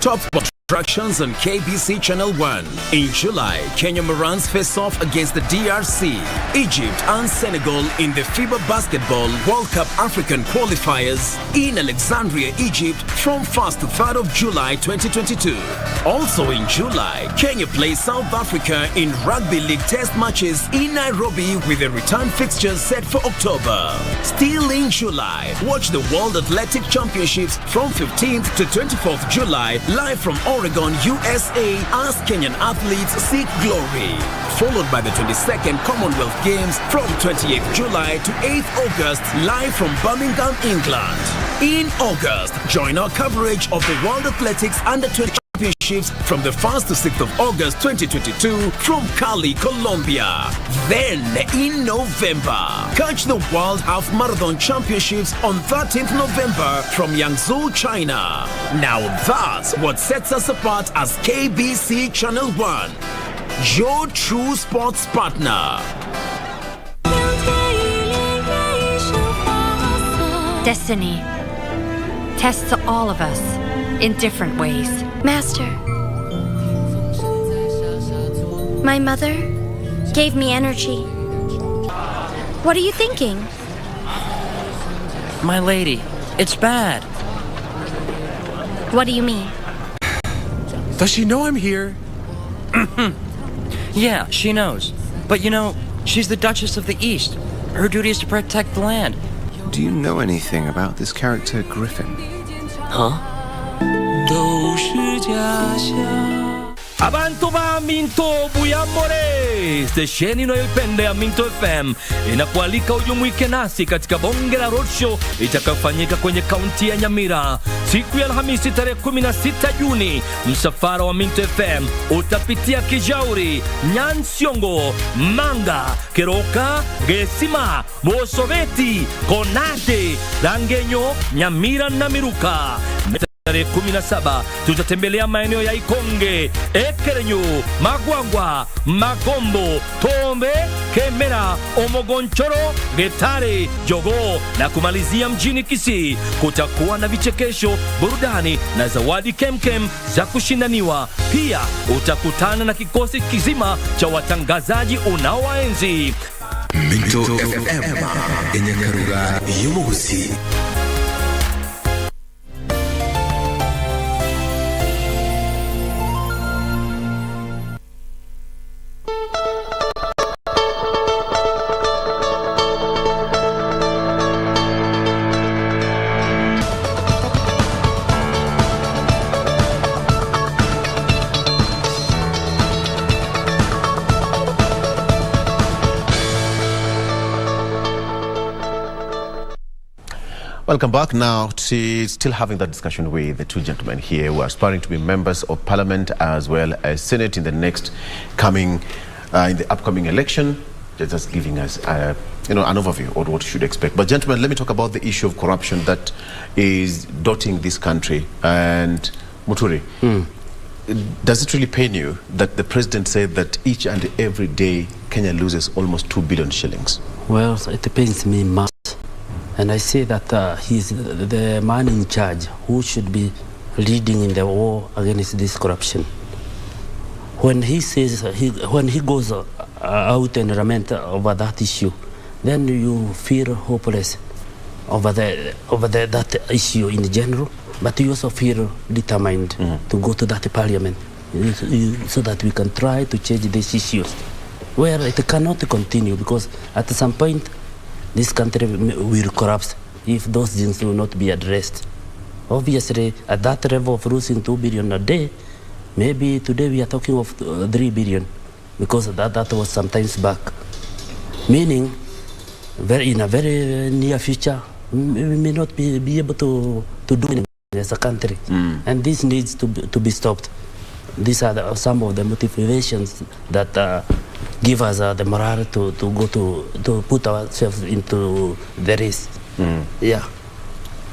Top attractions on KBC Channel 1. In July, Kenya Morans face off against the DRC, Egypt and Senegal in the FIBA Basketball World Cup African qualifiers in Alexandria, Egypt from 1st to 3rd of July 2022. Also in July, Kenya plays South Africa in Rugby League test matches in Nairobi with a return fixture set for October. Still in July, watch the World Athletic Championships from 15th to 24th July live from Oregon, USA as Kenyan athletes seek glory. Followed by the 22nd Commonwealth Games from 28th July to 8th August live from Birmingham, England. In August, join our coverage of the World Athletics Under-20 Championships from the 1st to 6th of August 2022 from Cali, Colombia. Then in November, catch the World Half Marathon Championships on 13th November from Yangzhou, China. Now that's what sets us apart as KBC Channel 1, your true sports partner. Destiny tests all of us in different ways. Master, my mother gave me energy. What are you thinking? My lady, it's bad. What do you mean? Does she know I'm here? Yeah, she knows. But you know, she's the Duchess of the East. Her duty is to protect the land. Do you know anything about this character, Griffin? Huh? Abantu ba Minto Buyamore, stesheni inayoipenda ya Minto FM inakualika ujumuike nasi katika bonge la roadshow itakayofanyika kwenye kaunti ya Nyamira siku ya Alhamisi tarehe 16 Juni. Msafara wa Minto FM utapitia Kijauri, Nyansiongo, Manga, Keroka, Gesima, Bosoveti, Konate, Dangenyo, Nyamira na Miruka. Tarehe 17 tutatembelea maeneo ya Ikonge, Ekerenyu, Magwangwa, Magombo, Tombe, Kemera, Omogonchoro, Getare, Jogo na kumalizia mjini Kisii. Kutakuwa na vichekesho, burudani na zawadi kemkem za kushindaniwa. Pia utakutana na kikosi kizima cha watangazaji unaowaenzi. Minto FM yenye karuga y'umugusi. Welcome back. Now to still having that discussion with the two gentlemen here who are aspiring to be members of Parliament as well as Senate in the next coming, in the upcoming election. They're just giving us, an overview of what you should expect. But gentlemen, let me talk about the issue of corruption that is dotting this country. And Muturi, does it really pain you that the president said that each and every day Kenya loses almost 2 billion shillings? Well, it pains me much And I say that he's the man in charge who should be leading in the war against this corruption. When he says, when he goes out and lament over that issue, then you feel hopeless over that issue in general, but you also feel determined to go to that parliament so that we can try to change these issues. Where it cannot continue, because at some point this country will collapse if those things will not be addressed. Obviously, at that level of losing 2 billion a day, maybe today we are talking of 3 billion, because that was sometimes back. Meaning, in a very near future, we may not be able to do anything as a country. And this needs to be stopped. These are some of the motivations that give us the morale to go to put ourselves into the race. Yeah.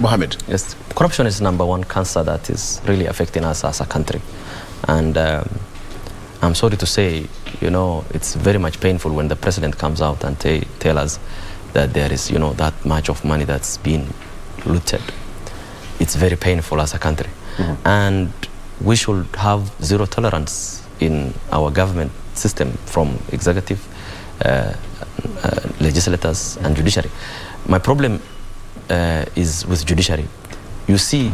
Mohammed. Yes, corruption is #1 cancer that is really affecting us as a country. And I'm sorry to say, you know, it's very much painful when the president comes out and tell us that there is, you know, that much of money that's been looted. It's very painful as a country. And we should have zero tolerance in our government system, from executive, legislators and judiciary. My problem is with judiciary. You see,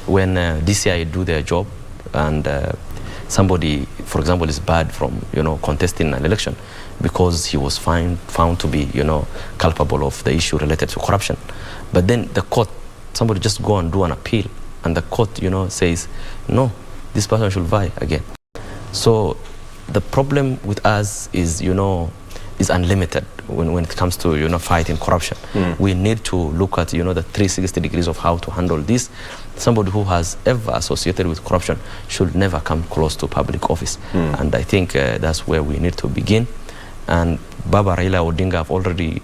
when DCI do their job and somebody, for example, is barred from, you know, contesting an election because he was found to be, you know, culpable of the issue related to corruption. But then the court, somebody just go and do an appeal, and the court, you know, says, no, this person should vie again. So the problem with us is, you know, is unlimited when it comes to, you know, fighting corruption. We need to look at, you know, the 360 degrees of how to handle this. Somebody who has ever associated with corruption should never come close to public office. And I think that's where we need to begin. And Baba Raila Odinga have already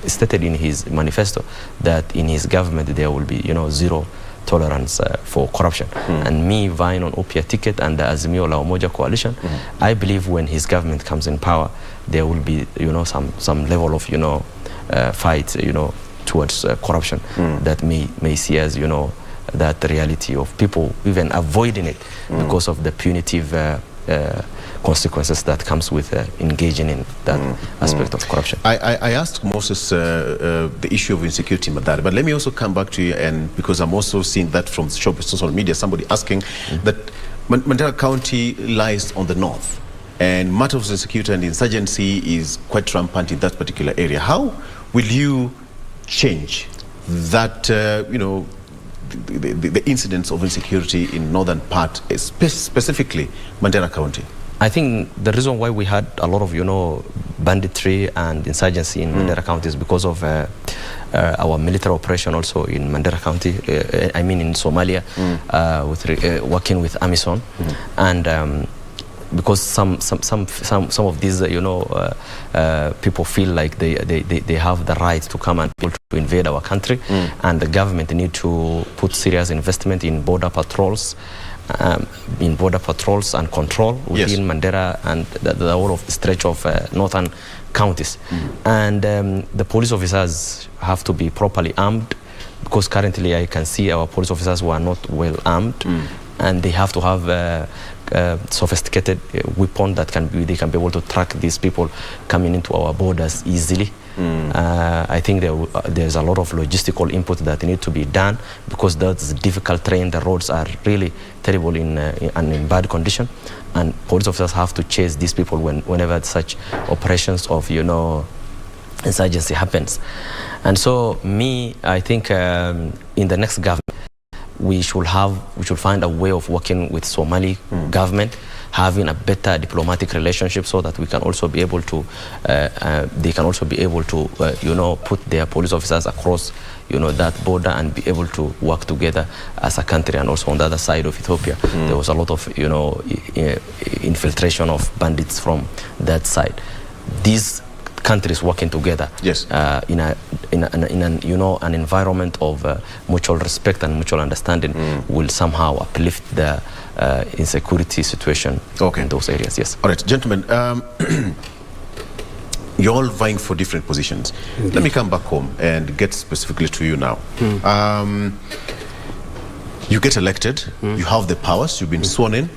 stated in his manifesto that in his government there will be, you know, zero tolerance for corruption. And me vying on OPIA ticket and the Azimio La Umoja coalition, I believe when his government comes in power, there will be, you know, some level of, you know, fight, you know, towards corruption that may see as, you know, that reality of people even avoiding it because of the punitive consequences that comes with engaging in that aspect of corruption. I asked Moses the issue of insecurity, Madari, but let me also come back to you, and because I'm also seeing that from social media, somebody asking that Mandera County lies on the north, and matters of insecurity and insurgency is quite rampant in that particular area. How will you change that, you know, the incidents of insecurity in northern part, specifically Mandera County? I think the reason why we had a lot of, you know, banditry and insurgency in Mandera County is because of our military operation also in Mandera County, I mean in Somalia, with working with AMISOM. And because some of these, you know, people feel like they have the right to come and to invade our country, and the government need to put serious investment in border patrols, and control within Mandera and the whole of stretch of northern counties. And the police officers have to be properly armed, because currently I can see our police officers who are not well armed, and they have to have sophisticated weapon that they can be able to track these people coming into our borders easily. I think there's a lot of logistical input that need to be done, because that's difficult terrain. The roads are really terrible and in bad condition, and police officers have to chase these people whenever such operations of, you know, insurgency happens. And so I think in the next government we should find a way of working with Somali government, having a better diplomatic relationship, so that we can also be able to, they can also be able to, you know, put their police officers across, you know, that border and be able to work together as a country. And also on the other side of Ethiopia, there was a lot of, you know, infiltration of bandits from that side. These countries working together, in an you know, an environment of mutual respect and mutual understanding will somehow uplift the insecurity situation in those areas. Yes. All right, gentlemen. You're all vying for different positions. Let me come back home and get specifically to you now. You get elected, you have the powers, you've been sworn in.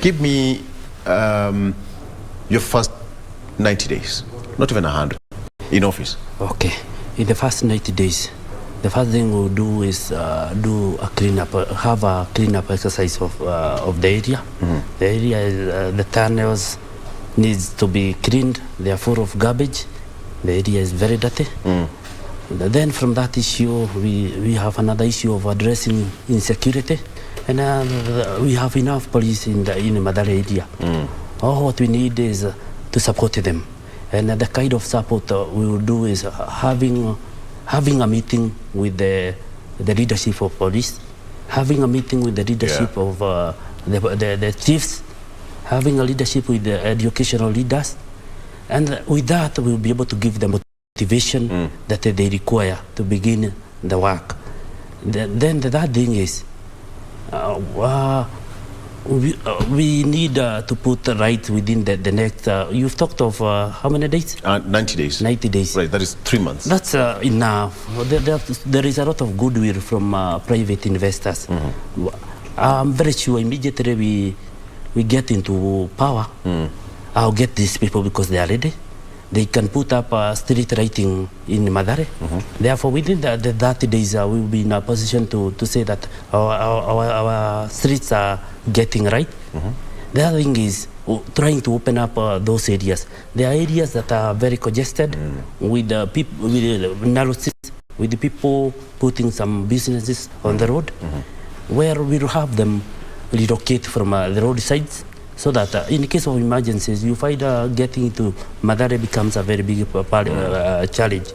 Give me your first 90 days, not even 100, in office. Okay, in the first 90 days, the first thing we'll do is do a cleanup, have a cleanup exercise of the area. The area, is, the tunnels needs to be cleaned. They are full of garbage. The area is very dirty. Then from that issue, we have another issue of addressing insecurity, and we have enough police in the Madare area. All what we need is to support them, and the kind of support we will do is having a meeting with the leadership of police, having a meeting with the leadership of the chiefs, having a leadership with the educational leaders, and with that we'll be able to give them motivation that they require to begin the work. Then the third thing is we need to put right within the next, you've talked of how many days? 90 days. 90 days. Right, that is 3 months. That's enough. There is a lot of goodwill from private investors. I'm very sure immediately we get into power, I'll get these people because they are ready. They can put up street lighting in Madare. Therefore, within the 30 days, we will be in a position to say that our streets are getting right. The other thing is trying to open up those areas. There are areas that are very congested with people, with narrow streets, with the people putting some businesses on the road, where we will have them relocate from the roadsides, so that in case of emergencies, you find getting to Madare becomes a very big challenge.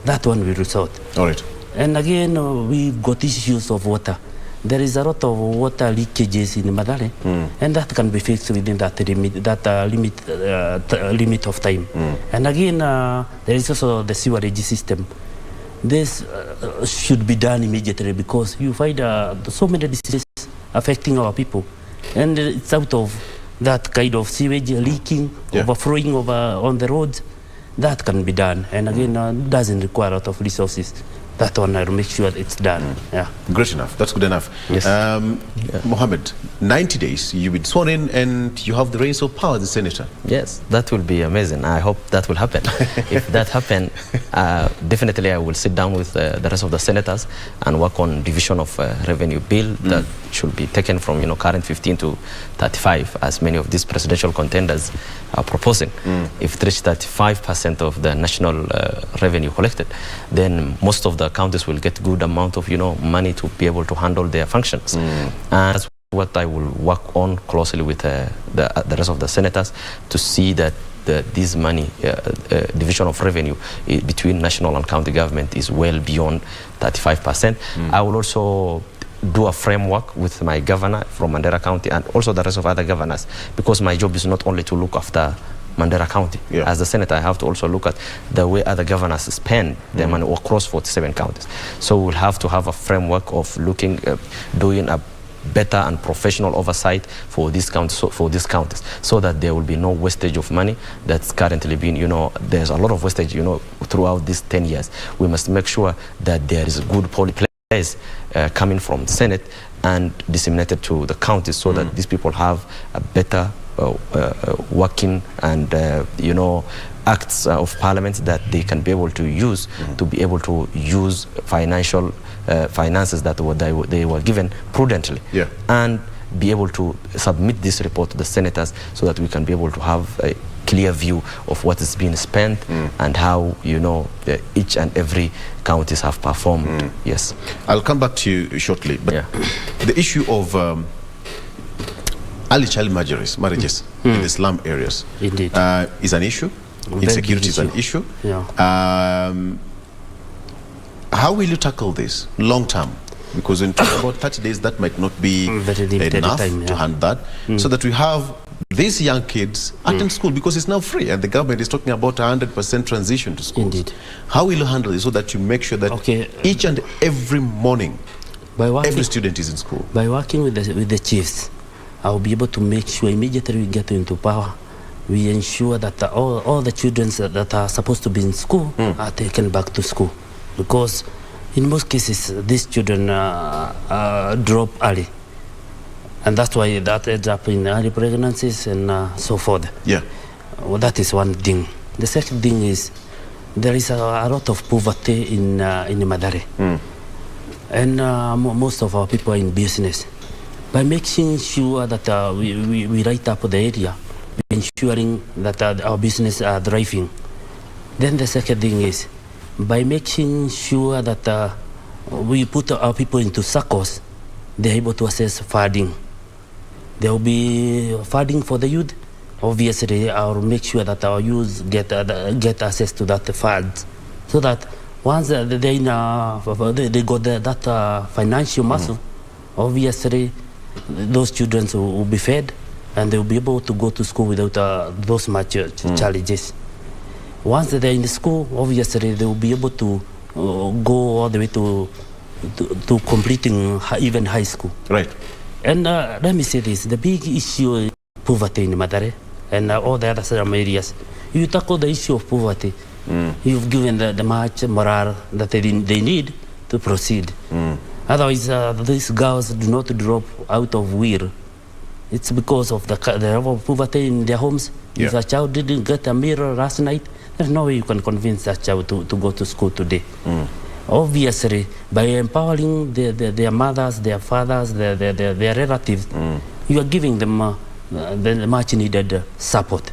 That one will resort. All right. And again, we've got issues of water. There is a lot of water leakages in Madare, and that can be fixed within that limit of time. And again, there is also the sewerage system. This should be done immediately because you find so many diseases affecting our people, and it's out of that kind of sewage leaking, overflowing on the roads. That can be done, and again, doesn't require a lot of resources. That one, I'll make sure it's done. Great enough. That's good enough. Yes. Mohammed, 90 days, you've been sworn in and you have the reins of power as a senator. Yes, that will be amazing. I hope that will happen. If that happens, definitely I will sit down with the rest of the senators and work on division of revenue bill that should be taken from current 15 to 35, as many of these presidential contenders are proposing. If it reaches 35% of the national revenue collected, then most of the counties will get good amount of money to be able to handle their functions. And that's what I will work on closely with the rest of the senators to see that this money division of revenue between national and county government is well beyond 35%. I will also do a framework with my governor from Mandera County and also the rest of other governors, because my job is not only to look after Mandera County. As the senator, I have to also look at the way other governors spend their money across 47 counties. So we'll have to have a framework of looking, doing a better and professional oversight for these counties, so that there will be no wastage of money that's currently being, there's a lot of wastage, throughout these 10 years. We must make sure that there is a good policy coming from the Senate and disseminated to the counties, so that these people have a better working and acts of parliament that they can be able to use to be able to use finances that they were given prudently, and be able to submit this report to the senators, so that we can be able to have a clear view of what is being spent and how each and every counties have performed. Yes, I'll come back to you shortly, but the issue of early child marriages in the slum areas is an issue. Insecurity is an issue. How will you tackle this long term? Because when talking about 30 days, that might not be enough to handle that, so that we have these young kids attend school, because it's now free, and the government is talking about 100% transition to schools. Indeed. How will you handle this so that you make sure that each and every morning every student is in school? By working with the chiefs, I'll be able to make sure immediately we get into power, we ensure that all the children that are supposed to be in school are taken back to school. Because in most cases, these children drop early. And that's why that ends up in early pregnancies and so forth. Yeah. Well, that is one thing. The second thing is there is a lot of poverty in Madare. And most of our people are in business. By making sure that we light up the area, ensuring that our business are thriving. Then the second thing is by making sure that we put our people into circles, they're able to access funding. There will be funding for the youth. Obviously, I'll make sure that our youth get access to that funds, so that once they got that financial muscle, obviously those children will be fed and they will be able to go to school without those much challenges. Once they're in the school, obviously they will be able to go all the way to completing even high school. Right. And let me say this, the big issue is poverty in Madare and all the other areas. You tackle the issue of poverty, you've given the much morale that they need to proceed. Otherwise, these girls do not drop out of will. It's because of the level of poverty in their homes. If a child didn't get a meal last night, there's no way you can convince that child to go to school today. Obviously, by empowering their mothers, their fathers, their relatives, you are giving them the much needed support.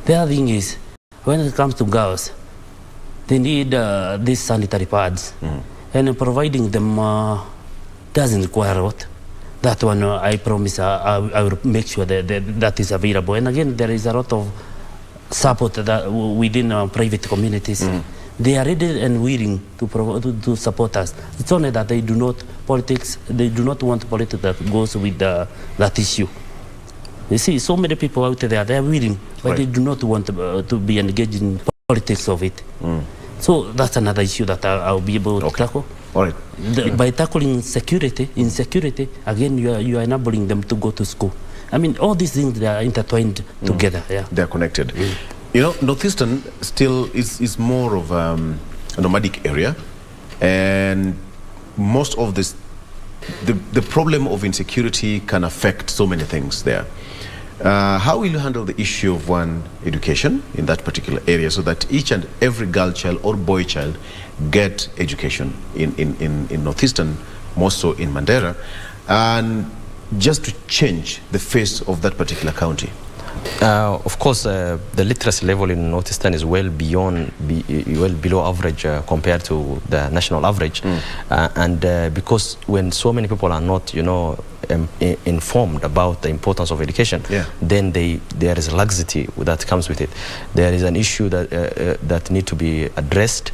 The other thing is, when it comes to girls, they need these sanitary pads. And providing them doesn't require a lot. That one, I promise, I will make sure that is available. And again, there is a lot of support that within private communities. They are ready and willing to support us. It's only that they do not want politics that goes with that issue. You see, so many people out there, they are willing, but they do not want to be engaged in politics of it. So that's another issue that I'll be able to tackle. All right. By tackling insecurity, again, you are enabling them to go to school. I mean, all these things, they are intertwined together. Yeah. They're connected. You know, Northeastern still is more of a nomadic area, and most of this, the problem of insecurity can affect so many things there. How will you handle the issue of education in that particular area, so that each and every girl child or boy child get education in Northeastern, more so in Mandera, and just to change the face of that particular county? Of course, the literacy level in Northeastern is well below average compared to the national average, and because when so many people are not, informed about the importance of education, then there is laxity that comes with it. There is an issue that need to be addressed,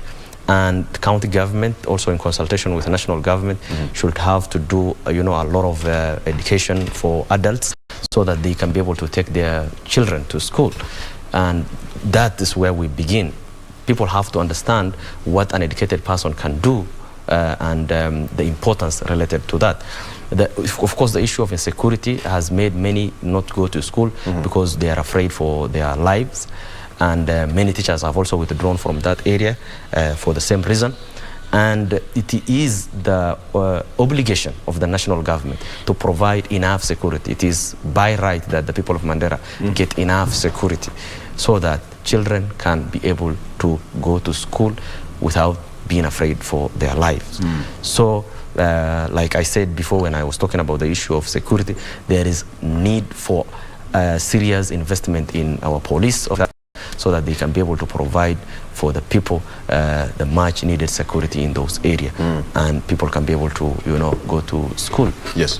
and the county government, also in consultation with the national government, should have to do a lot of education for adults, so that they can be able to take their children to school. And that is where we begin. People have to understand what an educated person can do, and the importance related to that. Of course, the issue of insecurity has made many not go to school because they are afraid for their lives. And many teachers have also withdrawn from that area for the same reason. And it is the obligation of the national government to provide enough security. It is by right that the people of Mandera get enough security, so that children can be able to go to school without being afraid for their lives. So, like I said before when I was talking about the issue of security, there is need for serious investment in our police, so that they can be able to provide for the people the much needed security in those areas, and people can be able to go to school. Yes.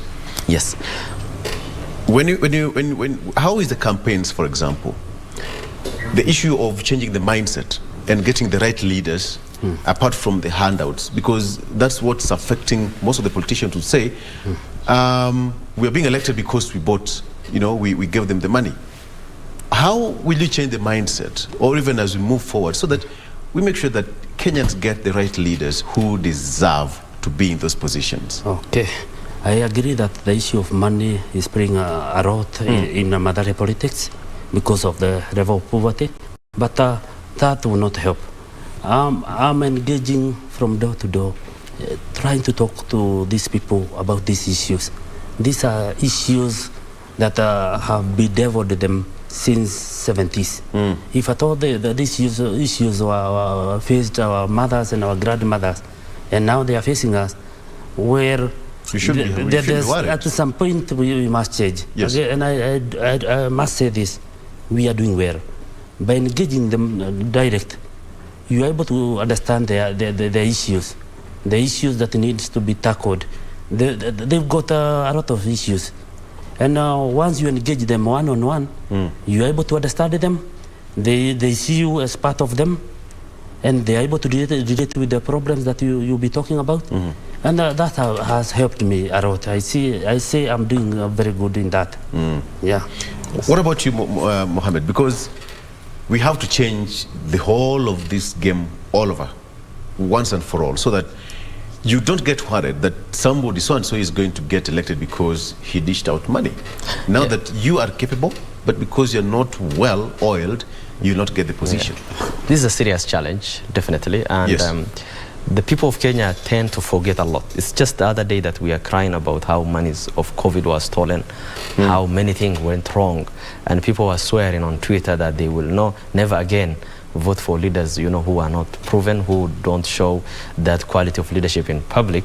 How is the campaigns, for example, the issue of changing the mindset and getting the right leaders, apart from the handouts, because that's what's affecting most of the politicians who say we are being elected because we bought, we gave them the money. How will you change the mindset, or even as we move forward, so that we make sure that Kenyans get the right leaders who deserve to be in those positions? Okay. I agree that the issue of money is playing a role in Madare politics, because of the level of poverty. But that will not help. I'm engaging from door to door, trying to talk to these people about these issues. These are issues that have bedeviled them since 70s. If at all these issues were faced our mothers and our grandmothers, and now they are facing us, where we should be worried. At some point we must change. Yes. Okay, and I must say this, we are doing well. By engaging them direct, you are able to understand the issues that needs to be tackled. They've got a lot of issues. And once you engage them one-on-one, you are able to understand them. They see you as part of them, and they are able to relate with the problems that you'll be talking about. And that has helped me a lot. I say I'm doing very good in that. Yeah. What about you, Mohammed? Because we have to change the whole of this game all over, once and for all, so that you don't get worried that somebody so-and-so is going to get elected because he dished out money. Now that you are capable, but because you're not well-oiled, you'll not get the position. This is a serious challenge, definitely. And the people of Kenya tend to forget a lot. It's just the other day that we are crying about how monies of COVID was stolen, how many things went wrong, and people were swearing on Twitter that they will never again vote for leaders, who are not proven, who don't show that quality of leadership in public.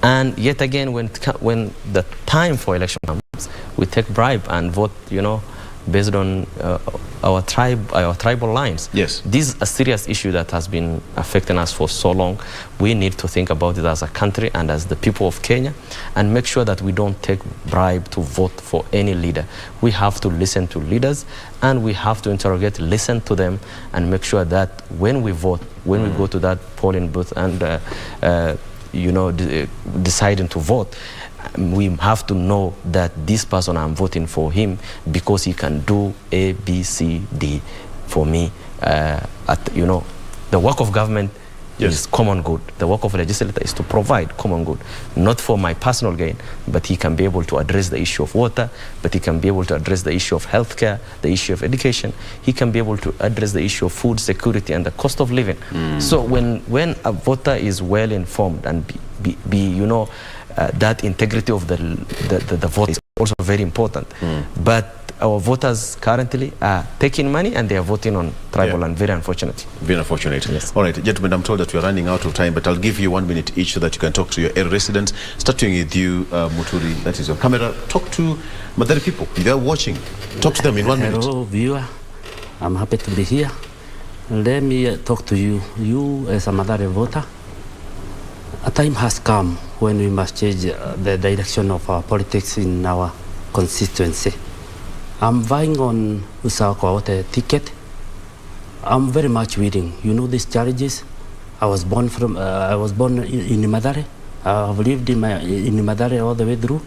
And yet again, when the time for election comes, we take bribe and vote, based on our tribal lines. Yes. This is a serious issue that has been affecting us for so long. We need to think about it as a country and as the people of Kenya, and make sure that we don't take bribe to vote for any leader. We have to listen to leaders, and we have to interrogate, listen to them, and make sure that when we vote, when we go to that polling booth and deciding to vote, we have to know that this person, I'm voting for him because he can do A, B, C, D for me. The work of government is common good. The work of a legislator is to provide common good, not for my personal gain, but he can be able to address the issue of water, but he can be able to address the issue of healthcare, the issue of education. He can be able to address the issue of food security and the cost of living. So when a voter is well informed and that integrity of the vote is also very important. But our voters currently are taking money and they are voting on tribal, and very unfortunate. Very unfortunate. Yes. All right, gentlemen, I'm told that we're running out of time, but I'll give you 1 minute each so that you can talk to your area residents. Starting with you, Muturi, that is your camera. Talk to Madari people. They're watching. Talk to them in 1 minute. Hello, viewer. I'm happy to be here. Let me talk to you. You as a Madari voter, a time has come when we must change the direction of our politics in our constituency. I'm vying on Usakaote ticket. I'm very much willing. You know these challenges. I was born in Madare. I've lived in Madare all the way through.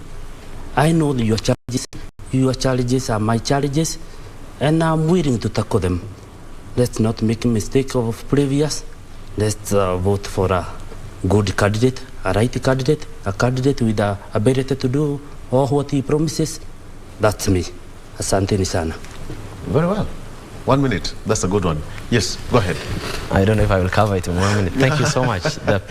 I know your challenges. Your challenges are my challenges, and I'm willing to tackle them. Let's not make a mistake of previous. Let's vote for a good candidate, a right candidate, a candidate with the ability to do all what he promises. That's me. Asante sana. Very well. 1 minute. That's a good one. Yes, go ahead. I don't know if I will cover it in 1 minute. Thank you so much,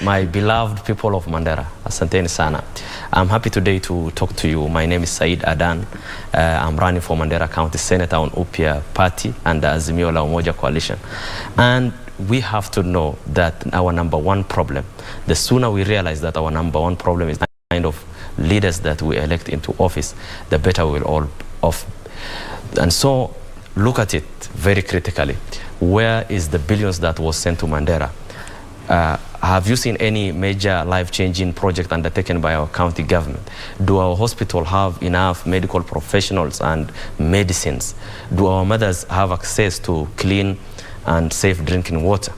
my beloved people of Mandera. Asante sana. I'm happy today to talk to you. My name is Said Adan. I'm running for Mandera County Senator on UPIA Party and the Azimio la Umoja Coalition. And we have to know that our number one problem, the sooner we realize that our number one problem is the kind of leaders that we elect into office, the better we will all off. And so look at it very critically. Where is the billions that was sent to Mandera? Have you seen any major life-changing project undertaken by our county government? Do our hospital have enough medical professionals and medicines? Do our mothers have access to clean and safe drinking water?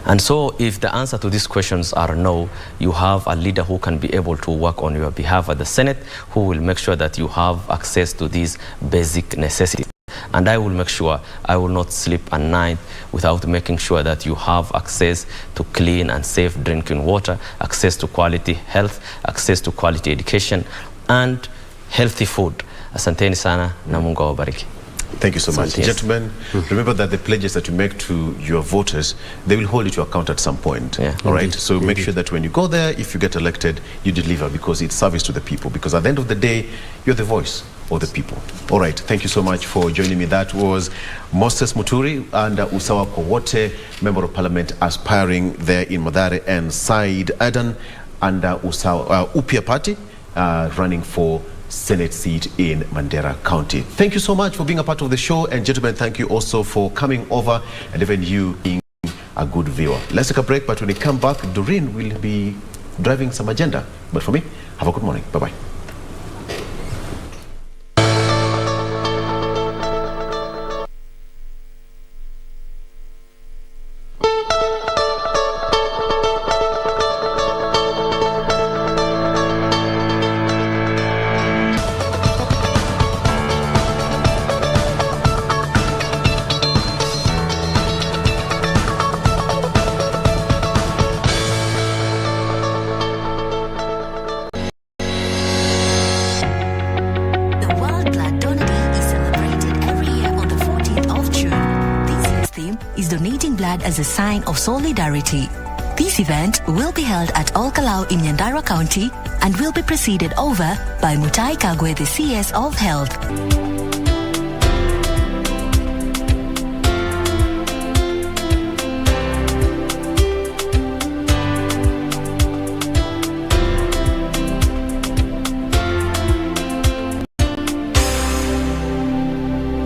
And so if the answer to these questions are no, you have a leader who can be able to work on your behalf at the Senate, who will make sure that you have access to these basic necessities. And I will make sure I will not sleep at night without making sure that you have access to clean and safe drinking water, access to quality health, access to quality education, and healthy food. Asanteni sana na Mungu awabariki. Thank you so much. Yes. Gentlemen, remember that the pledges that you make to your voters, they will hold you to account at some point. All right? So make sure that when you go there, if you get elected, you deliver, because it's service to the people. Because at the end of the day, you're the voice of the people. All right. Thank you so much for joining me. That was Moses Muturi and Usawa Kowote, Member of Parliament aspiring there in Mathare, and Said Adan and Upia Party running for Senate seat in Mandera County. Thank you so much for being a part of the show, and gentlemen, thank you also for coming over, and even you being a good viewer. Let's take a break, but when we come back, Doreen will be driving some agenda. But for me, have a good morning. Bye-bye. As a sign of solidarity. This event will be held at Olkalau in Nyandarua County and will be presided over by Mutai Kagwe, the CS of Health.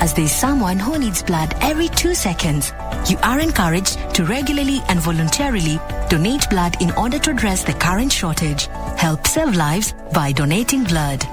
As there is someone who needs blood every 2 seconds, you are encouraged to regularly and voluntarily donate blood in order to address the current shortage. Help save lives by donating blood.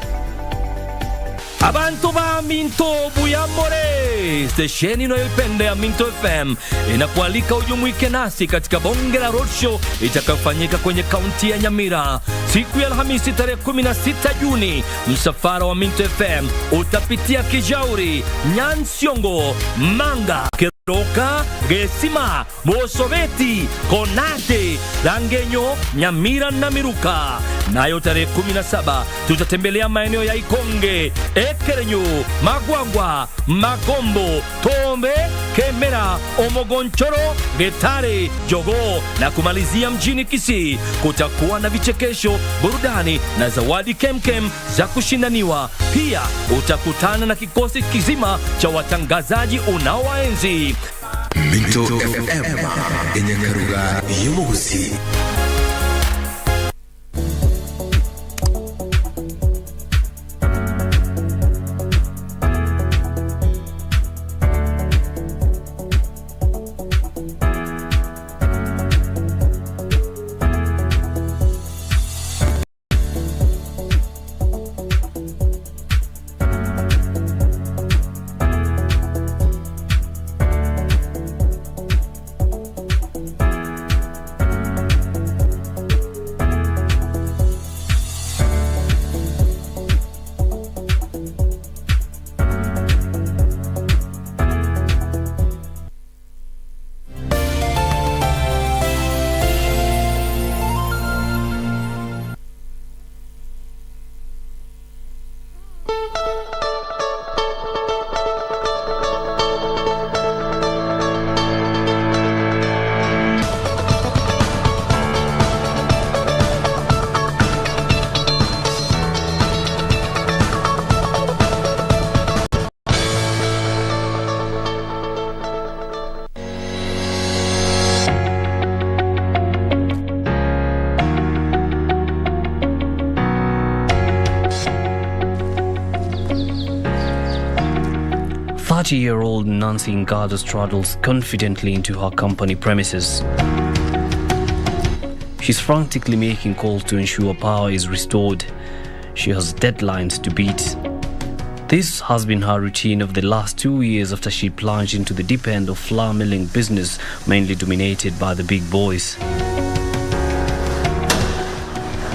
Abantu ba Minto Buyamore, stesheni inayoipenda ya Minto FM inakualika ujumuike nasi katika bonge la roadshow itakayofanyika kwenye kaunti ya Nyamira siku ya Alhamisi tarehe 16 Juni. Msafara wa Minto FM utapitia Kijauri, Nyansiongo, Manga, Keroka, Gesima, Bosoveti, Konate, Langenyo, Nyamira na Miruka. Nayo tarehe 17 tutatembelea maeneo ya Ikonge, Ekerenyo, Magwangwa, Magombo, Tombe, Kemera, Omogonchoro, Getare, Jogo na kumalizia mjini Kisii. Kutakuwa na vichekesho, burudani na zawadi kemkem za kushindaniwa. Pia utakutana na kikosi kizima cha watangazaji unaowaenzi. Minto FM yenye karuga y'umuguzi. Year-old Nancy Ngada straddles confidently into her company premises. She's frantically making calls to ensure power is restored. She has deadlines to beat. This has been her routine of the last 2 years after she plunged into the deep end of flour milling business, mainly dominated by the big boys.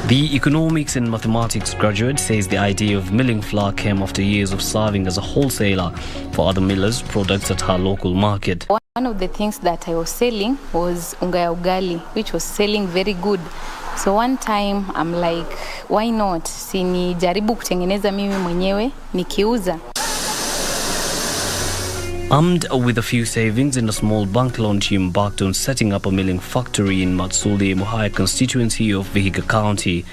The economics and mathematics graduate says the idea of milling flour came after years of serving as a wholesaler for other millers' products at her local market. One of the things that I was selling was unga ya ugali, which was selling very good. So one time I'm like, why not? Si nijaribu kutengeneza mimi mwenyewe nikiuza. Armed with a few savings and a small bank loan, she embarked on setting up a milling factory in Matsuli, Muhaya constituency of Vihiga County.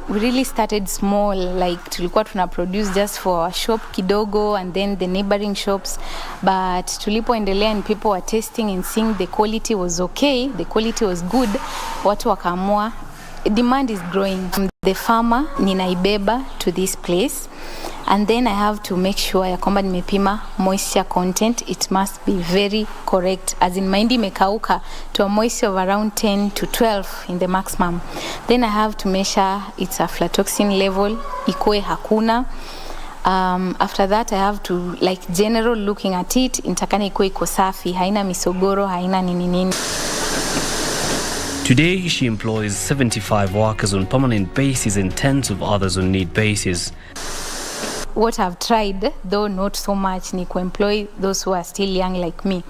We really started small, like tulikuwa tuna produce just for our shop kidogo and then the neighboring shops, but tulipoendelea and people were tasting and seeing the quality was okay, the quality was good, watu wakaamua demand is growing. The farmer ninaibeba to this place, and then I have to make sure ya kwamba nimepima moisture content. It must be very correct, as in mahindi imekauka to a moisture of around 10 to 12 in the maximum. Then I have to measure its aflatoxin level, ikoe hakuna. After that I have to, like, general looking at it, intakana ikoe iko safi, haina misogoro, haina nini nini. Today, she employs 75 workers on permanent basis and tens of others on need basis. What I've tried, though not so much, ni kuemploy those who are still young like me.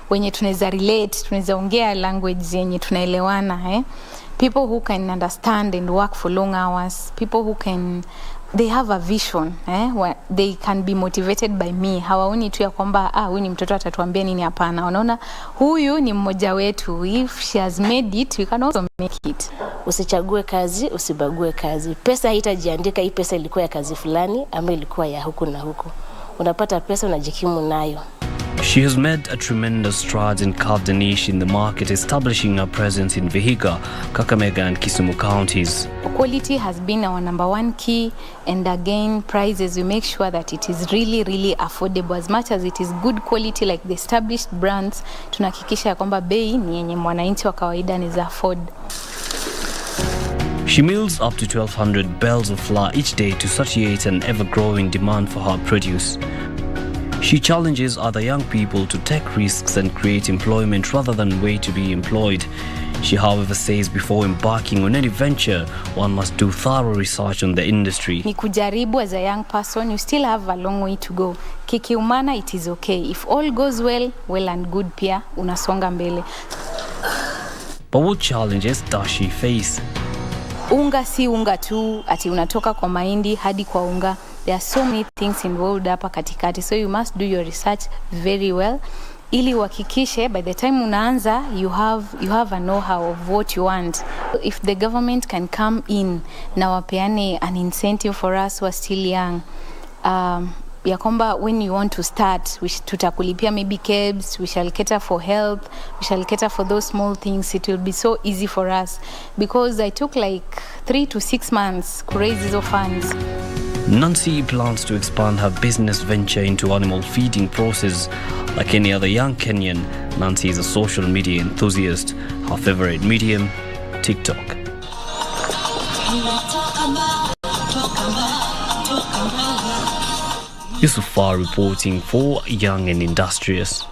Wenye tunaweza relate, tunaweza ongea language zenye tunaelewana, People who can understand and work for long hours. People who can, they have a vision, where they can be motivated by me. Hawaoni tu ya kwamba huyu ni mtoto atatuambia nini, hapana. Wanaona huyu ni mmoja wetu. If she has made it, we can also make it. Usichague kazi, usibague kazi. Pesa haitajiandika hii pesa ilikuwa ya kazi fulani ama ilikuwa ya huku na huku. Unapata pesa unajikimu nayo. She has made a tremendous strides and carved a niche in the market, establishing her presence in Vihiga, Kakamega and Kisumu counties. Quality has been our number one key, and again, prices, we make sure that it is really, really affordable. As much as it is good quality like the established brands, tunahakikisha kwamba bei ni yenye mwananchi wa kawaida anaweza afford. She mills up to 1,200 bales of flour each day to satiate an ever-growing demand for her produce. She challenges other young people to take risks and create employment rather than wait to be employed. She, however, says before embarking on any venture, one must do thorough research on the industry. Ni kujaribu. As a young person, you still have a long way to go. Kikiumana, it is okay. If all goes well, well and good pia, unasonga mbele. But what challenges does she face? Unga si unga tu, ati unatoka kwa mahindi hadi kwa unga. There are so many things involved hapa katikati, so you must do your research very well ili uhakikishe by the time unaanza you have a know-how of what you want. If the government can come in na wapeane an incentive for us who are still young, ya kwamba when you want to start, tutakulipia maybe cabs, we shall cater for health, we shall cater for those small things. It will be so easy for us, because I took like 3 to 6 months to raise these funds. Nancy plans to expand her business venture into animal feeding process. Like any other young Kenyan, Nancy is a social media enthusiast. Her favorite medium, TikTok. Yusufar reporting for Young and Industrious.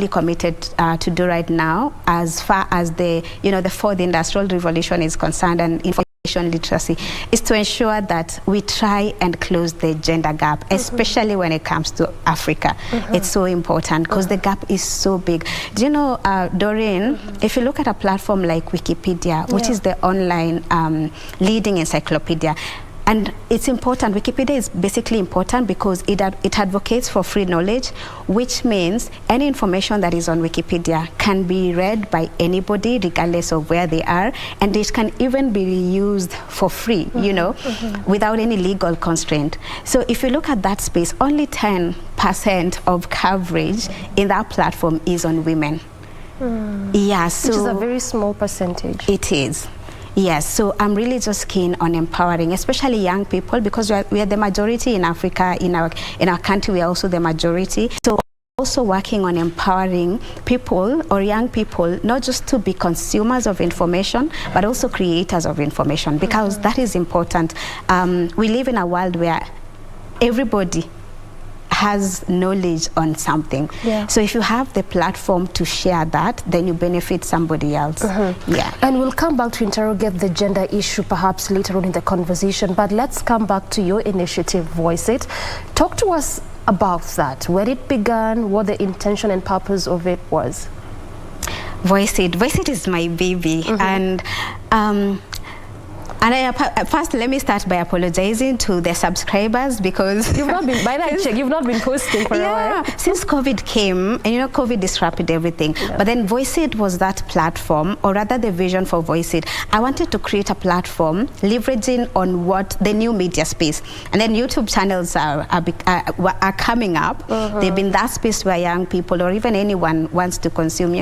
committed to do right now, as far as the fourth industrial revolution is concerned and information literacy, is to ensure that we try and close the gender gap, especially when it comes to Africa. It's so important because the gap is so big. Do you know, Doreen, if you look at a platform like Wikipedia, which is the online leading encyclopedia, and it's important. Wikipedia is basically important because it advocates for free knowledge, which means any information that is on Wikipedia can be read by anybody, regardless of where they are, and it can even be used for free, without any legal constraint. So if you look at that space, only 10% of coverage in that platform is on women. Yeah, so which is a very small percentage. It is. Yes, so I'm really just keen on empowering, especially young people, because we are the majority in Africa. In our country, we are also the majority. So also working on empowering people or young people, not just to be consumers of information, but also creators of information, because that is important. We live in a world where everybody has knowledge on something. So if you have the platform to share that, then you benefit somebody else. Yeah. And we'll come back to interrogate the gender issue perhaps later on in the conversation, but let's come back to your initiative, Voice It. Talk to us about that, where it began, what the intention and purpose of it was. Voice It is my baby. And first, let me start by apologizing to the subscribers, because you've not been, by that check, you've not been posting for a while. Since COVID came, and COVID disrupted everything. But then Voice It was that platform, or rather the vision for Voice It. I wanted to create a platform leveraging on what the new media space, and then YouTube channels are coming up. They've been that space where young people or even anyone wants to consume,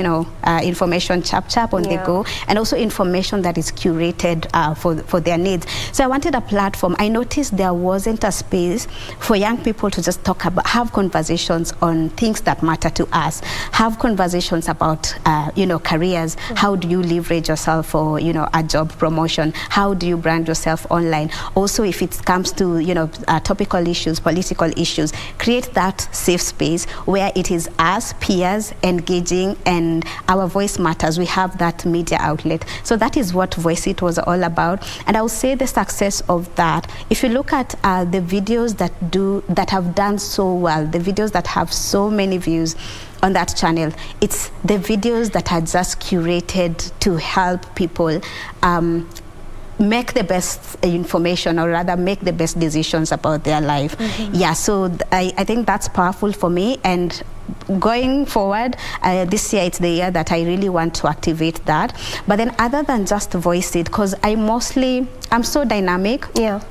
information chap on the go, and also information that is curated for their needs. So I wanted a platform. I noticed there wasn't a space for young people to just talk about, have conversations on things that matter to us, have conversations about, careers. How do you leverage yourself for, a job promotion? How do you brand yourself online? Also, if it comes to, topical issues, political issues, create that safe space where it is us, peers, engaging, and our voice matters. We have that media outlet. So that is what Voice It was all about. And I will say the success of that, if you look at the videos that have done so well, the videos that have so many views on that channel, it's the videos that are just curated to help people make the best information, or rather make the best decisions about their life. Yeah, so I think that's powerful for me. And going forward, this year it's the year that I really want to activate that. But then other than just Voice It, because I'm so dynamic. Yeah.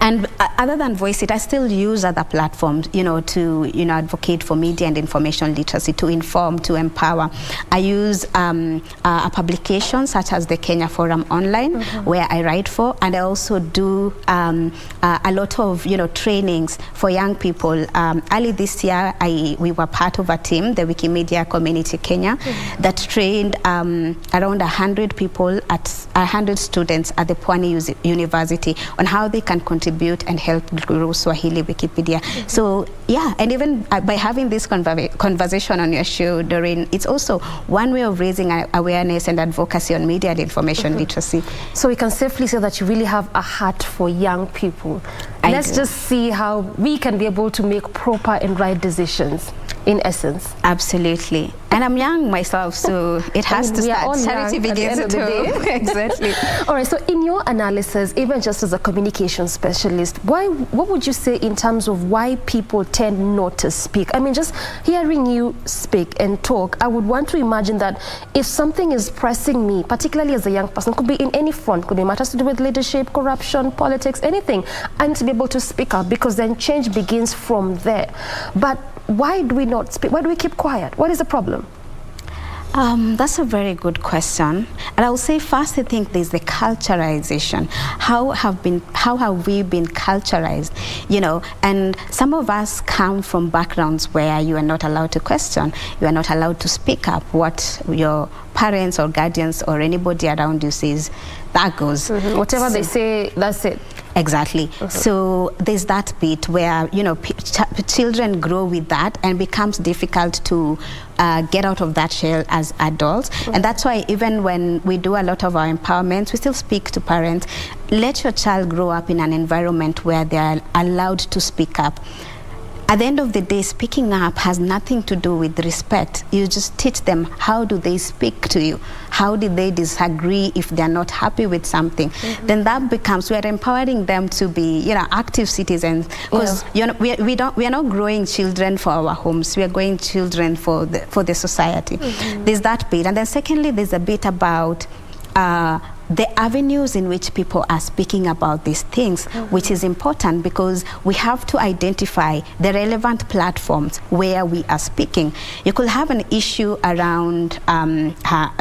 And other than Voice It, I still use other platforms, to, advocate for media and information literacy, to inform, to empower. I use a publication such as the Kenya Forum Online, where I write for, and I also do a lot of, trainings for young people. Early this year, we were part of a team, the Wikimedia Community Kenya, that trained around 100 people, 100 students at the Pwani University on how they can contribute and help grow Swahili Wikipedia. So yeah, and even by having this conversation on your show, Doreen, it's also one way of raising awareness and advocacy on media and information literacy. So we can safely say that you really have a heart for young people. Let's just see how we can be able to make proper and right decisions, in essence. Absolutely. And I'm young myself, so it has to start. Charity begins at home. Exactly. All right, so in your analysis, even just as a communication specialist, what would you say in terms of why people tend not to speak? I mean, just hearing you speak and talk, I would want to imagine that if something is pressing me, particularly as a young person, could be in any front, could be matters to do with leadership, corruption, politics, anything, I need to be able to speak up, because then change begins from there. But why do we not speak? Why do we keep quiet? What is the problem? That's a very good question. And I will say first, I think there's the culturalization. How have we been culturalized? And some of us come from backgrounds where you are not allowed to question. You are not allowed to speak up. What your parents or guardians or anybody around you says, that goes. Whatever they say, that's it. Exactly. So there's that bit where, you know, children grow with that and becomes difficult to get out of that shell as adults. And that's why even when we do a lot of our empowerment, we still speak to parents. Let your child grow up in an environment where they are allowed to speak up. At the end of the day, speaking up has nothing to do with respect. You just teach them, how do they speak to you? How did they disagree if they're not happy with something? Then that becomes, we're empowering them to be, you know, active citizens. Because you know, we are not growing children for our homes. We are growing children for the society. There's that bit. And then secondly, there's a bit about the avenues in which people are speaking about these things, which is important because we have to identify the relevant platforms where we are speaking. You could have an issue around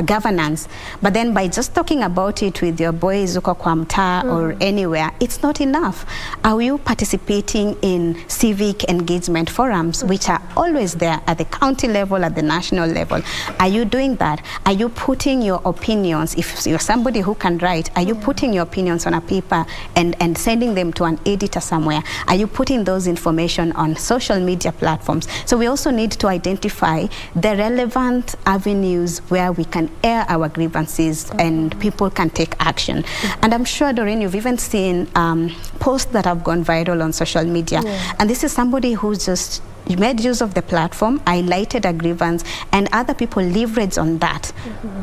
governance, but then by just talking about it with your boys kwa mtaa or anywhere, it's not enough. Are you participating in civic engagement forums, which are always there at the county level, at the national level? Are you doing that? Are you putting your opinions, if you're somebody who can write, are you putting your opinions on a paper and sending them to an editor somewhere? Are you putting those information on social media platforms? So we also need to identify the relevant avenues where we can air our grievances and people can take action. And I'm sure, Doreen, you've even seen posts that have gone viral on social media. And this is somebody who just made use of the platform, highlighted a grievance, and other people leveraged on that,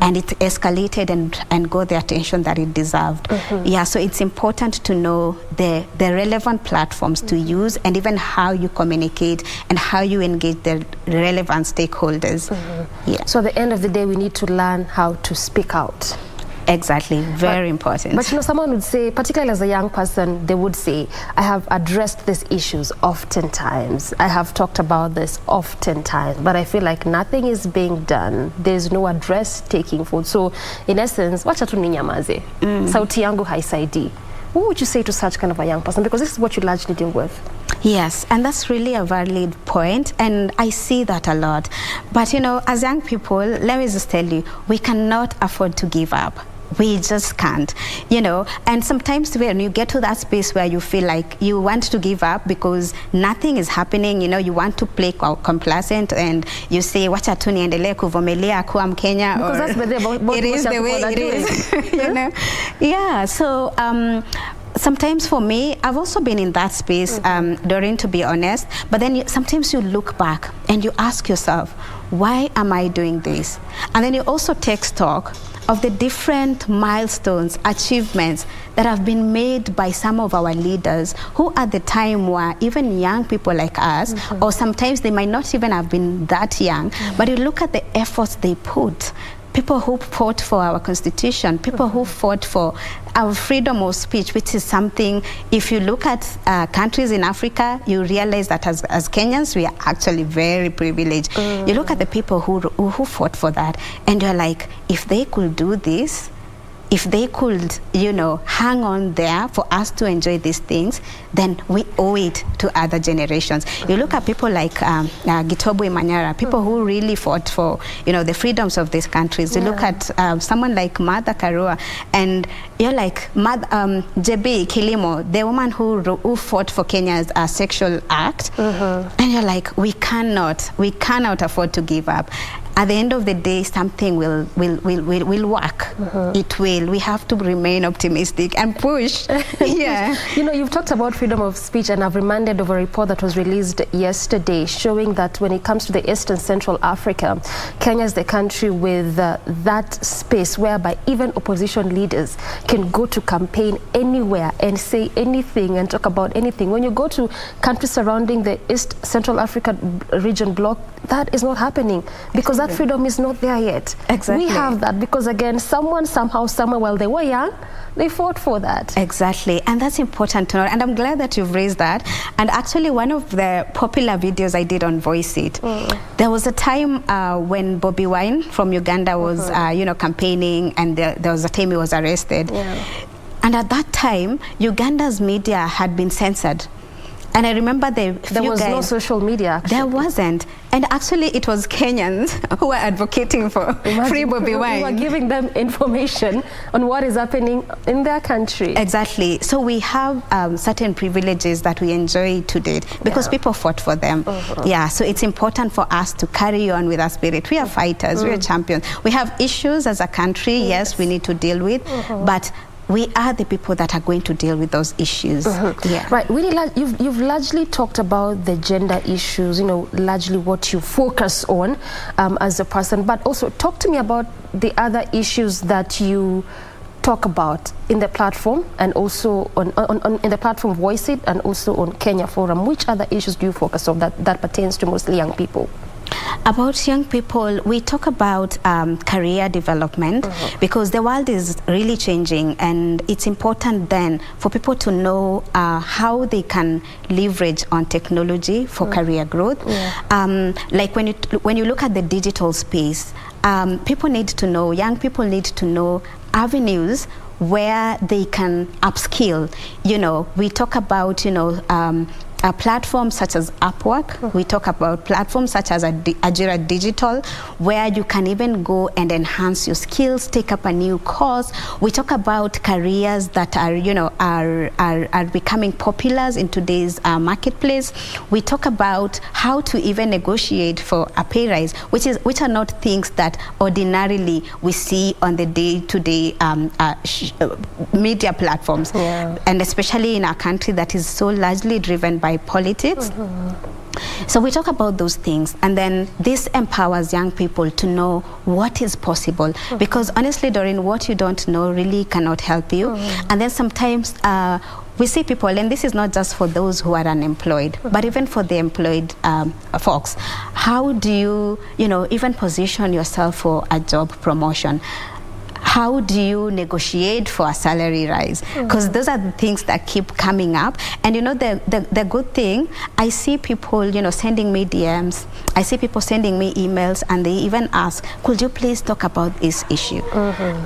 and it escalated and got the attention that it deserved. Yeah, so it's important to know the relevant platforms to use, and even how you communicate and how you engage the relevant stakeholders. Yeah. So at the end of the day, we need to learn how to speak out. Exactly, very important. But you know, someone would say, particularly as a young person, they would say, I have addressed these issues oftentimes. I have talked about this oftentimes, but I feel like nothing is being done. There's no address taking forward. So in essence, wacha tu ninyamaze. Sauti yangu haisaidii. What would you say to such kind of a young person? Because this is what you largely deal with. Yes, and that's really a valid point, and I see that a lot. But you know, as young people, let me just tell you, we cannot afford to give up. We just can't, you know. And sometimes when you get to that space where you feel like you want to give up because nothing is happening, you know, you want to play complacent and you say, wacha tu niendelee kuvumilia kuwa Mkenya. Because that's it is the way it is, you know. Yeah, so sometimes for me, I've also been in that space, Doreen, to be honest, but then sometimes you look back and you ask yourself, why am I doing this? And then you also take stock of the different milestones, achievements that have been made by some of our leaders who at the time were even young people like us, or sometimes they might not even have been that young, but you look at the efforts they put. People who fought for our constitution, people who fought for our freedom of speech, which is something, if you look at countries in Africa, you realize that as Kenyans, we are actually very privileged. You look at the people who fought for that, and you're like, if they could do this, if they could, you know, hang on there for us to enjoy these things, then we owe it to other generations. You look at people like Gitobo Imanyara, people who really fought for, you know, the freedoms of these countries. You look at someone like Martha Karua, and you're like, JB Kilimo, the woman who fought for Kenya's sexual act, and you're like, we cannot afford to give up. At the end of the day, something will work. It will. We have to remain optimistic and push. Yeah. You know, you've talked about freedom of speech, and I've reminded of a report that was released yesterday showing that when it comes to the Eastern Central Africa, Kenya is the country with that space whereby even opposition leaders can go to campaign anywhere and say anything and talk about anything. When you go to countries surrounding the East Central Africa region bloc, that is not happening because that freedom is not there yet. Exactly. We have that because, again, someone, somehow, somewhere, while they were young, they fought for that. Exactly, and that's important to know. And I'm glad that you've raised that. And actually, one of the popular videos I did on Voice It, there was a time when Bobi Wine from Uganda was, you know, campaigning, and there was a time he was arrested. And at that time, Uganda's media had been censored. And I remember there was no social media, actually. There wasn't. And actually, it was Kenyans who were advocating for free Bobby wine. We were giving them information on what is happening in their country. Exactly. So we have certain privileges that we enjoy to date because people fought for them. Yeah, so it's important for us to carry on with our spirit. We are fighters, we are champions. We have issues as a country, yes, we need to deal with, but we are the people that are going to deal with those issues. Yeah. Right. Really, you've largely talked about the gender issues, you know, largely what you focus on as a person, but also talk to me about the other issues that you talk about in the platform and also in the platform Voice It and also on Kenya Forum. Which other issues do you focus on that pertains to mostly young people? About young people, we talk about career development because the world is really changing, and it's important then for people to know how they can leverage on technology for career growth. Like when you look at the digital space, people need to know, young people need to know avenues where they can upskill. You know, we talk about, you know, platforms such as Upwork. We talk about platforms such as Ajira Digital, where you can even go and enhance your skills, take up a new course. We talk about careers that are, you know, are becoming popular in today's marketplace. We talk about how to even negotiate for a pay rise, which are not things that ordinarily we see on the day-to-day media platforms, and especially in our country that is so largely driven by politics. So we talk about those things, and then this empowers young people to know what is possible, because honestly, Doreen, what you don't know really cannot help you. And then sometimes we see people, and this is not just for those who are unemployed, but even for the employed folks. How do you, you know, even position yourself for a job promotion? How do you negotiate for a salary rise? Because those are the things that keep coming up. And you know, the good thing, I see people, you know, sending me DMs. I see people sending me emails, and they even ask, could you please talk about this issue?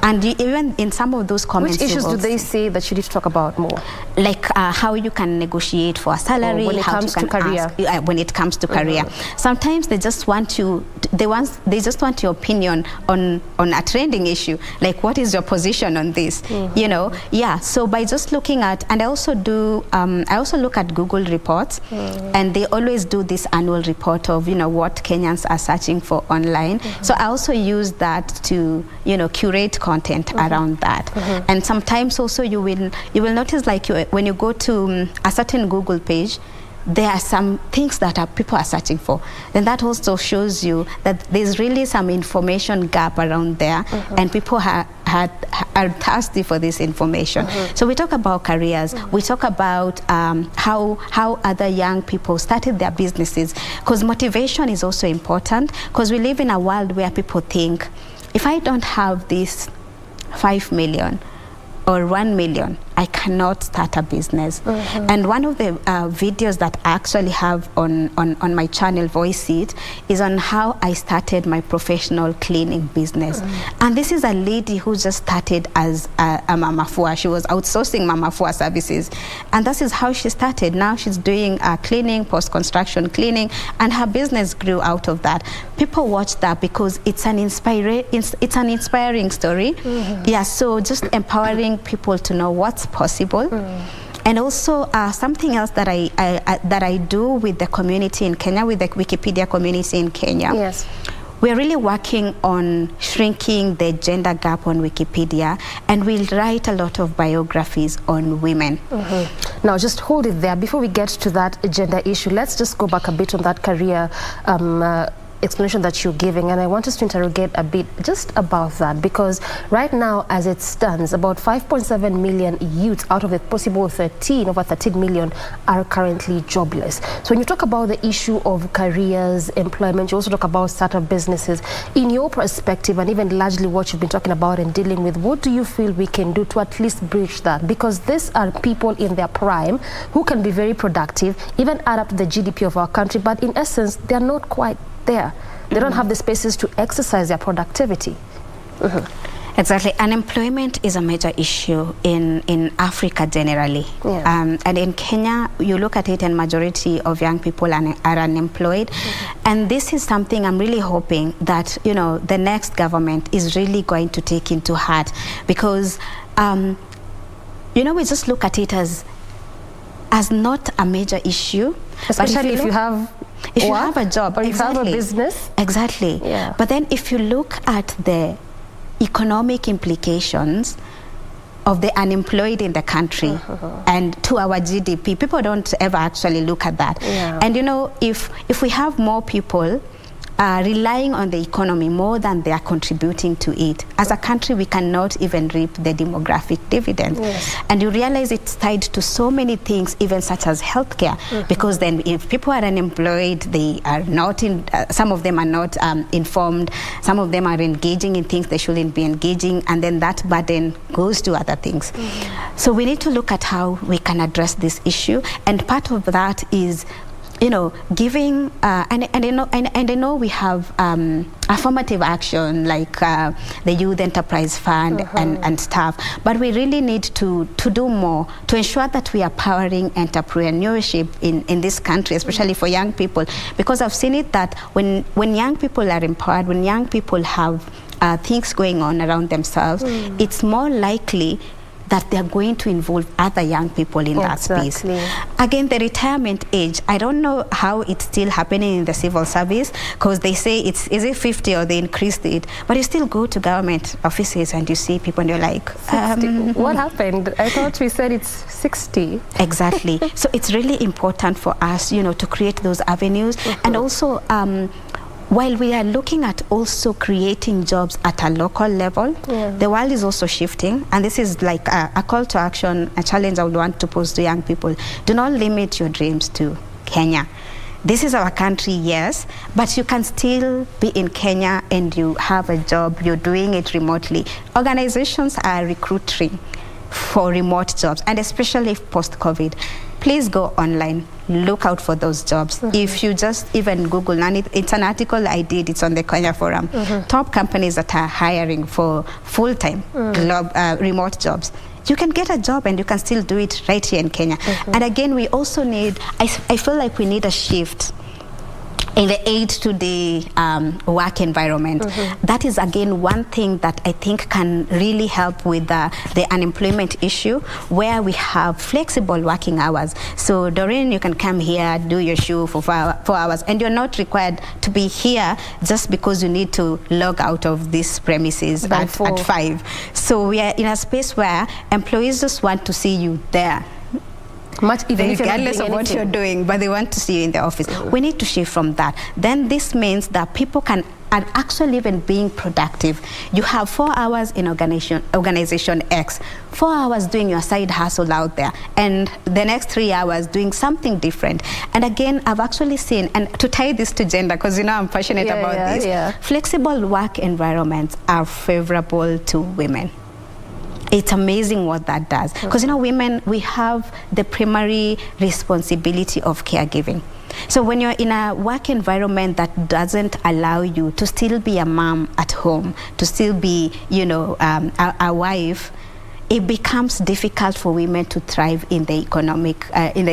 And even in some of those comments, which issues do they say that you need to talk about more? Like how you can negotiate for a salary, when it how comes you can to career. Ask, when it comes to career. Sometimes they just want you, they just want your opinion on a trending issue. Like, what is your position on this? You know, yeah. So by just looking at, and I also look at Google reports, and they always do this annual report of, you know, what Kenyans are searching for online. So I also use that to, you know, curate content around that. And sometimes also you will notice, like, when you go to a certain Google page, there are some things that people are searching for. And that also shows you that there's really some information gap around there, and people are thirsty for this information. So we talk about careers, we talk about how other young people started their businesses, because motivation is also important, because we live in a world where people think, if I don't have this 5 million or 1 million, I cannot start a business. And one of the videos that I actually have on my channel, Voice It, is on how I started my professional cleaning business. And this is a lady who just started as a mama fua. She was outsourcing mama fua services. And this is how she started. Now she's doing cleaning, post-construction cleaning, and her business grew out of that. People watch that because it's an inspiring story. Yeah, so just empowering people to know what's possible. And also something else that I do with the community in Kenya, with the Wikipedia community in Kenya. Yes. We're really working on shrinking the gender gap on Wikipedia, and we'll write a lot of biographies on women. Now, just hold it there. Before we get to that gender issue, let's just go back a bit on that career explanation that you're giving, and I want us to interrogate a bit just about that, because right now, as it stands, about 5.7 million youths out of the possible over 13 million are currently jobless. So when you talk about the issue of careers, employment, you also talk about startup businesses. In your perspective, and even largely what you've been talking about and dealing with, what do you feel we can do to at least bridge that? Because these are people in their prime who can be very productive, even add up to the GDP of our country, but in essence, they're not quite there. They don't have the spaces to exercise their productivity. Exactly. Unemployment is a major issue in Africa generally. Yeah. And in Kenya, you look at it and majority of young people are unemployed. And this is something I'm really hoping that, you know, the next government is really going to take into heart, because, you know, we just look at it as not a major issue. Especially if you have a job or if you have a business. Exactly. Yeah. But then if you look at the economic implications of the unemployed in the country and to our GDP, people don't ever actually look at that. Yeah. And you know, if we have more people relying on the economy more than they are contributing to it, as a country we cannot even reap the demographic dividend. Yes. And you realize it's tied to so many things, even such as healthcare, because then if people are unemployed, they are not some of them are not informed, some of them are engaging in things they shouldn't be engaging, and then that burden goes to other things. So we need to look at how we can address this issue, and part of that is, you know, giving and I know we have affirmative action like the Youth Enterprise Fund and stuff, but we really need to do more to ensure that we are powering entrepreneurship in this country, especially for young people, because I've seen it that when young people are empowered, when young people have things going on around themselves, it's more likely that they're going to involve other young people in that space. Again, the retirement age, I don't know how it's still happening in the civil service, because they say is it 50 or they increased it, but you still go to government offices and you see people and you're like, what happened? I thought we said it's 60. Exactly. So it's really important for us, you know, to create those avenues. And also, while we are looking at also creating jobs at a local level, the world is also shifting, and this is like a call to action, a challenge I would want to pose to young people. Do not limit your dreams to Kenya. This is our country, yes, but you can still be in Kenya and you have a job, you're doing it remotely. Organizations are recruiting for remote jobs, and especially post-COVID. Please go online, look out for those jobs. If you just even Google, and it's an article I did, it's on the Kenya Forum, top companies that are hiring for full-time remote jobs. You can get a job and you can still do it right here in Kenya. And again, we also need, I feel like we need a shift in the aid to the work environment. That is again one thing that I think can really help with the unemployment issue, where we have flexible working hours. So Doreen, you can come here, do your shoe for 4 hours, and you're not required to be here just because you need to log out of these premises at 5. So we are in a space where employees just want to see you there. Even regardless of what you're doing, but they want to see you in the office. We need to shift from that. Then this means that people are actually even being productive. You have 4 hours in organization X, 4 hours doing your side hustle out there, and the next 3 hours doing something different. And again, I've actually seen, and to tie this to gender, because you know I'm passionate about this, flexible work environments are favorable to women. It's amazing what that does, because you know, women, we have the primary responsibility of caregiving. So when you're in a work environment that doesn't allow you to still be a mom at home, to still be, you know, a wife, it becomes difficult for women to thrive in the economic, in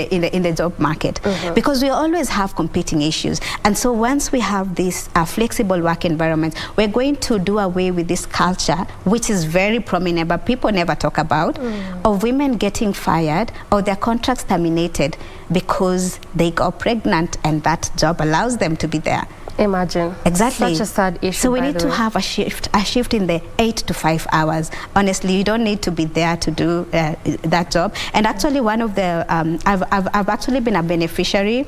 the job market, because we always have competing issues. And so once we have this flexible work environment, we're going to do away with this culture, which is very prominent, but people never talk about, of women getting fired or their contracts terminated because they got pregnant and that job allows them to be there. Imagine. Exactly. Such a sad issue. So we need to have a shift in the 8 to 5 hours. Honestly, you don't need to be there to do that job. And actually, one of the I've actually been a beneficiary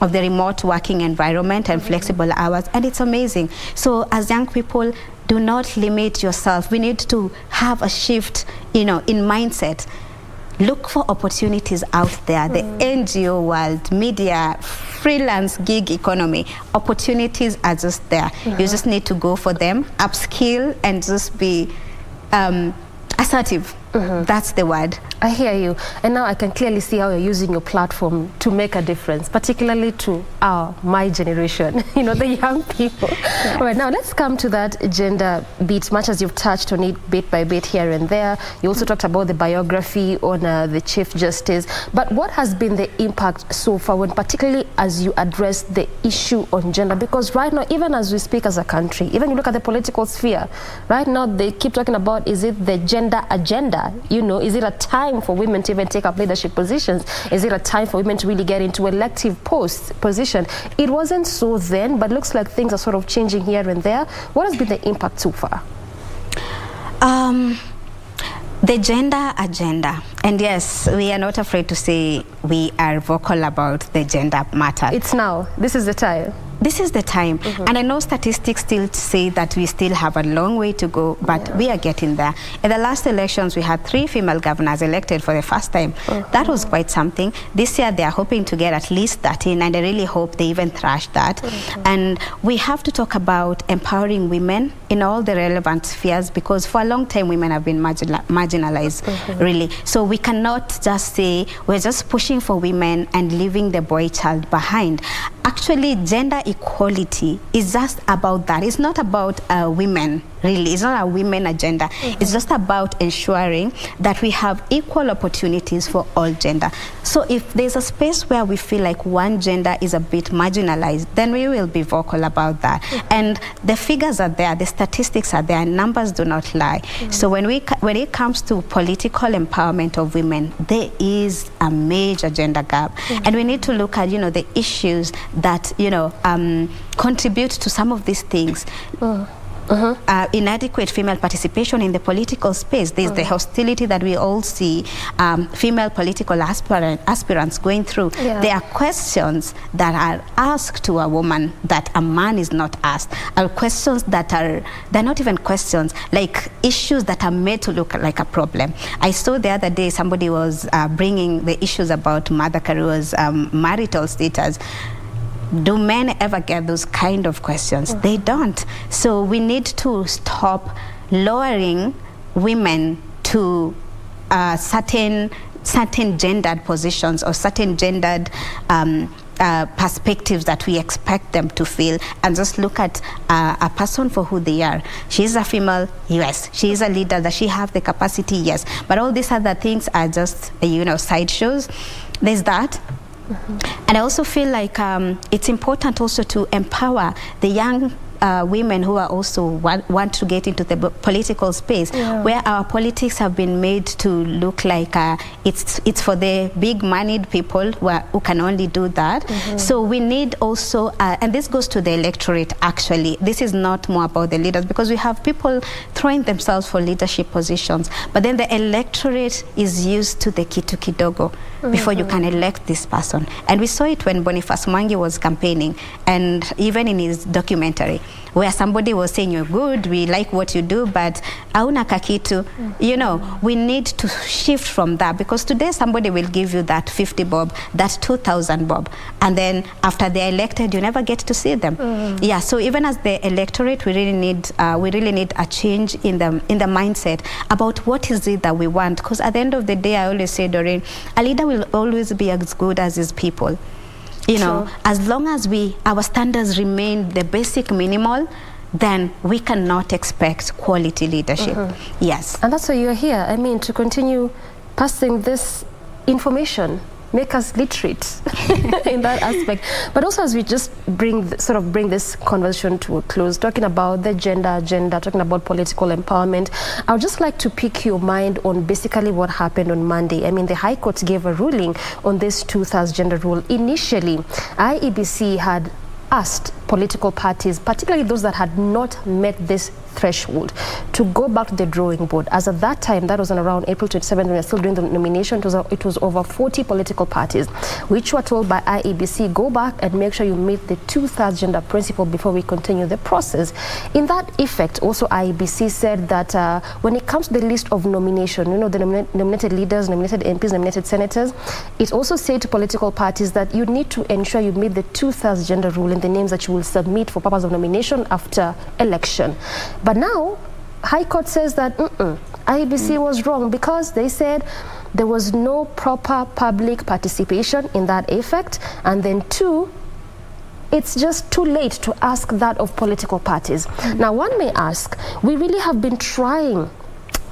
of the remote working environment and flexible hours, and it's amazing. So as young people, do not limit yourself. We need to have a shift, you know, in mindset. Look for opportunities out there, the NGO world, media, freelance gig economy. Opportunities are just there. You just need to go for them, upskill, and just be assertive. That's the word. I hear you. And now I can clearly see how you're using your platform to make a difference, particularly to my generation, you know, the young people. All right, now let's come to that gender bit, much as you've touched on it bit by bit here and there. You also talked about the biography on the Chief Justice. But what has been the impact so far, when particularly as you address the issue on gender? Because right now, even as we speak as a country, even you look at the political sphere, right now they keep talking about, is it the gender agenda? You know, is it a time for women to even take up leadership positions? Is it a time for women to really get into elective position? It wasn't so then, but looks like things are sort of changing here and there. What has been the impact so far? The gender agenda. And yes, we are not afraid to say we are vocal about the gender matter. It's now. This is the time. This is the time. And I know statistics still say that we still have a long way to go, but we are getting there. In the last elections, we had 3 female governors elected for the first time. That was quite something. This year, they are hoping to get at least 13, and I really hope they even thrash that. And we have to talk about empowering women in all the relevant spheres, because for a long time, women have been marginalized, really. So we cannot just say we're just pushing for women and leaving the boy child behind. Actually, gender equality is just about that. It's not about women, really. It's not a women agenda. It's just about ensuring that we have equal opportunities for all gender. So if there's a space where we feel like one gender is a bit marginalized, then we will be vocal about that. And the figures are there, the statistics are there, and numbers do not lie. So when it comes to political empowerment of women, there is a major gender gap. And we need to look at, you know, the issues that, you know, contribute to some of these things. Inadequate female participation in the political space. There's the hostility that we all see female political aspirants going through. There are questions that are asked to a woman that a man is not asked. Are questions that they're not even questions, like issues that are made to look like a problem. I saw the other day somebody was bringing the issues about Mother Karua's marital status. Do men ever get those kind of questions? They don't. So we need to stop lowering women to certain gendered positions or certain gendered perspectives that we expect them to feel, and just look at a person for who they are. She is a female, yes. She is a leader, that she have the capacity, yes. But all these other things are just, you know, sideshows. There's that. And I also feel like it's important also to empower the young women who are also want to get into the political space, where our politics have been made to look like it's for the big moneyed people who can only do that. So we need also, and this goes to the electorate actually, this is not more about the leaders, because we have people throwing themselves for leadership positions, but then the electorate is used to the kitu kidogo before you can elect this person. And we saw it when Boniface Mwangi was campaigning, and even in his documentary, where somebody was saying, you're good, we like what you do, but hauna kakitu. You know, we need to shift from that, because today somebody will give you that 50 bob, that 2,000 bob, and then after they're elected, you never get to see them. Yeah, so even as the electorate, we really need a change in the mindset about what is it that we want. Because at the end of the day, I always say, Doreen, a leader will always be as good as his people. You know, as long as our standards remain the basic minimal, then we cannot expect quality leadership. Yes. And that's why you're here. I mean, to continue passing this information, make us literate in that aspect. But also, as we just bring this conversation to a close, talking about the gender agenda, talking about political empowerment, I would just like to pick your mind on basically what happened on Monday. I mean, the High Court gave a ruling on this 2/3 gender rule. Initially, IEBC had asked political parties, particularly those that had not met this threshold, to go back to the drawing board. As at that time, that was on around April 27th, we were still doing the nomination, it was over 40 political parties, which were told by IEBC, go back and make sure you meet the 2/3 gender principle before we continue the process. In that effect, also IEBC said that when it comes to the list of nomination, you know, the nominated leaders, nominated MPs, nominated senators, it also said to political parties that you need to ensure you meet the 2/3 gender rule in the names that you will submit for purpose of nomination after election. But now, High Court says that IEBC was wrong because they said there was no proper public participation in that effect. And then 2, it's just too late to ask that of political parties. Now, one may ask, we really have been trying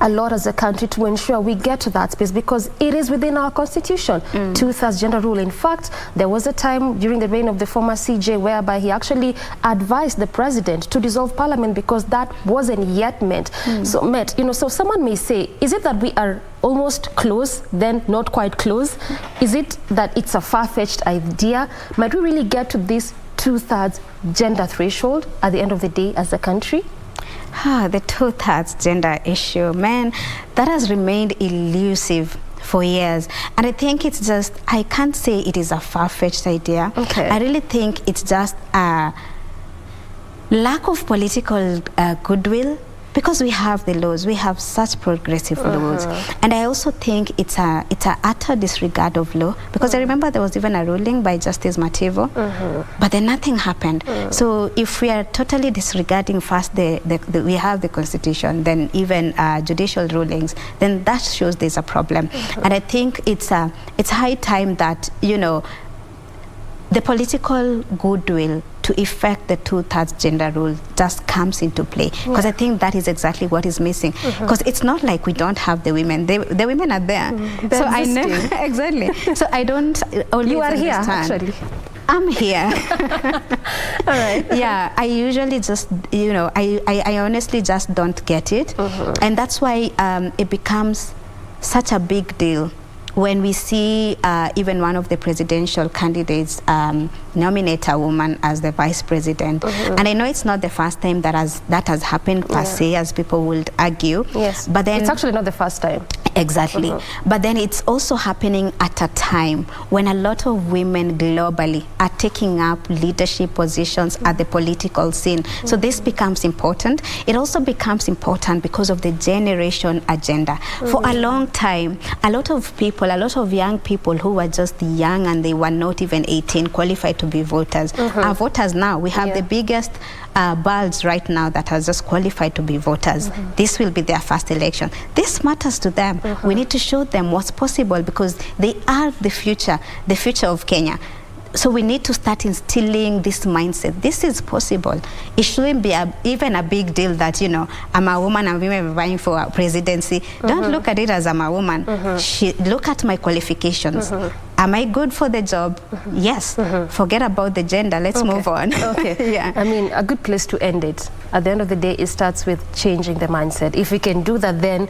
a lot as a country to ensure we get to that space because it is within our constitution, 2/3 gender rule. In fact, there was a time during the reign of the former CJ whereby he actually advised the president to dissolve parliament because that wasn't yet met. So someone may say, is it that we are almost close, then not quite close? Is it that it's a far-fetched idea? Might we really get to this 2/3 gender threshold at the end of the day as a country? The 2/3 gender issue, man, that has remained elusive for years. And I think it's just, I can't say it is a far-fetched idea. I really think it's just a lack of political goodwill, because we have the laws, we have such progressive laws. And I also think it's a utter disregard of law, because I remember there was even a ruling by Justice Mativo, but then nothing happened. So if we are totally disregarding first we have the constitution, then even judicial rulings, then that shows there's a problem. And I think it's high time that, you know, the political goodwill to effect the 2/3 gender rule just comes into play, because I think that is exactly what is missing. Because it's not like we don't have the women; the women are there. So I know exactly. So I don't always You are understand. here, actually. I'm here. All right. Yeah, I usually just, you know, I honestly just don't get it, and that's why it becomes such a big deal when we see even one of the presidential candidates nominate a woman as the vice president. And I know it's not the first time that has happened per se, as people would argue. Yes, but then it's actually not the first time. Exactly. But then it's also happening at a time when a lot of women globally are taking up leadership positions at the political scene. So this becomes important. It also becomes important because of the generation agenda. For a long time, a lot of people, a lot of young people who were just young and they were not even 18 qualified to be voters are voters now. We have the biggest bulge right now that has just qualified to be voters. This will be their first election. This matters to them. We need to show them what's possible, because they are the future of Kenya. So we need to start instilling this mindset. This is possible. It shouldn't be even a big deal that, you know, I'm a woman and women vying for a presidency. Don't look at it as I'm a woman. Look at my qualifications. Am I good for the job? Yes. Forget about the gender. Let's move on. Yeah. I mean, a good place to end it. At the end of the day, it starts with changing the mindset. If we can do that, then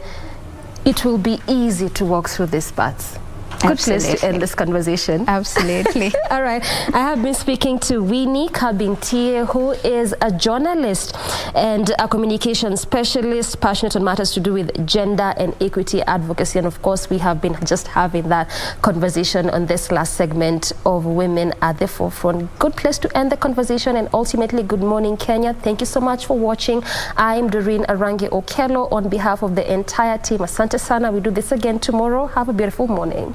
it will be easy to walk through these paths. Good place to end this conversation. Absolutely. All right. I have been speaking to Winnie Kabintie, who is a journalist and a communication specialist passionate on matters to do with gender and equity advocacy. And of course, we have been just having that conversation on this last segment of Women at the Forefront. Good place to end the conversation, and ultimately, good morning, Kenya. Thank you so much for watching. I'm Doreen Arange Okello on behalf of the entire team. Asante sana. We do this again tomorrow. Have a beautiful morning.